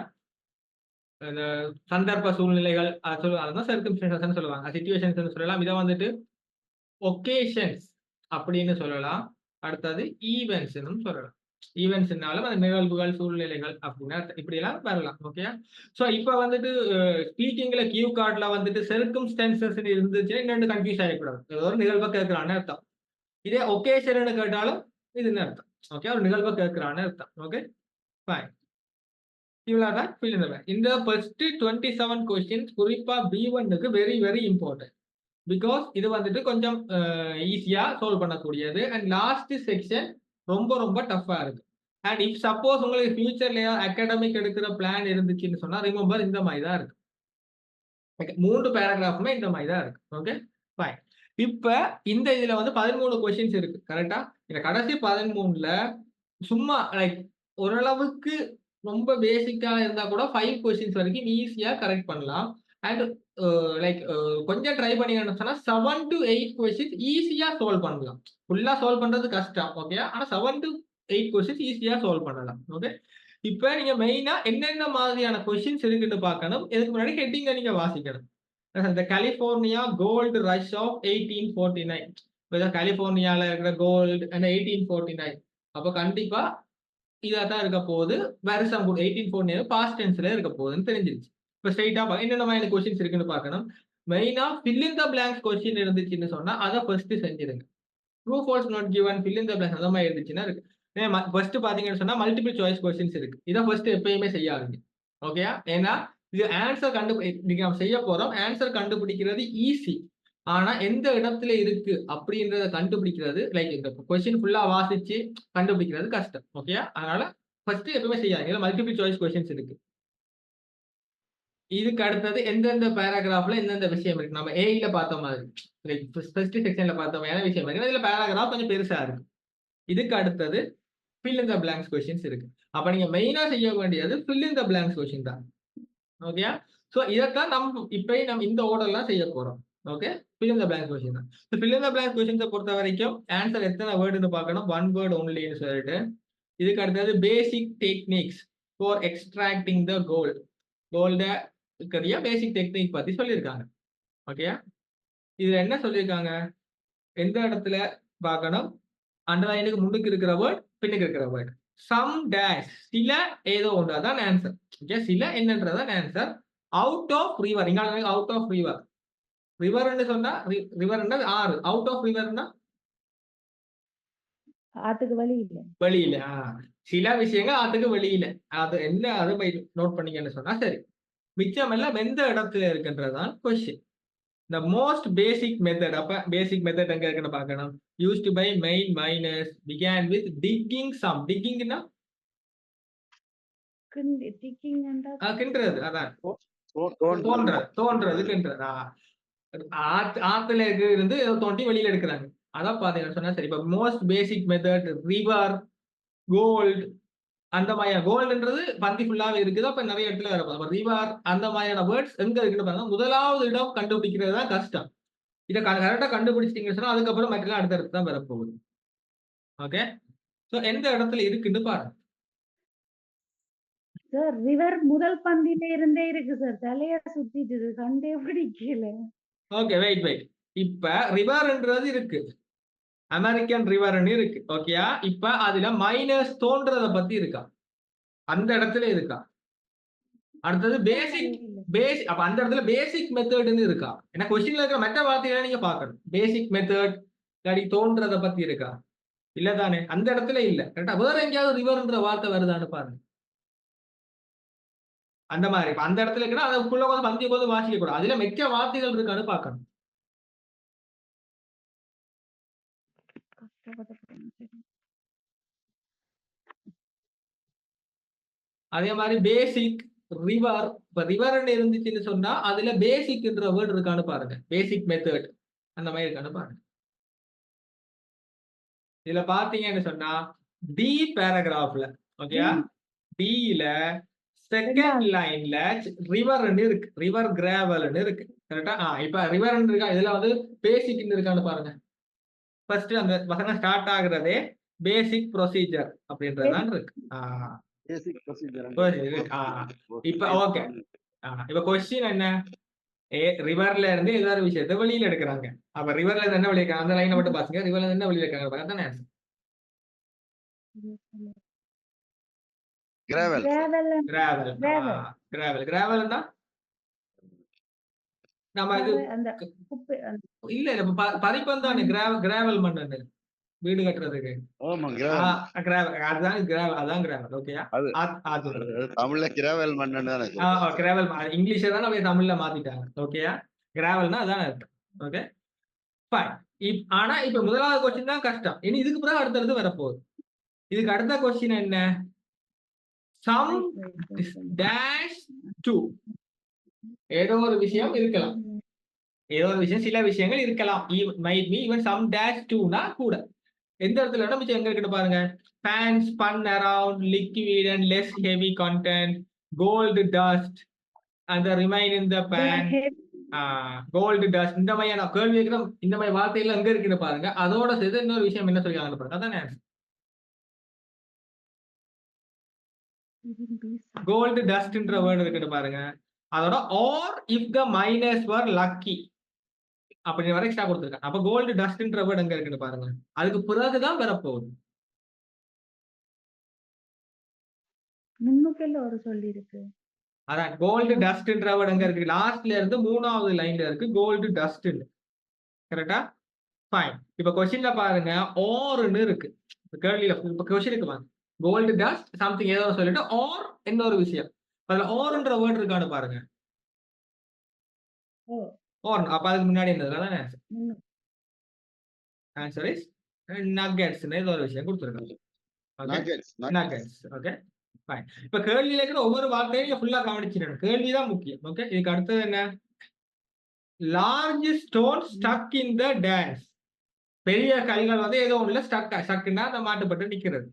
சந்தர்ப்ப சூழ்நிலைகள் அதுதான் சர்க்கம்ஸ்டன்சஸ் சொல்லுவாங்க. சிச்சுவேஷன்ஸ் சொல்லலாம். இதை வந்துட்டு ஒகேஷன்ஸ் அப்படின்னு சொல்லலாம். அடுத்தது ஈவென்ட்ஸ் சொல்லலாம். ஈவென்ட்ஸ்னாலும் அந்த நிகழ்வுகள், சூழ்நிலைகள் அப்படின்னா இப்படி எல்லாம் வரலாம். ஓகே, ஸோ இப்போ வந்துட்டு ஸ்பீக்கிங்ல கியூ கார்ட்ல வந்துட்டு சர்க்கம்ஸ்டன்சஸ் இருந்துச்சுன்னா இன்னொன்று கன்ஃபியூஸ் ஆகிக்கூடாது. ஏதோ ஒரு நிகழ்வை கேட்கிறான்னு அர்த்தம். இதே ஒகேஷன் கேட்டாலும் இதுன்னு அர்த்தம். ஓகே, ஒரு நிகழ்வை கேட்கிறான்னு அர்த்தம். Okay fine. இவ்வளவுதான் fill in the blank. இந்த first 27 questions குறிப்பா B1க்கு வெரி வெரி இம்பார்ட்டன்ட். பிகாஸ் இது வந்துட்டு கொஞ்சம் ஈஸியா சால்வ் பண்ணக்கூடியது. அண்ட் லாஸ்ட் செக்ஷன் ரொம்ப ரொம்ப டஃபா இருக்கு. அண்ட் இஃப் சப்போஸ் உங்களுக்கு ஃபியூச்சர்ல அகாடமிக் எடுக்கிற பிளான் இருந்துச்சுன்னு சொன்னா ரிமெம்பர் இந்த மாதிரி தான் இருக்கு. 3 பேராகிராஃபுமே இந்த மாதிரி தான் இருக்கு. Okay fine. இப்ப இந்த இதுல வந்து 13 கொஸ்டின்ஸ் இருக்கு. கரெக்டா, இந்த கடைசி 13ல சும்மா லைக் ஓரளவுக்கு ரொம்ப பேசிக்கா இருந்தா கூட 5 கொஸ்டின்ஸ் வரைக்கும் ஈஸியா கரெக்ட் பண்ணலாம். அண்ட் லைக் கொஞ்சம் ட்ரை பண்ணீங்கன்னு சொன்னா 7 to 8 கொஸ்டின்ஸ் ஈஸியா சால்வ் பண்ணலாம். ஃபுல்லா சால்வ் பண்றது கஷ்டம். ஓகே, ஆனா 7 to 8 கொஸ்டின்ஸ் ஈஸியா சால்வ் பண்ணலாம். ஓகே, இப்ப நீங்க மெயினா என்னென்ன மாதிரியான கொஸ்டின்ஸ் இருக்குன்னு பார்க்கணும். இதுக்கு முன்னாடி ஹெட்டிங்க நீங்க வாசிக்கணும். இந்த கலிபோர்னியா கோல்டு ரஷ் ஆஃப் 1849, இப்போ கலிபோர்னியால இருக்கிற கோல்டு அண்ட் 1849, அப்போ கண்டிப்பா இதான் இருக்க போகுது. வருஷம் 1849 பாஸ்ட் டென்ஸ்ல இருக்க போகுதுன்னு தெரிஞ்சிருச்சு. இப்போ ஸ்ட்ரைட்டா என்னென்ன மாதிரி கொஸ்டின்ஸ் இருக்குன்னு பார்க்கணும். மெயினா fill in the blanks question இருந்துச்சுன்னு சொன்னா அதை ஃபர்ஸ்ட் செஞ்சிருங்க. True false not given, fill in the blanks அந்த மாதிரி இருந்துச்சுன்னா இருக்கு. ஃபர்ஸ்ட் பாத்தீங்கன்னு சொன்னா மல்டிபிள் சாய்ஸ் கொஸ்டின்ஸ் இருக்கு. இதை ஃபர்ஸ்ட் எப்பயுமே செய்யாதீங்க. ஓகே, ஏன்னா இது ஆன்சர் நம்ம செய்ய போறோம். ஆன்சர் கண்டுபிடிக்கிறது ஈஸி, ஆனா எந்த இடத்துல இருக்கு அப்படின்றத கண்டுபிடிக்கிறது லைக் இந்த கொஸ்டின் ஃபுல்லா வாசிச்சு கண்டுபிடிக்கிறது கஷ்டம். ஓகே, அதனால ஃபர்ஸ்ட் எப்பவுமே செய்யாதீங்க. மல்டிபிள் சாய்ஸ் கொஸ்டின்ஸ் இருக்கு. இதுக்கு அடுத்தது எந்தெந்த பேராகிராஃப்ல எந்தெந்த விஷயம் இருக்கு, நம்ம ஏல பார்த்த மாதிரி லைக் ஃபர்ஸ்ட் செக்ஷன்ல பார்த்த மாதிரி விஷயம் இருக்கு. இதுல பேராகிராஃப் கொஞ்சம் பெருசா இருக்கு. இதுக்கு அடுத்தது fill in the blanks questions இருக்கு. அப்ப நீங்க மெயினா செய்ய வேண்டியது fill in the blanks question தான். ஓகே, சோ இதைத்தான் நம்ம இந்த ஆர்டர்லாம் செய்ய போறோம். Okay, fill in the blanks question தான். So fill in the blanks கொஸ்டின்ஸை பொறுத்த வரைக்கும் ஆன்சர் எத்தனை வேர்டுன்னு பார்க்கணும். 1 வேர்ட் ஒன்லின்னு சொல்லிட்டு இதுக்கு அடுத்தது basic techniques for extracting the gold. கோல்ட பேசிக் டெக்னிக் பத்தி சொல்லியிருக்காங்க. ஓகே, இதுல என்ன சொல்லியிருக்காங்க, எந்த இடத்துல பார்க்கணும், அண்டர்லைனுக்கு முன்னுக்கு இருக்கிற வேர்ட் பின்னுக்கு இருக்கிற வேர்ட். சம் டேஷ் சில ஏதோ ஒன்று அதான் ஆன்சர். ஓகே, சில என்னன்றதான் ஆன்சர். அவுட் ஆஃப் ரிவர், இங்க அவுட் ஆஃப் ரிவர். ரிவர்ன்னு சொன்னா ரிவர்ன்னா ஆறு, அவுட் ஆஃப் ரிவர்னா ஆத்துக்கு வழி இல்ல. வெளியில. சில விஷயங்கள் ஆத்துக்கு வெளியில. அது என்ன, அதை நோட் பண்ணீங்கன்னு சொன்னா சரி. மிச்சம் எல்லாம் எந்த இடத்துல இருக்குன்றதான் question. The most basic method, அப்ப basic method எங்க இருக்குன்னு பார்க்கணும். Used by main minus began with digging some. Digging னா கிண்டுறது, அதான் தோன்றது கிண்டுறது. ஆத்துல இருந்து தோண்டி வெளியில எடுக்கிறாங்க. அதான் பாத்தீங்கன்னு சொன்னா சரி. இப்ப most basic method river, gold, அந்த மாதிரியான கோல்டுன்றது பந்தி ஃபுல்லாவே இருக்குது. அப்ப நிறைய இடத்துல வரப்போம். ரிவர் அந்த மாதிரியான வேர்ட்ஸ் எங்க இருக்குன்னு பாருங்க. முதலாவது இடம் கண்டுபிடிக்கிறது தான் கஷ்டம். இதை கரெக்டா கண்டுபிடிச்சிட்டீங்கன்னு சொன்னா அதுக்கப்புறம் மற்றெல்லாம் அடுத்தடுத்து தான் வரப்போகுது. ஓகே, சோ எந்த இடத்துல இருக்குன்னு பாருங்க. சார் ரிவர் முதல் பந்தில இருந்தே இருக்கு சார், தலைய சுத்திட்டு கண்டே பிடிக்கல. Okay, wait. இப்ப ரிவர்ன்றது இருக்கு, அமெரிக்கன் ரிவர்னு இருக்கு. ஓகேயா, இப்ப அதுல மைனஸ் தோன்றத பத்தி இருக்கா, அந்த இடத்துல இருக்கா. அடுத்தது பேசிக் அப்ப அந்த இடத்துல பேசிக் மெத்தட்னு இருக்கா. ஏன்னா கொஸ்டின்ல இருக்கிற மற்ற வார்த்தைகளை நீங்க பார்க்கணும். பேசிக் மெத்தட் இல்லாட்டி தோன்றத பத்தி இருக்கா, இல்ல தானே, அந்த இடத்துல இல்ல. கரெக்டா, வேற எங்கேயாவது ரிவர்ன்ற வார்த்தை வருதான்னு பாருங்க. அந்த மாதிரி இப்ப அந்த இடத்துல இருக்குன்னா அதுக்குள்ள வந்து பந்திய போது வாசிக்க கூடாது. அதுல மிக்க வார்த்தைகள் இருக்கான்னு பார்க்கணும். அதே மாதிரி பேசிக் ரிவர், இப்ப ரிவர் இருந்துச்சுன்னு சொன்னா அதுல பேசிக்ன்ற வேர்ட் இருக்கான்னு பாருங்க. பேசிக் மெத்தட் அந்த மாதிரி இருக்கான்னு பாருங்க. இதுல பாத்தீங்கன்னு சொன்னா டி பேராகிராஃப்ல, ஓகேயா, டில செகண்ட் லைன்ல ரிவர்னு இருக்கு, ரிவர் கிராவல்னு இருக்கு. கரெக்டா, இப்ப ரிவர்னு இருக்கா, இதுல வந்து பேசிக்னு இருக்கான்னு பாருங்க. ஃபர்ஸ்ட் அந்த வசனம் ஸ்டார்ட் ஆகுறதே பேசிக் ப்ரொசீஜர் அப்படின்றதான் இருக்கு. இப்ப ஓகே, இப்ப கொஸ்டின் என்ன, ரிவர்ல இருந்து ஏதாவது விஷயத்தை வெளியில எடுக்கிறாங்க. அப்ப ரிவர்ல இருந்து என்ன வெளியே, அந்த லைனை மட்டும் பாருங்க. ரிவர்ல இருந்து என்ன வெளியில எடுக்கிறாங்க தானே ஆன்சர். கிராவல்னா நம்ம இது இல்ல பறிப்பம் தானே, கிராவல் மண்ணு வீடு கட்டுறதுக்கு. அதான் கிராவல். ஓகேயா, தமிழ்ல கிராவல் மண்ணு தானே. கிராவல் இங்கிலீஷ்ல தான் அப்படியே தமிழ்ல மாத்திட்டாங்க. ஓகேயா, கிராவல்னா அதான் இருக்கு. Okay fine. ஆனா இப்ப முதலாவது கொஸ்டின் தான் கஷ்டம். இனி இதுக்கு பிறகு அடுத்தது வரப்போகுது. இதுக்கு அடுத்த கொஸ்டின் என்ன, சம் டேஷ் டூ. ஏதோ ஒரு விஷயம் இருக்கலாம், ஏதோ ஒரு விஷயம், சில விஷயங்கள் இருக்கலாம். Might be even some dash டூனா கூட. எந்த இடத்துல மிச்சம் எங்க இருக்குன்னு பாருங்க. Pan spun around liquid and less heavy content, gold dust and the remain in the pan, gold dust. இந்த மாதிரியான கேள்வி இருக்கிற இந்த மாதிரி வார்த்தைகள் எங்க இருக்குன்னு பாருங்க. அதோட சேர்த்து இன்னொரு விஷயம் என்ன சொல்லிருக்காங்க பாருங்க. அதானே கோல்டு டஸ்ட்ன்ற வேர்டு இருக்குன்னு பாருங்க. அதோட or if the miners were lucky அப்படின்னு வரை எக்ஸ்ட்ரா கொடுத்துருக்காங்க. அப்ப கோல்டு டஸ்ட்ன்ற வேர்டு எங்க இருக்குன்னு பாருங்க. அதுக்கு பிறகுதான் வரப்போகுது. ஒரு சொல்லி இருக்கு, அதான் கோல்டு டஸ்ட்ன்ற வேர்டு எங்க இருக்கு, லாஸ்ட்ல இருந்து மூணாவது லைன்ல இருக்கு கோல்டு டஸ்ட். கரெக்டா, ஃபைன். இப்ப கொஸ்டின்ல பாருங்க ஆர்னு இருக்கு. கேள்வியில இப்ப கொஸ்டினுக்கு வாங்க, கோல்டு டஸ்ட் சம்திங் ஏதோ சொல்லிட்டு ஆர் இன்னொரு விஷயம், அதுல ஆர்ன்ற வேர்டு இருக்கான்னு பாருங்க. ஆர், அப்ப அதுக்கு முன்னாடி இருந்தது ஆன்சர் இஸ் நகெட்ஸ்னு ஏதோ ஒரு விஷயம் கொடுத்துருக்காங்க. நகெட்ஸ். Okay fine. இப்ப கேள்வியில இருக்கிற ஒவ்வொரு வார்த்தையும் ஃபுல்லா கவனிச்சிடணும். கேள்விதான் முக்கியம். ஓகே, இதுக்கு அடுத்தது என்ன, large stone stuck in the dash. பெரிய கல்கள் வந்து ஏதோ ஒண்ணுல ஸ்டக்குன்னா அந்த மாட்டுப்பட்டு நிக்கிறது.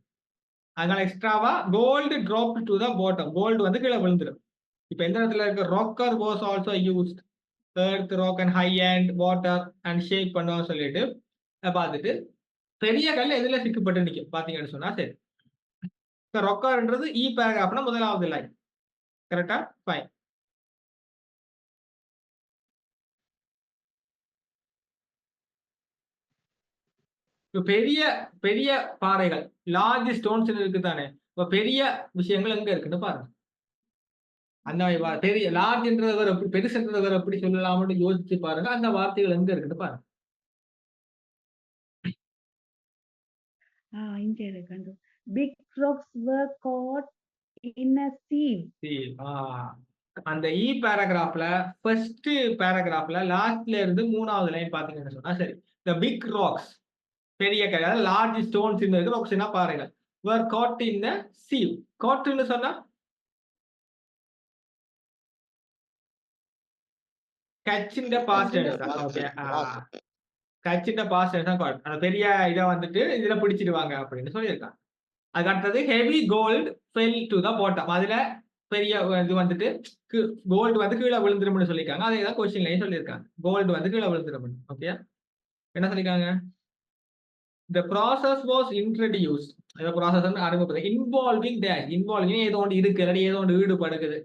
அதனால எக்ஸ்ட்ராவா gold drop to the bottom, gold வந்து கீழே விழுந்துடும். இப்ப எந்த இடத்துல இருக்க rocker was also used, earth rock and high and water and shake பண்ணுவோம் சொல்லிட்டு பார்த்துட்டு பெரிய கல் எதுல சிக்கப்பட்டு நிற்கும் பாத்தீங்கன்னு சொன்னா சரி. ரொக்கர்ன்றது இ பேராகிராஃப்னா முதலாவது லைன். கரெக்டா? ஃபைன். பெரிய பெரிய பாறைகள், லார்ஜ் ஸ்டோன்ஸ் இருக்கு தானே. இப்ப பெரிய விஷயங்கள் எங்க இருக்குன்னு பாருங்க. அந்த பெரிய லார்ஜ்ன்றது வேற எப்படி, பெருசுன்றது வேற எப்படி சொல்லலாம்னு யோசிச்சு பாருங்க. அந்த வார்த்தைகள் எங்க இருக்குன்னு பாருங்க. இங்க இருக்கு. Big rocks were caught in a sieve. அந்த இ பேராகிராஃப்ல ஃபர்ஸ்ட் பேராகிராஃப்ல லாஸ்ட்ல இருந்து 3வது லைன் பாத்தீங்கன்னு சொன்னா சரி. The big rocks, பெரிய கல், லார்ஜ் ஸ்டோன்ஸ் இருக்கு, ராக்ஸ்னா பாறைகள், were caught in the sieve. காட்னு சொன்னா catch in the past tense. Okay, catch in the past tense தான் காட். அந்த பெரிய இத வந்துட்டு இதுல பிடிச்சிடுவாங்க அப்படின்னு சொல்லியிருக்காங்க. அதுக்கு அடுத்தது heavy gold fell to the bottom, அதுல பெரிய இது வந்துட்டு கோல்டு வந்து கீழே விழுந்துரும்னு சொல்லியிருக்காங்க. அதே தான் கொஸ்டின்லயும் சொல்லியிருக்காங்க, கோல்டு வந்து கீழே விழுந்துரும். ஓகே, என்ன சொல்லியிருக்காங்க? The process was introduced, அந்த ப்ராசஸ் வந்து அறிமுகப்படுது, இன்வால்விங் டேஷ், இன்வால்விங் ஏதோ ஒன்று இருக்கு இல்லாட்டி ஏதோ ஒன்று ஈடுபடுக்குது,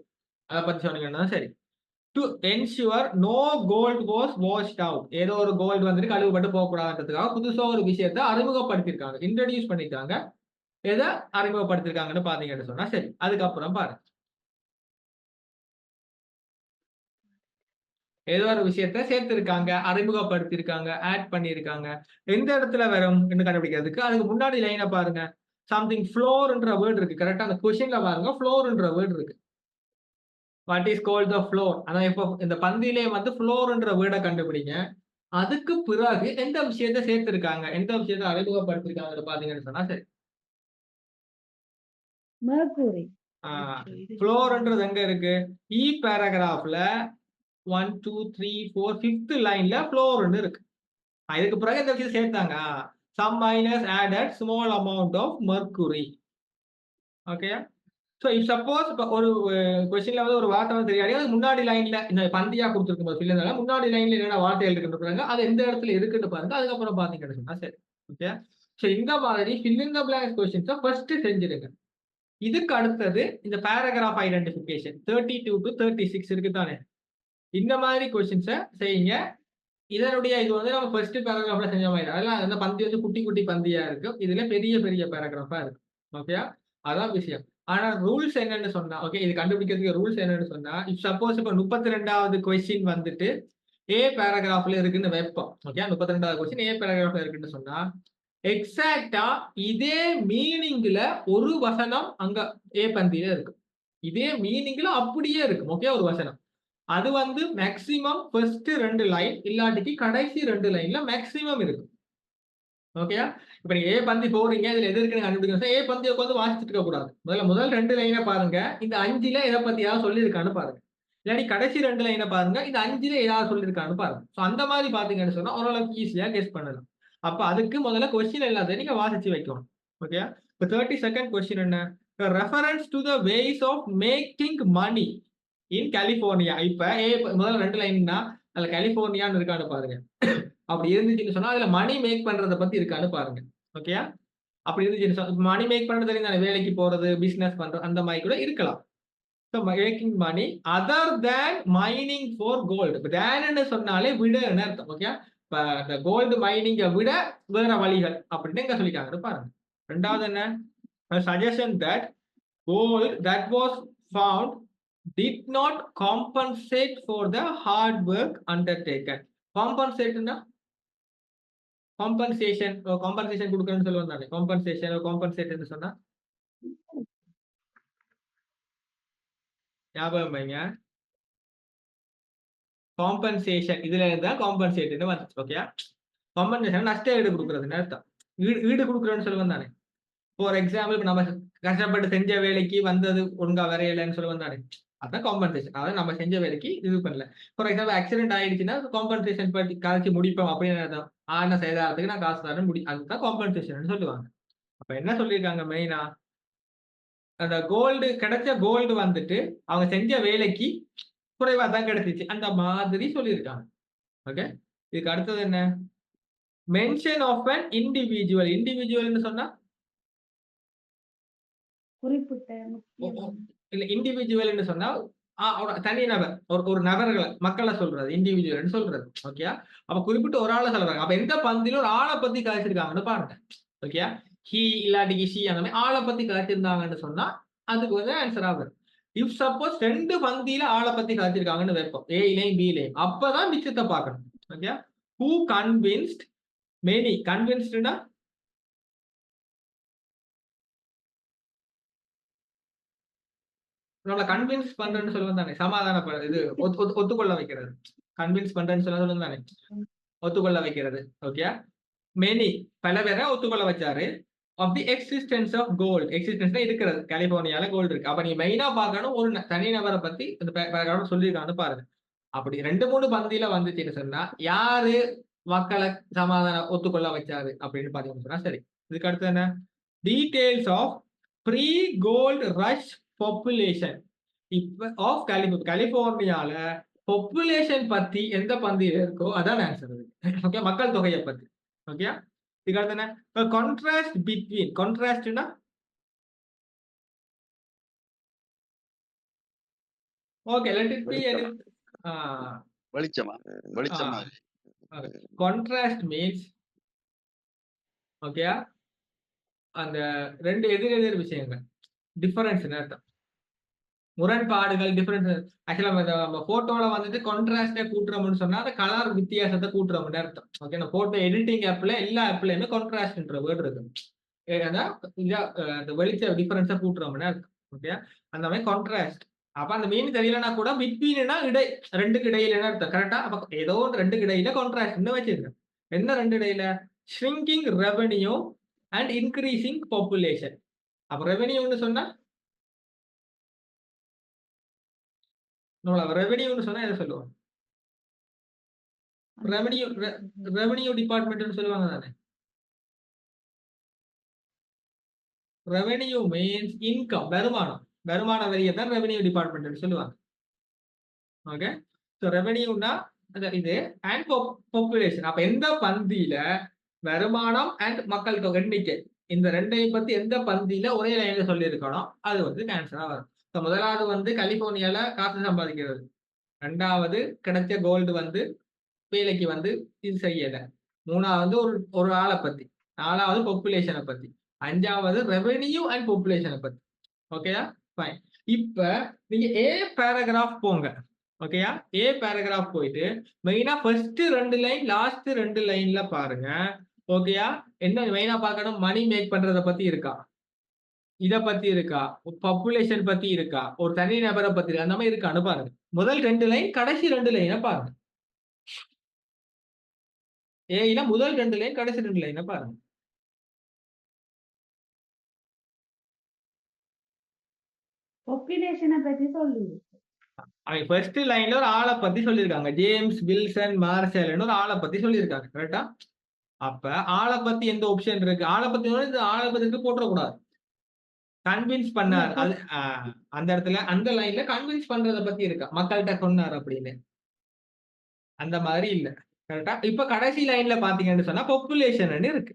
அதை பத்தி சொன்னீங்கன்னா சரி. To ensure no gold was washed out, ஏதோ ஒரு கோல்டு வந்துட்டு கழுவுப்பட்டு போகக்கூடாதுன்றதுக்காக புதுசா ஒரு விஷயத்தை அறிமுகப்படுத்திருக்காங்க, இன்ட்ரடியூஸ் பண்ணிருக்காங்க. எதை அறிமுகப்படுத்திருக்காங்கன்னு பாத்தீங்கன்னு சொன்னா சரி. அதுக்கப்புறம் பாருங்க, ஏதோ ஒரு விஷயத்த சேர்த்திருக்காங்க, அறிமுகப்படுத்திருக்காங்க, ஆட் பண்ணிருக்காங்க. எந்த இடத்துல வரும் கண்டுபிடிக்கிறதுக்கு அதுக்கு முன்னாடி லைனை பாருங்க. சம்திங் ஃப்ளோர்ன்ற வேர்டு இருக்கு. கரெக்டா அந்த கொஸ்டின்ல பாருங்க, ஃப்ளோர்ன்ற வேர்டு இருக்கு. What is called the floor? அதான் இப்போ இந்த பந்தியிலே வந்து ஃப்ளோர்ன்ற வேர்டை கண்டுபிடிங்க. அதுக்கு பிறகு எந்த விஷயத்த சேர்த்திருக்காங்க, எந்த விஷயத்த அறிமுகப்படுத்திருக்காங்க பாத்தீங்கன்னு சொன்னா சரி. Mercury. ஃப்ளோர்ன்றது எங்க இருக்கு? இ பேராகிராஃப்ல 1 2 3 4 5th லைன்ல ஃப்ளோர்னு இருக்கு. இதுக்கு பிறகு இந்த விஷயம் சேர்த்தாங்க. Some miners added small amount of mercury. Okay, so if suppose இப்போ ஒரு கொஸ்டின்ல வந்து ஒரு வார்த்தை வந்து தெரியாது, அது முன்னாடி லைன்ல இந்த பந்தியா கொடுத்துருக்கும் போது இல்லைனால முன்னாடி லைன்ல என்னென்ன வார்த்தைகள் இருக்குன்னு பாருங்க, அது எந்த இடத்துல இருக்குன்னு பாருங்க. அதுக்கப்புறம் பாத்தீங்கன்னு சொன்னா சரி. ஓகே, ஸோ இந்த மாதிரி fill in the blanks கொஸ்டின்ஸை ஃபர்ஸ்ட் செஞ்சிருங்க. இதுக்கு அடுத்தது இந்த பேராகிராஃப் ஐடென்டிஃபிகேஷன் 32 to 36 இருக்கு தானே. இந்த மாதிரி கொஸ்டின்ஸை செய்யுங்க. இதனுடைய இது வந்து நம்ம ஃபர்ஸ்ட் பேராகிராஃப்ல செஞ்ச மாதிரி, அதெல்லாம் அந்த பந்தி வந்து குட்டி குட்டி பந்தியா இருக்கு, இதுல பெரிய பெரிய பேராகிராஃபா இருக்கு. ஓகே, அதான் விஷயம். ஆனா ரூல்ஸ் என்னன்னு சொன்னா, ஓகே, இது கண்டுபிடிக்கிறதுக்கு ரூல்ஸ் என்னன்னு சொன்னா, இப் சப்போஸ் இப்போ 32வது கொஸ்டின் வந்துட்டு ஏ பேராகிராஃப்ல இருக்குன்னு வைப்போம். ஓகே, 32வது கொஸ்டின் ஏ பேராகிராஃப்ல இருக்குன்னு சொன்னா எக்ஸாக்டா இதே மீனிங்ல ஒரு வசனம் அங்க ஏ பந்தியில இருக்கு, இதே மீனிங்ல அப்படியே இருக்கும். ஓகே, ஒரு வசனம் அது வந்து மேக்சிமம் ஃபர்ஸ்ட் 2 லைன் இல்லாட்டிக்கு கடைசி 2 லைன்ல மேக்சிமம் இருக்கும். ஓகே, இப்ப நீங்க ஏ பந்தி போறீங்க, இதுல எது இருக்குன்னு கண்டுபிடிக்கணும். ஏ பந்தியை உட்காந்து வாசிச்சுட்டு இருக்க கூடாது. முதல் 2 லைனை பாருங்க, இந்த 5ல எதை பத்தி ஏதாவது சொல்லியிருக்கான்னு பாருங்க. இல்லாட்டி கடைசி 2 லைனை பாருங்க, இந்த 5ல ஏதாவது சொல்லியிருக்கான்னு பாருங்க. ஸோ அந்த மாதிரி பாத்தீங்கன்னு சொன்னா ஓரளவுக்கு ஈஸியா கெஸ் பண்ணலாம். அப்ப அதுக்கு முதல்ல கொஸ்டின் எல்லாத்தையும் நீங்க வாசிச்சு வைக்கணும். ஓகே, இப்போ 32nd கொஸ்டின் என்ன? Reference to the ways of making money in California. இப்ப முதல்ல 2 லைன்னா அதுல கலிபோர்னியான்னு இருக்கான்னு பாருங்க. அப்படி இருந்துச்சுன்னு சொன்னா அதுல மணி மேக் பண்றதை பத்தி இருக்கான்னு பாருங்க. ஓகே, அப்படி இருந்துச்சுன்னு மணி மேக் பண்றது தெரியும், வேலைக்கு போறது, பிசினஸ் பண்றது, அந்த மாதிரி கூட இருக்கலாம். So making money other than mining for gold. இப்போ தேன்னு சொன்னாலே விடன்னு அர்த்தம். ஓகே, இப்போ இந்த கோல்டு மைனிங்கை விட வேற வழிகள் அப்படின்னு இங்க சொல்லிட்டாங்க பாருங்க. ரெண்டாவது என்ன? Suggestion that gold that was found did not compensate for the hard work undertaken. Compensate na compensation கொடுக்கறேன்னு சொல்லுவாங்க தானே. compensate ன்னு சொன்னா ஞாபகம் வைங்க. compensation இதுல இருந்தா compensate ன்னு வந்துச்சு. ஓகே, compensation நஷ்ட ஈடு கொடுக்கறதுன்னு அர்த்தம். ஈடு கொடுக்கறேன்னு சொல்லுவாங்க தானே. ஃபார் எக்ஸாம்பிள் நம்ம கஷ்டப்பட்டு செஞ்ச வேலைக்கு வந்தது ஒழுங்கா வரையலைன்னு சொல்லுவாங்க தானே. அதான் காம்பன்சேஷன். அதாவது நம்ம செஞ்ச வேலைக்கு இது பண்ணல. ஃபார் எக்ஸாம்பிள் ஆக்சிடென்ட் ஆயிடுச்சுன்னா காம்பன்சேஷன் பத்தி கழிச்சு முடிப்போம் அப்படின்னு ஆன சேதாரத்துக்கு நான் காசு தரேன் அதுதான் காம்பன்சேஷன் சொல்லுவாங்க. அப்ப என்ன சொல்லியிருக்காங்க மெயினா, அந்த கோல்டு கிடைச்ச கோல்டு வந்துட்டு அவங்க செஞ்ச வேலைக்கு குறைவா தான் கிடைச்சிச்சு அந்த மாதிரி சொல்லியிருக்காங்க. ஓகே, இதுக்கு அடுத்தது என்ன, மென்ஷன் ஆஃப் அன் இண்டிவிஜுவல். இண்டிவிஜுவல்னு சொன்னா குறிப்பிட்ட இல்ல, இண்டிவிஜுவல்னு சொன்னா தனி நபர், ஒரு நபர்களை மக்களை சொல்றது இண்டிவிஜுவல்னு சொல்றது. ஓகே, அப்ப குறிப்பிட்ட ஒரு ஆளை சொல்றாங்க. அப்ப எந்த பந்தியில ஒரு ஆளை பத்தி கழிச்சிருக்காங்கன்னு பாருங்க. ஓகே, ஹி இல்லாட்டிக்கு ஷி அந்த மாதிரி ஆளை பத்தி கழிச்சிருந்தாங்கன்னு சொன்னா அதுக்கு வந்து ஆன்சர் ஆகுது. இஃப் சப்போஸ் 2 பந்தியில ஆளை பத்தி கழிச்சிருக்காங்கன்னு வைப்போம், ஏலையும் பிலையும், அப்பதான் மிச்சத்தை பார்க்கணும். Okay, who convinced many. கன்வின்ஸ்ட்னா நம்மள கன்வின்ஸ் பண்றேன்னு சொல்லுவது தானே, சமாதானப்படுறது, இது ஒத்துக்கொள்ள வைக்கிறது. கன்வின்ஸ் பண்றேன்னு சொல்லுவது தானே ஒத்துக்கொள்ள வைக்கிறது. ஓகே, மெனி பல பேரை ஒத்துக்கொள்ள வச்சாரு. Of the existence of gold. எக்ஸிஸ்டன்ஸ்ல இருக்கிறது, கலிபோர்னியால கோல்டு இருக்கு. அப்ப நீங்க மெயினா பார்க்கணும் ஒரு தனி நபரை பத்தி இந்த பேராகிராஃப் சொல்லியிருக்கான்னு பாருங்க. அப்படி 2-3 பந்தியில வந்துச்சுன்னு சொன்னா யாரு மக்களை சமாதானம் ஒத்துக்கொள்ள வச்சாரு அப்படின்னு பாத்தீங்கன்னு சொன்னா சரி. இதுக்கு அடுத்து என்ன, details of pre gold rush population இப்ப ஆஃப் கலிபோர்னியால பாப்புலேஷன் பத்தி எந்த பந்தியில இருக்கோ அதான் ஆன்சர். ஓகே, மக்கள் தொகையை பத்தி. ஓகே, இதுக்கு அடுத்து என்ன, கான்ட்ராஸ்ட் பிட்வீன். கான்ட்ராஸ்ட்னா ஓகே, லெட் இட் பி வெளிச்சமா. கான்ட்ராஸ்ட் மீன்ஸ் ஓகே, அந்த 2 எதிரெதிர் விஷயங்கள், டிஃபரன்ஸ் அர்த்தம், முரண்பாடுகள், டிஃபரன்ஸ். ஆக்சுவலா நம்ம போட்டோல வந்துட்டு கான்ட்ராஸ்டை கூட்டுறோம்னு சொன்னா அந்த கலர் வித்தியாசத்தை கூட்டுறோம்னு அர்த்தம். ஓகே, நான் போட்டோ எடிட்டிங் ஆப்ல எல்லா ஆப்லயுமே கான்ட்ராஸ்ட்ன்ற வேர்டு இருக்கு. அந்த வெளிச்ச டிஃபரன்ஸை கூட்டுறோம்னு அர்த்தம். ஓகே, அந்த மாதிரி கான்ட்ராஸ்ட். அப்ப அந்த மீன் தெரியலன்னா கூட பிட்வீன்னா இடை, 2க்கு இடையில அர்த்தம். கரெக்டா? அப்ப ஏதோ 2க்கு இடையில கான்ட்ராஸ்ட் வச்சிருக்கேன். என்ன 2 இடையில, shrinking revenue and increasing population. அப்ப ரெவென்யூன்னு சொன்னா ரெவென்யூன்னு சொன்னா எதை சொல்லுவாங்க, ரெவென்யூ டிபார்ட்மெண்ட்னு சொல்லுவாங்க தானே. ரெவென்யூ மீன்ஸ் இன்கம், வருமானம். வருமான வரியை தான் ரெவென்யூ டிபார்ட்மெண்ட் சொல்லுவாங்க. ஓகே, ஸோ ரெவென்யூனா இது அண்ட் பாப்புலேஷன். அப்ப எந்த பந்தியில வருமானம் அண்ட் மக்கள் தொகை எண்ணிக்கை, இந்த 2ஐயும் பத்தி எந்த பந்தியில ஒரே லைன்ல சொல்லியிருக்கணும் அது வந்து ஆன்சரா வரும். ஸோ முதலாவது வந்து கலிபோர்னியால காசு சம்பாதிக்கிறது, 2வது கிடைச்ச கோல்டு வந்து வேலைக்கு வந்து இது செய்யல, 3வது ஒரு ஆளை பத்தி, 4வது பாப்புலேஷனை பத்தி, 5வது ரெவென்யூ அண்ட் பாப்புலேஷனை பத்தி. ஓகேயா, ஃபைன். இப்ப நீங்க ஏ பேராகிராஃப் போங்க. ஓகேயா, ஏ பேராகிராஃப் போயிட்டு மெயினா ஃபர்ஸ்ட் 2 லைன் லாஸ்ட் 2 லைன்ல பாருங்க. ஓகேயா, என்ன மெயினா பார்க்கணும், மணி மேக் பண்றத பத்தி இருக்கா, இத பத்தி இருக்கா, பாப்புலேஷன் பத்தி இருக்கா, ஒரு தனி நபரை பத்தி இருக்கா, அந்த மாதிரி இருக்கான்னு பாருங்க. முதல் 2 லைன் கடைசி 2 லைனை பாருங்க. ஏல முதல் 2 லைன் கடைசி 2 லைனை பாருங்க. பாப்புலேஷனை பத்தி சொல்லுது. ஃபர்ஸ்ட் லைன்ல ஒரு ஆளை பத்தி சொல்லியிருக்காங்க, ஜேம்ஸ் வில்சன் மார்ஷல்னு ஒரு ஆளை பத்தி சொல்லியிருக்காங்க. கரெக்டா? அப்ப ஆளை பத்தி எந்த ஆப்ஷன் இருக்கு, ஆளை பத்தி ஆளை பத்தி போட்டக்கூடாது, கன்வின்ஸ் பண்ணார். அது அந்த இடத்துல அந்த லைன்ல கன்வின்ஸ் பண்றத பத்தி இருக்கா, மக்கள்கிட்ட சொன்னார் அப்படின்னு, அந்த மாதிரி இல்ல. கரெக்டா? இப்ப கடைசி லைன்ல பாத்தீங்கன்னு சொன்னா பாப்புலேஷன் இருக்கு.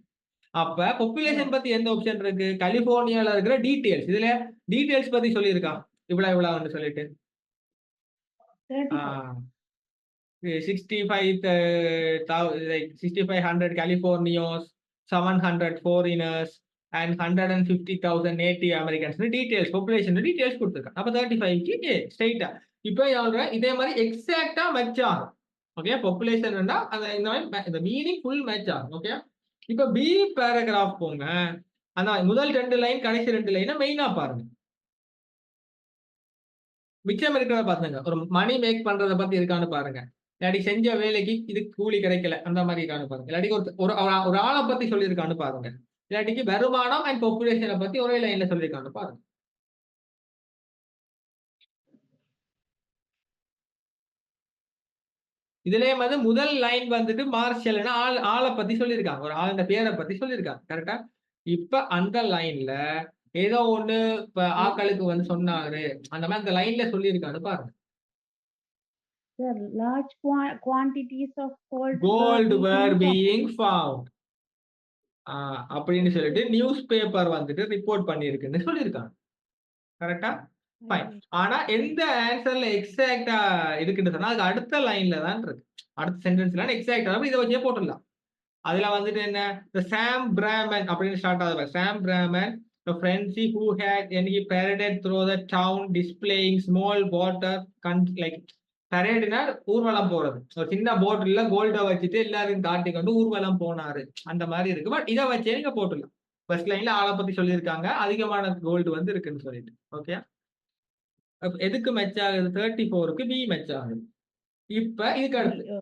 அப்ப பாப்புலேஷன் பத்தி எந்த ஆப்ஷன் இருக்கு, கலிபோர்னியால இருக்கிற டீடைல்ஸ். இதுல டீடைல்ஸ் பத்தி சொல்லியிருக்கா, இவ்வளவு சொல்லிட்டு 6,500 Californios, 700 foreigners and 150,000 native Americans details, population details கொடுத்துருக்காங்க. அப்ப 35க்கு ஸ்ட்ரைட்டா இப்போ இதே மாதிரி எக்ஸாக்டா மேட்ச் ஆகும். ஓகே, பாப்புலேஷன் இந்த மீனிங் ஃபுல் மேட்ச் ஆகும். ஓகே, இப்ப பி பேராகிராஃப் போங்க. அந்த முதல் 2 லைன் கடைசி 2 லைனை மெயினா பாருங்க. மிச்சம் இருக்கிறத பாத்துங்க, ஒரு மணி மேக் பண்றத பத்தி இருக்கான்னு பாருங்க, இல்லாட்டி செஞ்ச வேலைக்கு இது கூலி கிடைக்கல அந்த மாதிரி இருக்கான்னு பாருங்க, இல்லாட்டி ஒரு ஆளை பத்தி சொல்லியிருக்கான்னு பாருங்க, இல்லாட்டிக்கு வருமானம் அண்ட் பாப்புலேஷனை பத்தி ஒரே லைன்ல சொல்லியிருக்கான்னு பாருங்க. இதுலயே வந்து முதல் லைன் வந்துட்டு மார்ஷல்னா ஆளை பத்தி சொல்லியிருக்காங்க, ஒரு ஆளுடைய பேரை பத்தி சொல்லியிருக்காங்க. கரெக்டா? இப்ப அந்த லைன்ல ஏதோ ஒண்ணு இப்ப ஆக்களுக்கு வந்து சொன்னாரு, அந்த மாதிரி அந்த லைன்ல சொல்லியிருக்காரு பாருங்க. Sir, large quantities of gold were being found அப்படின்னு சொல்லிட்டு நியூஸ் பேப்பர் வந்துட்டு ரிப்போர்ட் பண்ணியிருக்குன்னு சொல்லியிருக்காங்க. கரெக்டா? ஃபைன். ஆனா எந்த ஆன்சர்ல எக்ஸாக்ட்டா இருக்குன்னு சொன்னா அதுக்கு அடுத்த லைன்ல தான் இருக்கு. அடுத்த சென்டென்ஸ்ல எக்ஸாக்ட்டா இதை வச்சே போட்டுடலாம். அதுல வந்துட்டு என்ன, சாம் பிராமன் அப்படின்னு ஸ்டார்ட் ஆகுது. சாம் Brahmin the frenzy who had and he paraded through the town displaying small water like பரேடுனா ஊர்வலம் போறது. ஒரு சின்ன போட்ல கோல்ட வச்சுட்டு எல்லாரையும் காட்டி கொண்டு ஊர்வலம் போனாரு, அந்த மாதிரி இருக்கு. பட் இதை வச்சே நீங்க போட்டுடலாம். ஃபர்ஸ்ட் லைன்ல ஆளை பத்தி சொல்லியிருக்காங்க, அதிகமான கோல்டு வந்து இருக்குன்னு சொல்லிட்டு. ஓகே, எதுக்கு மெச் ஆகுது? 34க்கு பி மெச் ஆகுது. இப்ப இதுக்கு அடுத்து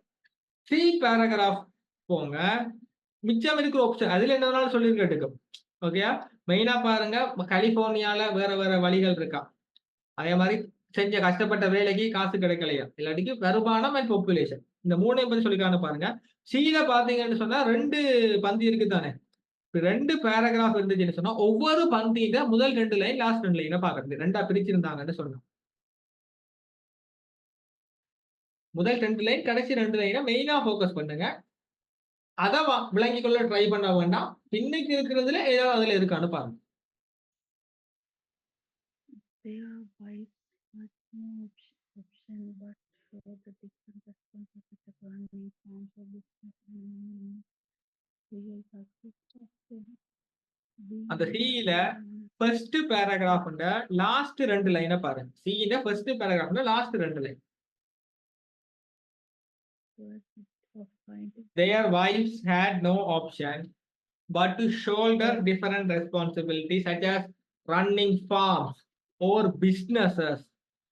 சி பேராகிராஃப் போங்க. மிச்சம் இருக்கிற ஆப்ஷன் அதுல என்னனாலும் சொல்லியிருக்கட்டும். ஓகேயா? மெயினா பாருங்க, கலிபோர்னியால வேற வேற வழிகள் இருக்கா, அதே மாதிரி செஞ்ச கஷ்டப்பட்ட வேலைக்கு காசு கிடைக்கலையா, இல்லாட்டிக்கு வருமானம் அண்ட் பாப்புலேஷன், இந்த மூணையும் பத்தி சொல்லிக்கான பாருங்க. சீல பாத்தீங்கன்னு சொன்னா 2 பந்தி இருக்கு தானே. 2 பேராகிராஃப் இருந்துச்சுன்னு சொன்னா ஒவ்வொரு பந்தியில முதல் 2 லைன் லாஸ்ட் 2 லைனை பாக்குறது 2ஆ பிரிச்சிருந்தாங்கன்னு சொன்னா, முதல் 2 லைன் கடைசி 2 லைனை மெயினா போக்கஸ் பண்ணுங்க. அதை விளங்கிக் கொள்ள ட்ரை பண்ண வேண்டாம். இன்னைக்கு இருக்கிறதுல ஏதாவது அதுல இருக்கான்னு பாருங்க. அந்த சில ஃபர்ஸ்ட் பேராகிராஃப்ல லாஸ்ட் 2 லைனை பாருங்க. சில ஃபர்ஸ்ட் பேராகிராஃப்ல last 2 line. Their wives had no option but to shoulder different responsibilities such as running farms or businesses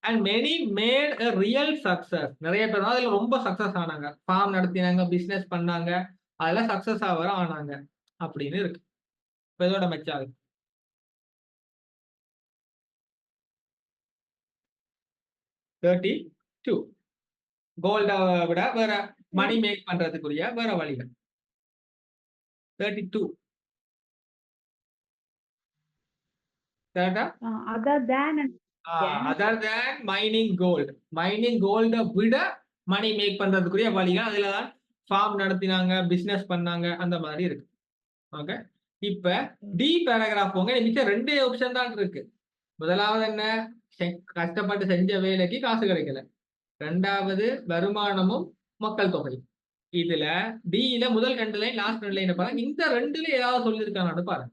and many made a real success. நிறைய பேர் அதுல ரொம்ப சக்சஸ் ஆனாங்க, ஃபார்ம் நடத்தினாங்க, பிசினஸ் பண்ணாங்க, அதெல்லாம் சக்சஸ் ஆவற ஆனாங்க அப்படின்னு இருக்கு. இதோட மெச் ஆகுது 32. கோல்ட விட வேற மணி மேக் பண்றதுக்குரிய வேற வழிகள். 32 கரெக்டா? Other than mining gold, mining கோல்ட விட மணி மேக் பண்றதுக்குரிய வழிகள், அதுலதான் ஃபார்ம் நடத்தினாங்க, பிசினஸ் பண்ணாங்க, அந்த மாதிரி இருக்கு. ஓகே, இப்ப டி பேராகிராஃப் போங்க. மிச்சம் 2 ஆப்ஷன் தான் இருக்கு. முதலாவது என்ன, கஷ்டப்பட்டு செஞ்ச வேலைக்கு காசு கிடைக்கல. 2வது வருமானமும் மக்கள் தொகை. இதுல டில முதல் 2 லைன் லாஸ்ட் 2 லைன் பாருங்க. இந்த 2ல ஏதாவது சொல்லிருக்கானு பாருங்க.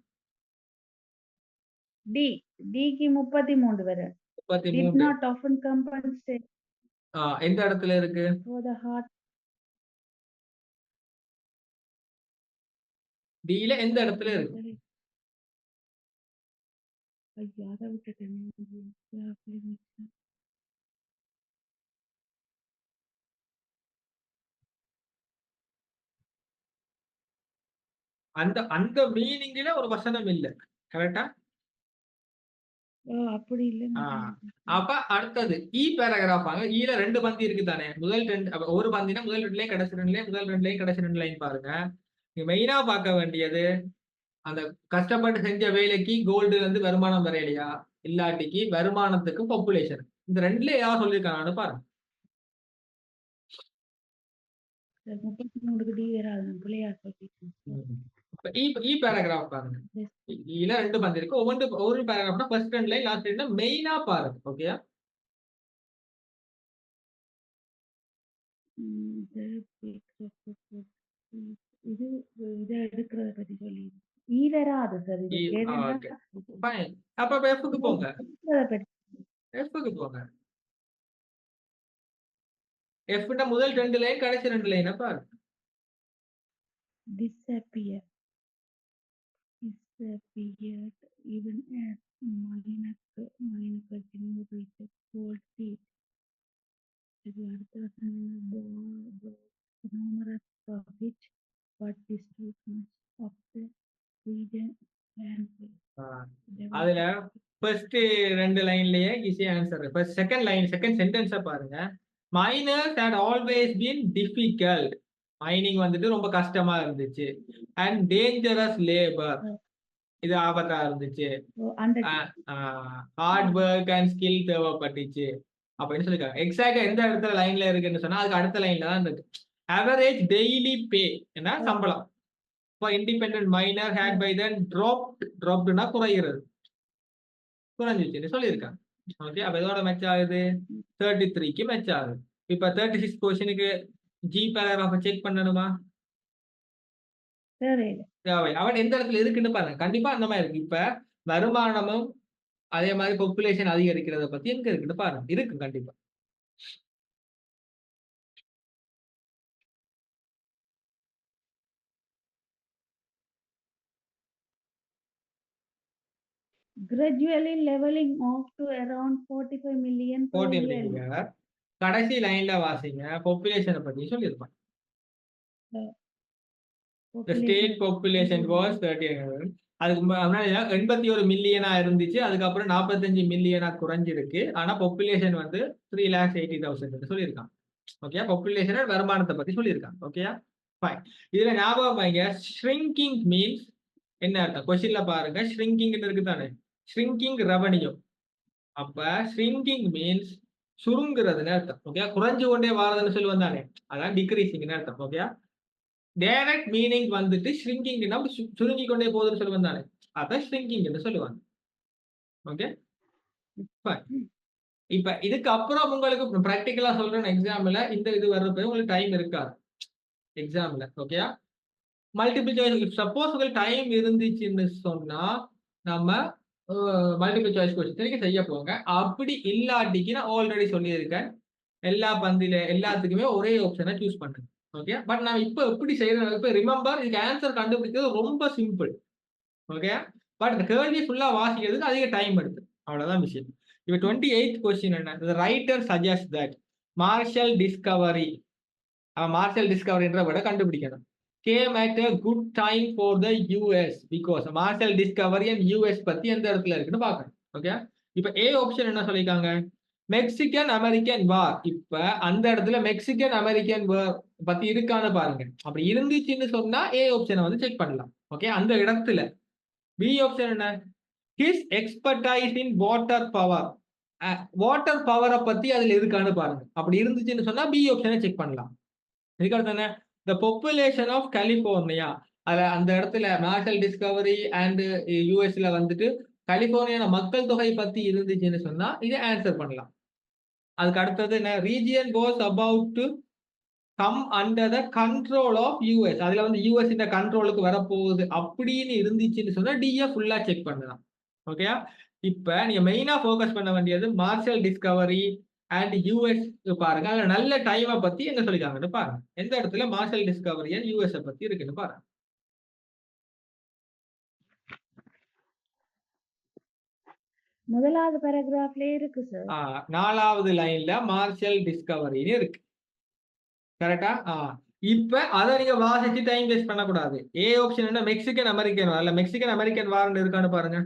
டிக்கு 33 வரை. 33 did not often compensate. எந்த இடத்துல இருக்கு? for the heart. டில எந்த இடத்துல இருக்கு? ஐயா, அதை விட்டுட்டேன். அந்த அந்த மீனிங்ல ஒரு வசனம் இல்ல. கரெக்ட்டா? அப்படி இல்ல. அப்ப அடுத்தது இ பேராகிராஃப் பாருங்க. ஈல 2 பந்தி இருக்கு தானே. முதல் 2 ஒரு பந்தினா முதல் 2 லைன் கடைசி 2 லைன், முதல் 2 லைன் கடைசி 2 லைன் பாருங்க. நீங்க மெயினா பார்க்க வேண்டியது அந்த கஷ்டப்பட்டு செஞ்ச வேலைக்கு கோல்டு வந்து வருமானம் வரையலையா, இல்லாட்டிக்கு வருமானத்துக்கு பாப்புலேஷன், இந்த 2ல ஏதாவது சொல்லியிருக்காங்கன்னு பாருங்க. 33க்கு டி வராது, பிள்ளையா சொல்லிட்டேன். இ பேராகிராஃப் பாருங்க. இதுல 2 பந்தி இருக்கு. ஒரு பேராகிராஃப்னா ஃபர்ஸ்ட் 2 லைன் லாஸ்ட் 2 லைன் மெயினா பாருங்க. ஓகேயா? இது இதை எடுக்கிறத பத்தி சொல்லி ஈ வராது சார். அப்ப எஃப்க்கு போங்க. எஃப்க்கு போங்க. எஃப்னா முதல் 2 லைன் கடைசி 2 லைன் பாருங்க. disappeared even as minor generated cold feet. இது அடுத்த numerous profit but destroyed much of the region and அதுல ஃபர்ஸ்ட் 2 லைன்லயே ஈஸியா answer. First second line second சென்டென்ஸ பாருங்க. Miners had always been difficult. மைனிங் வந்துட்டு ரொம்ப கஷ்டமா இருந்துச்சு. அண்ட் டேஞ்சரஸ் லேபர், இது ஆபத்தா இருந்துச்சு. ஹார்ட் ஒர்க் அண்ட் ஸ்கில் தேவைப்பட்டுச்சு அப்படின்னு சொல்லிருக்காங்க. எக்ஸாக்டா எந்த இடத்துல லைன்ல இருக்குன்னு சொன்னா அதுக்கு அடுத்த லைன்ல தான் இருக்கு. அவரேஜ் டெய்லி பே என்ன சம்பளம் for independent miner had by then ட்ராப்டுனா குறைகிறது, குறைஞ்சிச்சுன்னு சொல்லியிருக்காங்க. ஓகே, அப்ப இதோட மேட்ச் ஆகுது 33க்கு மேட்ச் ஆகுது. இப்ப 36 கொஸ்டினுக்கு ஜி பேராகிராஃப் செக் பண்ணணுமா? அவன் எந்த இடத்துல இருக்குன்னு பாருங்க. கண்டிப்பா அந்த மாதிரி இருக்கு. இப்ப வருமானமும் அதே மாதிரி பாப்புலேஷன் அதிகரிக்கிறத பத்தி எங்க இருக்குன்னு பாருங்க. இருக்கு கண்டிப்பா. gradually leveling off to around 45 million per 40 year. million. கடைசி லைன்ல வாசிங்க, பாப்புலேஷனை பத்தி சொல்லியிருப்பாங்க. The state population was 30. அதுக்கு முன்னாடி 81 மில்லியனா இருந்துச்சு, அதுக்கப்புறம் 45 மில்லியனா குறைஞ்சிருக்கு. ஆனா பாப்புலேஷன் வந்து 3,80,000 சொல்லியிருக்காங்க. ஓகே, பாப்புலேஷன் வருமானத்தை பத்தி சொல்லியிருக்காங்க. Okay fine. இதுல ஞாபகம் வைங்க, ஷ்ரிங்கிங் மீன்ஸ் என்ன அர்த்தம்? கொஸ்டின்ல பாருங்க, ஷ்ரிங்கிங் இருக்கு தானே, ஷ்ரிங்கிங் ரெவன்யூ. அப்ப ஷ்ரிங்கிங் மீன்ஸ் சுருங்குறதுன்னு அர்த்தம். ஓகே, குறைஞ்சு கொண்டே வாரதுன்னு சொல்லி வந்தானே, அதான் டிக்ரீசிங்னு அர்த்தம். ஓகே, டைரக்ட் மீனிங் வந்துட்டு ஷ்ரிங்கிங்னா சுருங்கி கொண்டே போகுதுன்னு சொல்லி வந்தானே, அதான் ஷ்ரிங்கிங்னு சொல்லுவாங்க. ஓகே, இப்ப இதுக்கு அப்புறம் உங்களுக்கு பிராக்டிகலா சொல்றேன், எக்ஸாம்ல இந்த இது வர்றப்ப உங்களுக்கு டைம் இருக்காது எக்ஸாம்ல. ஓகே, மல்டிபிள் சாய்ஸ் சப்போஸ் உங்களுக்கு டைம் இருந்துச்சுன்னு சொன்னா நம்ம மல்டிபிள் சாய்ஸ் கொஸ்டின் செய்ய போங்க. அப்படி இல்லாட்டிக்கு நான் ஆல்ரெடி சொல்லியிருக்கேன், எல்லா பந்தில எல்லாத்துக்குமே ஒரே ஆப்ஷனை சூஸ் பண்ணுங்க. ஓகே, பட் நான் இப்போ எப்படி செய்யறேன், இப்போ ரிமெம்பர் இதுக்கு ஆன்சர் கண்டுபிடிக்கிறது ரொம்ப சிம்பிள். ஓகே, பட் இந்த கேள்வி ஃபுல்லா வாசிக்கிறதுக்கு அதிக டைம் எடுத்து, அவ்வளவுதான் விஷயம். இப்போ 28th கொஸ்டின் என்ன? The writer suggests that Marshall discovery, Marshall டிஸ்கவரின்ற விட கண்டுபிடிக்கணும். came at a good time for the US because Marshall discovery and US பத்தி எந்த இடத்துல இருக்குன்னு பார்க்கணும். ஓகே, இப்போ ஏ ஆப்ஷன் என்ன சொல்லிருக்காங்க? மெக்சிகன் அமெரிக்கன் வார். இப்ப அந்த இடத்துல மெக்சிகன் அமெரிக்கன் வார் பத்தி இருக்கான்னு பாருங்க. அப்படி இருந்துச்சுன்னு சொன்னா ஏ ஆப்ஷனை வந்து செக் பண்ணலாம். ஓகே, அந்த இடத்துல பி ஆப்ஷன் என்ன? His expertise in water power, water பவரை பத்தி அதுல இருக்கான்னு பாருங்க. அப்படி இருந்துச்சுன்னு சொன்னா பி ஆப்ஷனை செக் பண்ணலாம். இதுக்கு என்ன? த பாப்புலேஷன் ஆஃப் கலிபோர்னியா, அந்த இடத்துல மார்ஷல் டிஸ்கவரி அண்ட் யூஎஸ்ல வந்துட்டு கலிபோர்னியா மக்கள் தொகை பத்தி இருந்துச்சுன்னு சொன்னா இதை ஆன்சர் பண்ணலாம். அதுக்கு அடுத்தது என்ன? Region was about to come under the control of US, அதுல வந்து யூஎஸ் இந்த கண்ட்ரோலுக்கு வரப்போகுது அப்படின்னு இருந்துச்சுன்னு சொன்னா டிஏ ஃபுல்லா செக் பண்ணலாம். ஓகே, இப்ப நீங்க மெயினா ஃபோக்கஸ் பண்ண வேண்டியது மார்ஷல் டிஸ்கவரி அண்ட் யூஎஸ் பாருங்க. அதுல நல்ல டைமை பத்தி என்ன சொல்லிருக்காங்கன்னு பாருங்க. எந்த இடத்துல மார்ஷல் டிஸ்கவரி அண்ட் யூஎஸ் பத்தி இருக்குன்னு பாருங்க. முதலாவது பேராகிராஃப்ல இருக்கு சார். 4வது லைன்ல மார்ஷல் டிஸ்கவரின்னு இருக்கு. கரெக்டா? இப்ப அதை நீங்க வாசிச்சு டைம் வேஸ்ட் பண்ணக்கூடாது. ஏ ஆப்ஷன் என்ன? Mexican American war. இல்ல மெக்சிகன் அமெரிக்கன் வார்னு இருக்கான்னு பாருங்க.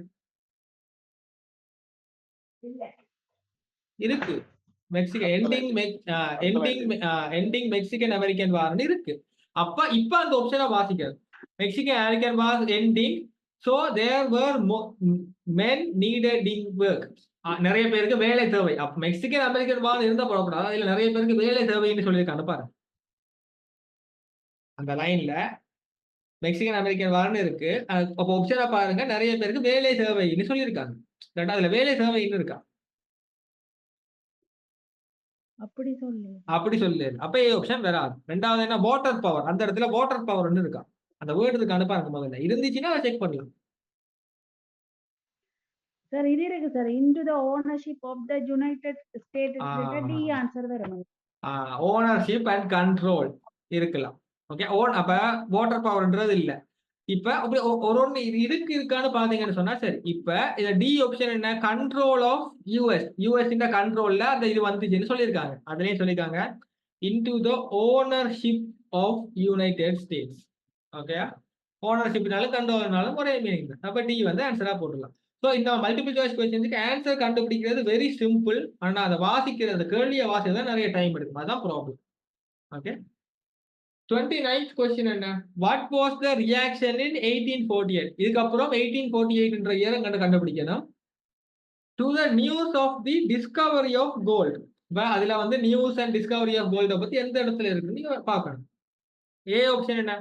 இருக்கு. மெக்சிகன் எண்டிங் மெக்சிகன் அமெரிக்கன் வார்னு இருக்கு. அப்ப இப்ப அந்த ஆப்ஷனை வாசிக்காது. Mexican American war ending, so there were men needed in work. நிறைய பேருக்கு வேலை தேவை. அப்ப மெக்சிகன் அமெரிக்கன் வார் இருந்தா போடக்கூடாது, அதுல நிறைய பேருக்கு வேலை தேவைன்னு சொல்லியிருக்காங்க பாருங்க. அந்த லைன்ல மெக்சிகன் அமெரிக்கன் வார்னு இருக்கு. அப்ப ஆப்ஷனை பாருங்க, நிறைய பேருக்கு வேலை தேவைன்னு சொல்லியிருக்காங்க. அதுல வேலை தேவைன்னு இருக்கா? அப்படி சொல்லு. அப்ப ஏ ஆப்ஷன் வராது. ரெண்டாவது என்ன? Water power. அந்த இடத்துல வாட்டர் பவர் இருக்கா? அந்த வேர்டு இருக்கு அனுப்பாங்க. முதல்ல இருந்துச்சுன்னா செக் பண்ணலாம். சார் இது இருக்கு sir, into the ownership of the United States D answer வரணும். ஓனர்ஷிப் அண்ட் கண்ட்ரோல் இருக்கலாம். ஓகே, அப்ப வாட்டர் பவர்ன்றது இல்ல. இப்ப அப்படி ஒரு ஒன்று இருக்கான்னு பாத்தீங்கன்னு சொன்னா சரி. இப்ப இந்த டி ஆப்ஷன் என்ன? கண்ட்ரோல் ஆஃப் யூஎஸ் இந்த கண்ட்ரோல்ல அந்த இது வந்துச்சுன்னு சொல்லியிருக்காங்க. அதுலயும் சொல்லியிருக்காங்க into the ownership of United States. Okay, ஓனர்ஷிப்னாலும் கண்ட்ரோல்னாலும் ஒரே மீனிங் தான். அப்ப டி வந்து ஆன்சரா போட்டுடலாம். ஸோ இந்த மல்டிபிள் சாய்ஸ் கொஸ்டின்ஸுக்கு ஆன்சர் கண்டுபிடிக்கிறது வெரி சிம்பிள். ஆனா அதை வாசிக்கிறது, கேள்வியை வாசிக்கிறது நிறைய டைம் எடுக்கும். அதான் ப்ராப்ளம். ஓகே. 29th கொஸ்டின் என்ன? What was the reaction in 1848? இதுக்கப்புறம் 1848 இயர் கண்டுபிடிக்கணும். To the news of the discovery of gold. இப்போ அதுல வந்து நியூஸ் அண்ட் டிஸ்கவரி ஆஃப் கோல்டை பத்தி எந்த இடத்துல இருக்குன்னு நீங்க பார்க்கணும். ஏ ஆப்ஷன் என்ன?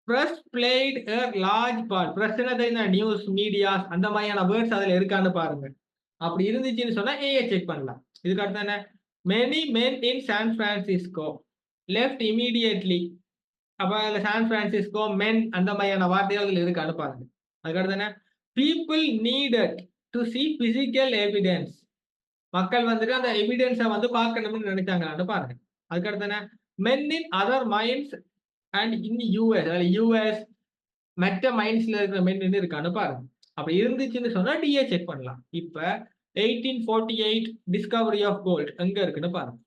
Press plate a large part. Press என்ன? நியூஸ், மீடியாஸ் அந்த மாதிரியான வேர்ட்ஸ் அதுல இருக்கான்னு பாருங்க. அப்படி இருந்துச்சுன்னு சொன்னா ஏ செக் பண்ணலாம். இதுக்கு அடுத்து என்ன? மெனி மென் இன் சான் பிரான்சிஸ்கோ லெஃப்ட் இமீடியட்லி. அப்ப அதுல சான் பிரான்சிஸ்கோ, மென் அந்த மாதிரியான வார்த்தைகள் இருக்கான்னு பாருங்க. அதுக்கு அடுத்து என்ன? People needed to see physical evidence. மக்கள் வந்துட்டு அந்த எவிடன்ஸை வந்து பார்க்கணும்னு நினைச்சாங்களான்னு பாருங்க. அதுக்கு அடுத்து என்ன? Men in other minds and in US. அதில் யூஎஸ் மற்ற மைண்ட்ஸ்ல இருக்கிற மென் இருக்கான்னு பாருங்க. அப்படி இருந்துச்சுன்னு சொன்னா டிஏ செக் பண்ணலாம். இப்ப 1848 டிஸ்கவரி ஆஃப் கோல்ட் எங்க இருக்குன்னு பாருங்க.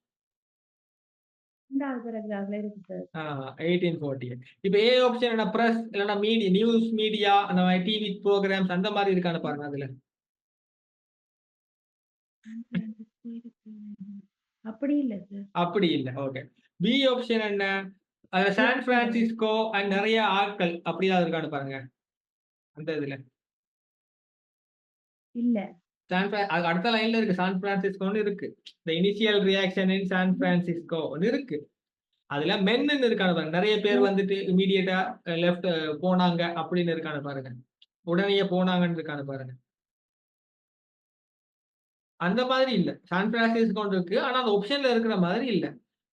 1848. இப்ப ஏ ஆப்ஷன் என்ன? பிரஸ் இல்லைன்னா மீடியா, நியூஸ் மீடியா அந்த மாதிரி டிவி ப்ரோக்ராம்ஸ் அந்த மாதிரி இருக்கான்னு பாருங்க. அதுல அப்படி இல்ல சார். அப்படி இல்ல. ஓகே. பி ஆப்ஷன் என்ன? சான் பிரான்சிஸ்கோ அண்ட் நிறைய ஆட்கள் அப்படிதான் இருக்கான்னு பாருங்க. அந்த இதுல இல்ல. அடுத்த லைன்ல இருக்கு சான் பிரான்சிஸ்கோன்னு இருக்கு. The initial reaction in San Francisco இருக்கு. அதுல மென்னு இருக்கான்னு பாருங்க. நிறைய பேர் வந்துட்டு இமீடியட்டா லெஃப்ட் போனாங்க அப்படின்னு இருக்கான்னு பாருங்க. உடனே போனாங்கன்னு இருக்கான்னு பாருங்க. அந்த மாதிரி இல்ல. சான் பிரான்சிஸ்கோ இருக்கு. ஆனா அந்த ஆப்ஷன்ல இருக்கிற மாதிரி இல்ல.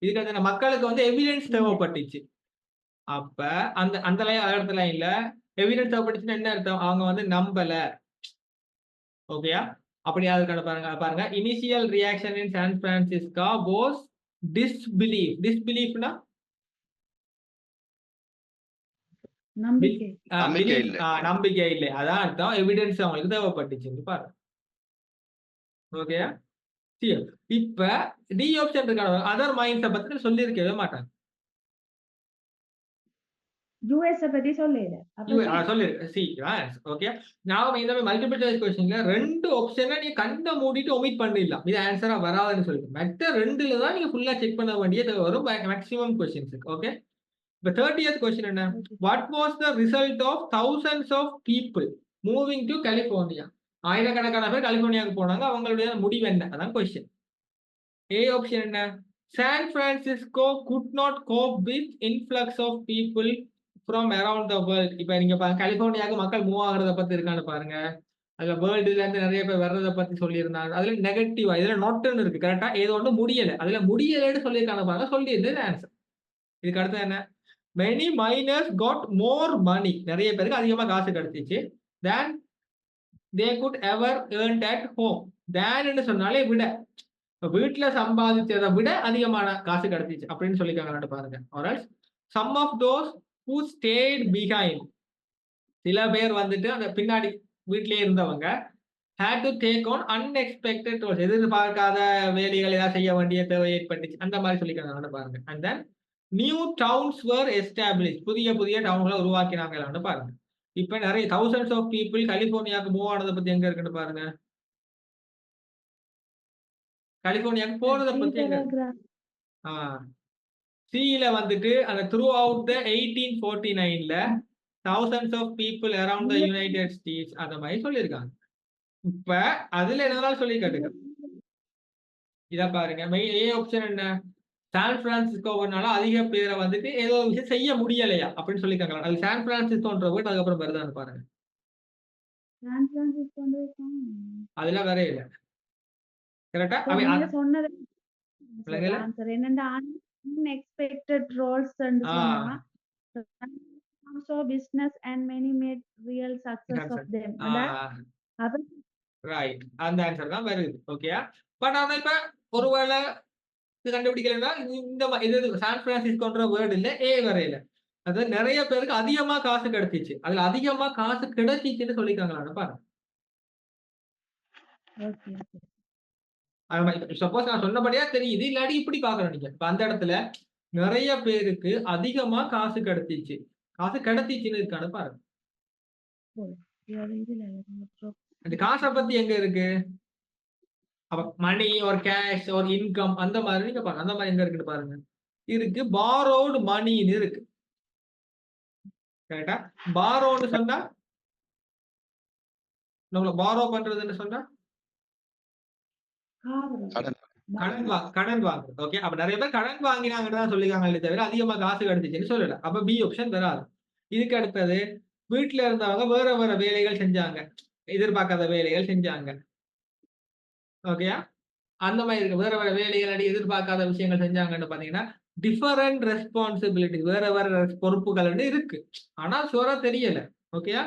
இதுக்கு அந்த மக்களுக்கு வந்து எவிடன்ஸ் தேவைப்பட்டுச்சு. அப்ப அந்த அந்த இடத்துல இல்ல. எவிடன்ஸ் தேவைப்பட்டுச்சுன்னா என்ன அர்த்தம்? அவங்க வந்து நம்பல. ஓகேயா? அப்படி அதுக்கான பாருங்க. Initial reaction in San Francisco was disbelief. டிஸ்பிலீஃப்னா நம்பிக்கை இல்லை. அதான் அர்த்தம். எவிடன்ஸ் அவங்களுக்கு தேவைப்பட்டுச்சு பாருங்க. ஓகேயா? இப்ப டி ஆப்ஷன் இருக்கான அதர் மைண்ட்ஸை பத்தி சொல்லியிருக்கவே மாட்டாங்க. யூஎஸ் பத்தி சொல்லிருக்கேன். C okay. நான் இந்த மல்டிபிள் சாய்ஸ் क्वेश्चनல ரெண்டு ஆப்ஷனை நீங்க கண்ணை மூடிட்டு ஒமிட் பண்ணிடலாம். இது ஆன்சரா வராதுன்னு சொல்லிட்டு மற்ற ரெண்டுல தான் நீங்க ஃபுல்லா செக் பண்ண வேண்டியது வரும் மேக்ஸிமம் क्वेश्चंस. ஓகே. இப்ப 30th क्वेश्चन என்ன? What was the result of thousands of people moving to California? ஆயிரக்கணக்கான பேர் கலிபோர்னியாவுக்கு போனாங்க. அவங்களுடைய முடிவு என்ன? அதான் क्वेश्चन. ஏ ஆப்ஷன் என்ன? San Francisco could not cope with influx of people from around the world. இப்ப நீங்க கலிபோர்னியாவுக்கு மக்கள் மூவ் ஆகுறத பத்தி இருக்கான்னு பாருங்க. அதுல வேர்ல்டுல இருந்து நிறைய பேர் வர்றதை பத்தி சொல்லியிருந்தாங்க. அதுல நெகட்டிவா இதுல நோட்டுன்னு இருக்கு. கரெக்டா ஏதோ ஒன்று முடியல. அதுல முடியலன்னு சொல்லியிருக்காங்க பாருங்க. சொல்லியிருந்தது ஆன்சர். இதுக்கு அடுத்து என்ன? Many miners got more money. நிறைய பேருக்கு அதிகமா காசு கிடைச்சிச்சு. Than they could ever earned at home. தேன்னு சொன்னாலே விட, வீட்டுல சம்பாதிச்சதை விட அதிகமான காசு கிடைச்சிச்சு அப்படின்னு சொல்லிக்காங்க பாருங்க. Alright. Some of those who stayed behind. சில பேர் வந்துட்டு அந்த பின்னாடி வீட்டிலே இருந்தவங்க had to take on unexpected roles. எதிர்பார்க்காத வேலைகள் ஏதாவது செய்ய வேண்டிய தேவை ஏற்பட்டுச்சு. அந்த மாதிரி சொல்லிக்காங்க பாருங்க. and then new towns were established. புதிய டவுன்களை உருவாக்கினாங்களான்னு பாருங்க. இப்ப நிறைய thousands of people கலிபோர்னியாவுக்கு மூவ் ஆனதை பத்தி எங்க இருக்குன்னு பாருங்க. கலிபோர்னியாவுக்கு போனதை பத்தி எங்க? சில வந்துட்டு அந்த த்ரூ அவுட் த 1849ல thousands of people around the United States அந்த மாதிரி சொல்லியிருக்காங்க. இப்ப அதுல என்னதான் சொல்லி காட்டுங்க. இத பாருங்க. ஏ ஆப்ஷன் என்ன? சான் பிரான்சிஸ்கோனால அதிக பேரை வந்துட்டு ஏதோ விஷயம் செய்ய முடியலையா அப்படின்னு சொல்லியிருக்காங்க. அது சான் பிரான்சிஸ்கோன்ற வேர்ட் அதுக்கப்புறம் வருதான்னு பாருங்க. அதெல்லாம் வேற இல்ல. கரெக்டா? நீங்க சொன்னது ஆன்சர் என்னன்னா unexpected roles ன்னு சொன்னா so business and many made real success of them. Right. அந்த ஆன்சர் தான் வருது. ஓகேயா? பட் ஆனா இப்ப ஒருவேளை கண்டுபிடிக்கலன்னா இந்த இது சான் பிரான்சிஸ்கோன்ற வேர்ட் இல்ல, ஏ வரையில. அது நிறைய பேருக்கு அதிகமா காசு கிடைச்சிச்சு. அதுல அதிகமா காசு கிடைச்சிச்சுன்னு சொல்லிருக்காங்களான்னு பாருங்க. சப்போஸ் நான் சொன்னபடியா தெரியுது. இல்லாட்டி இப்படி பாக்கணும் நீங்க. இப்ப அந்த இடத்துல நிறைய பேருக்கு அதிகமா காசு கிடைச்சிச்சு. காசு கிடைச்சிச்சுன்னு இருக்கான்னு பாருங்க. அந்த காசை பத்தி எங்க இருக்கு? அப்ப மணி ஒரு கேஷ் ஒரு இன்கம் அந்த மாதிரி நீங்க பாருங்க. அந்த மாதிரி எங்க இருக்குன்னு பாருங்க. இருக்கு. borrowed மணின்னு இருக்கு. கரெக்டா? borrowed சொன்னா நம்மள borrow பண்றதுன்னு சொன்னா கடன் கடன் வாங்குறது. ஓகே. அப்ப நிறைய பேர் கடன் வாங்கினாங்கன்னு தான் சொல்லிருக்காங்களே தவிர அதிகமா காசு கிடைச்சிச்சுன்னு சொல்லல. அப்ப பி ஆப்ஷன் வராது. இதுக்கு அடுத்தது வீட்டுல இருந்தவங்க வேற வேற வேலைகள் செஞ்சாங்க. எதிர்பார்க்காத வேலைகள் செஞ்சாங்க. ஓகேயா? அந்த மாதிரி இருக்கு. வேற வேற வேலைகள் எதிர்பார்க்காத விஷயங்கள் செஞ்சாங்கன்னு பாத்தீங்கன்னா டிஃபரண்ட் ரெஸ்பான்சிபிலிட்டி வேற வேற பொறுப்புகள் இருக்கு. ஆனா ஷுவரா தெரியல. ஓகேயா?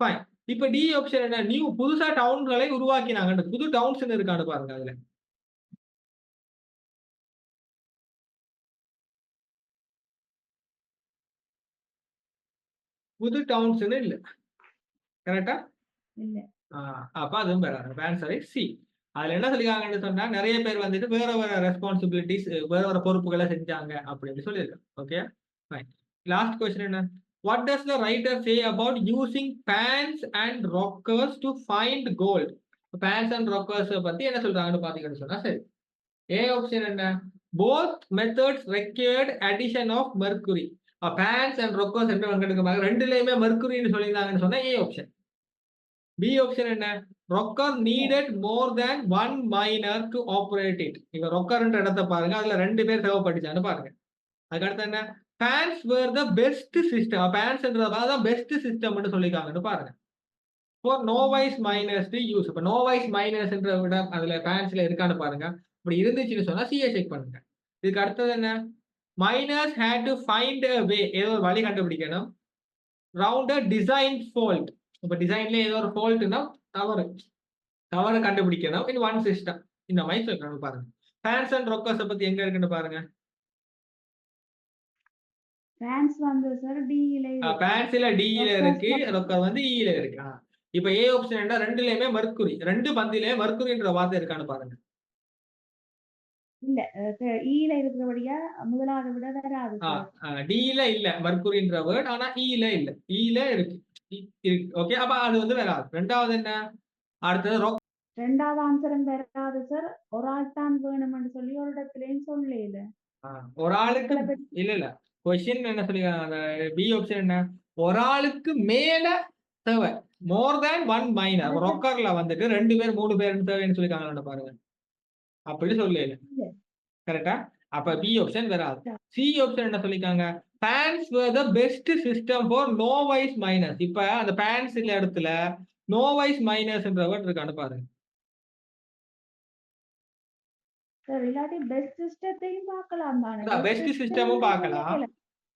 ஃபைன். இப்ப டி ஆப்ஷன் என்ன? நியூ புதுசா டவுன்களை உருவாக்கினாங்க. புது டவுன்ஸ் இருக்கான்னு பாருங்க அதுல. புது டவுன்ஸ் இல்ல. கரெக்டா? இல்ல. அப்ப அதுவும் வராது. Answer is C. அதுல என்ன சொல்லிருக்காங்கன்னு சொன்னா நிறைய பேர் வந்துட்டு வேற வேற ரெஸ்பான்சிபிலிட்டிஸ் வேற வேற பொறுப்புகளை செஞ்சாங்க அப்படின்னு சொல்லியிருக்காங்க. Okay fine. லாஸ்ட் கொஸ்டின் என்ன? What does the writer say about using pans and rockers to find gold? Pans and rockers பத்தி என்ன சொல்றாங்கன்னு பாத்தீங்கன்னு சொன்னா சரி. ஏ ஆப்ஷன் என்ன? Both methods required addition of mercury. Pans and rockers என்று வந்திருக்காங்க. ரெண்டுலயுமே மெர்க்குரின்னு சொல்லியிருந்தாங்கன்னு சொன்னா ஏ ஆப்ஷன். பி ஆப்ஷன் என்ன? Rocker needed more than one miner to operate it. இங்க ரொக்கர்ன்ற இடத்தை பாருங்க. அதுல 2 பேர் தேவைப்பட்டுச்சான்னு பாருங்க. அதுக்கு அடுத்து என்ன? Pans were the best system. பேன்ஸ்ன்றதான் பெஸ்ட் சிஸ்டம்னு சொல்லிருக்காங்கன்னு பாருங்க. For novice miners to use. இப்ப நோவைஸ் மைனர்ஸ்ன்ற விட அதுல பேன்ஸ்ல இருக்கான்னு பாருங்க. இப்படி இருந்துச்சுன்னு சொன்னா சிஏ செக் பண்ணுங்க. இதுக்கு அடுத்தது என்ன? Miners had to find a way. ஏதோ ஒரு வழி கண்டுபிடிக்கணும். Round a design fault. இப்ப டிசைன்ல ஏதோ ஒரு ஃபால்ட்னா தவறு கண்டுபிடிக்கணும் இன் ஒன் சிஸ்டம். இந்த மாதிரி சொல்றாங்க பாருங்க. பேன்ஸ் அண்ட் ரொக்கர்ஸ் பத்தி எங்க இருக்குன்னு பாருங்க. பேன்ஸ் வந்து சார் டி ல இருக்கு. பேன்ஸ்ல டி ல இருக்கு, ரொக்கர் வந்து இ ல இருக்கு. இப்போ ஏ ஆப்ஷன் என்ன? ரெண்டுலயுமே மர்க்குரி. ரெண்டு பந்திலே மர்க்குரின்ற வார்த்தை இருக்கான்னு பாருங்க. இல்ல இ ல இருக்கிறபடியா முதலாவது விட வராது. டி ல இல்ல மர்க்குரின்ற வேர்ட். ஆனா இ ல இல்ல. இ ல இருக்கு. ஓகே. அப்ப அது வந்து வராது. ரெண்டாவது என்ன? அடுத்தது ரெண்டாவது ஆன்சரும் வராது சார். ஒரு ஆள் தான் வேணும்னு சொல்லி ஒரு இடத்துலயும் சொல்லல. ஒரு ஆளுக்கு இல்ல கொஸ்டின் என்ன சொல்லிருக்காங்க? பி ஆப்ஷன் என்ன? ஒரு ஆளுக்கு மேல தேவை. மோர் தேன் ஒன் மைனர். ரொக்கர்ல வந்துட்டு 2 பேர் 3 பேர் தேவைன்னு சொல்லிருக்காங்க பாருங்க. அப்படி சொல்லல. கரெக்டா? அப்ப பி ஆப்ஷன் வராது. சி ஆப்ஷன் என்ன சொல்லிருக்காங்க? பேன்ஸ் were the best system for novice minors. இப்ப அந்த பேன்ஸ் இல்ல இடத்துல novice minors-ன்ற வேர்ட் இருக்கான்னு பாருங்க. சார் இல்லாட்டி பெஸ்ட் சிஸ்டத்தையும் பார்க்கலாம் தானே. பெஸ்ட் சிஸ்டமும் பார்க்கலாம்.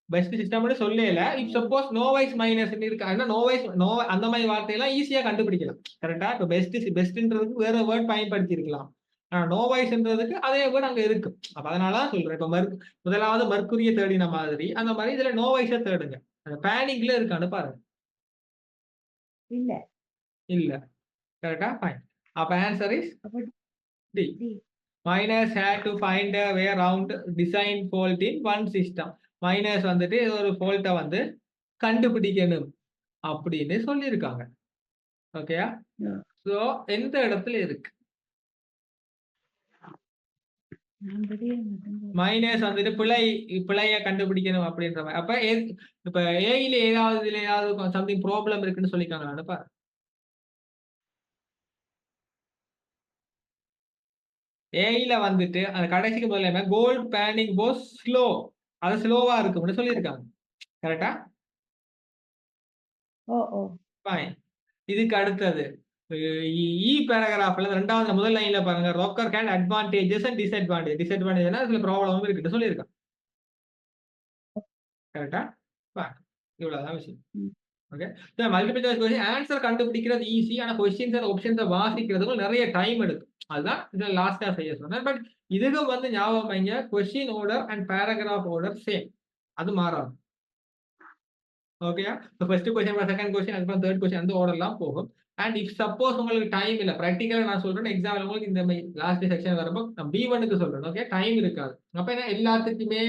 பெஸ்ட் சிஸ்டம்னு சொல்லல. இப் சப்போஸ் நோவைஸ் மைனஸ் இருக்காங்கன்னா நோவைஸ் அந்த மாதிரி வார்த்தையெல்லாம் ஈஸியா கண்டுபிடிக்கலாம். கரெக்டா? இப்போ பெஸ்ட்ன்றதுக்கு வேற வேர்ட் பயன்படுத்தி இருக்கலாம். நோவைஸ்ன்றதுக்கு அதே வேர்ட் அங்க இருக்கு. அப்ப அதனால சொல்றேன். இப்ப முதலாவது மர்க்குரிய தேடின மாதிரி அந்த மாதிரி இதுல நோவைஸ தேடுங்க. அந்த பேனிங்ல இருக்கான்னு பாருங்க. இல்ல இல்ல. கரெக்டா? ஃபைன். அப்ப answer is D. Miners had to find a way around design fault in one system. Miners வந்துட்டு ஒரு ஃபால்ட்டை வந்து கண்டுபிடிக்கணும் அப்படின்னு சொல்லியிருக்காங்க. ஓகேயா? சோ எந்த இடத்துல இருக்கு? மைனஸ் வந்துட்டு பிழைய கண்டுபிடிக்கணும் அப்படின்ற மாதிரி. அப்ப இப்ப ஏல ஏதாவது சம்திங் ப்ராப்ளம் இருக்குன்னு சொல்லிருக்காங்களான்னு பாரு. ஏல வந்துட்டு அந்த கடைசிக்கு முதல்ல கோல்ட் பேனிங் வாஸ் ஸ்லோ. அது ஸ்லோவா இருக்கும்னு சொல்லியிருக்காங்க. கரெக்டா? ஃபைன். இதுக்கு அடுத்தது இ பேராகிராஃப்ல ரெண்டாவது முதல் லைன்ல பாருங்க. ரொக்கர் கேன் அட்வான்டேஜஸ் அண்ட் டிஸ்அட்வான்டேஜ். டிஸ்அட்வான்டேஜ்னா அதுல ப்ராப்ளமும் இருக்குன்னு சொல்லியிருக்காங்க. கரெக்டா? இவ்வளவுதான் விஷயம். Okay. Multiple choice question answer கண்டுபிடிக்கிறது ஈஸி. ஆனா கொஸ்டின்ஸ் அண்ட் ஆப்ஷன்ஸை வாசிக்கிறதுக்கு நிறைய டைம் எடுக்கும். அதுதான் இதுல லாஸ்டா செய்ய சொன்னேன். பட் இதுக்கு வந்து ஞாபகம் வைங்க, question order and paragraph order same. அது மாறாது. ஓகேயா? ஃபர்ஸ்ட் கொஸ்டின், செகண்ட் கொஸ்டின், அதுக்கப்புறம் தேர்ட் கொஸ்டின் அந்த ஆர்டர்லாம் போகும். அண்ட் இஃப் சப்போஸ் உங்களுக்கு டைம் இல்லை, ப்ராக்டிக்கலா நான் சொல்றேன், எக்ஸாம்பிள் உங்களுக்கு இந்த லாஸ்ட் செக்ஷன் வரப்போ நான் B1க்கு சொல்றேன். ஓகே, டைம் இருக்காது. அப்ப என்ன எல்லாத்துக்குமே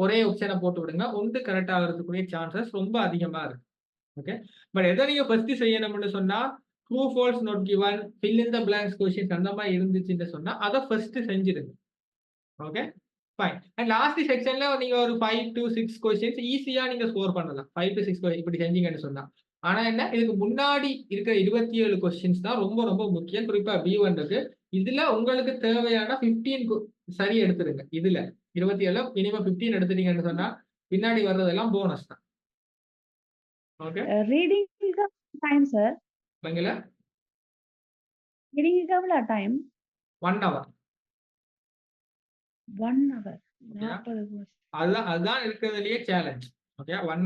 ஒரே ஆப்ஷனை போட்டு விடுங்க. ஒன்று கரெக்ட் ஆகிறதுக்குரிய சான்சஸ் ரொம்ப அதிகமா இருக்கு. ஓகே. பட் எதை நீங்க ஃபர்ஸ்ட் செய்யணும்னு சொன்னா true false not given fill in the blanks questions அந்த மாதிரி இருந்துச்சுன்னு சொன்னா அதை ஃபர்ஸ்ட் செஞ்சிருங்க. Okay fine. அண்ட் லாஸ்ட் செக்ஷன்ல நீங்க ஒரு 5 to 6 கொஸ்டின்ஸ் ஈஸியா நீங்க ஸ்கோர் பண்ணலாம். 5 to 6 இப்படி செஞ்சீங்கன்னு சொன்னா. ஆனா என்ன இதுக்கு முன்னாடி இருக்கிற 27 கொஸ்டின்ஸ் தான் ரொம்ப ரொம்ப முக்கியம். குறிப்பா B1க்கு இதுல உங்களுக்கு தேவையான 15 சரி எடுத்துருங்க. இதுல 27 மினிமம் 15 எடுத்துட்டீங்கன்னு சொன்னா பின்னாடி வர்றதெல்லாம் போனஸ் தான். Okay. Reading time, sir. பங்கள Reading எவ்வளவு time? 1 hour. 1 hour. 40 அதுதான் இருக்கிறதுலயே சேலஞ்ச். ஓகே 1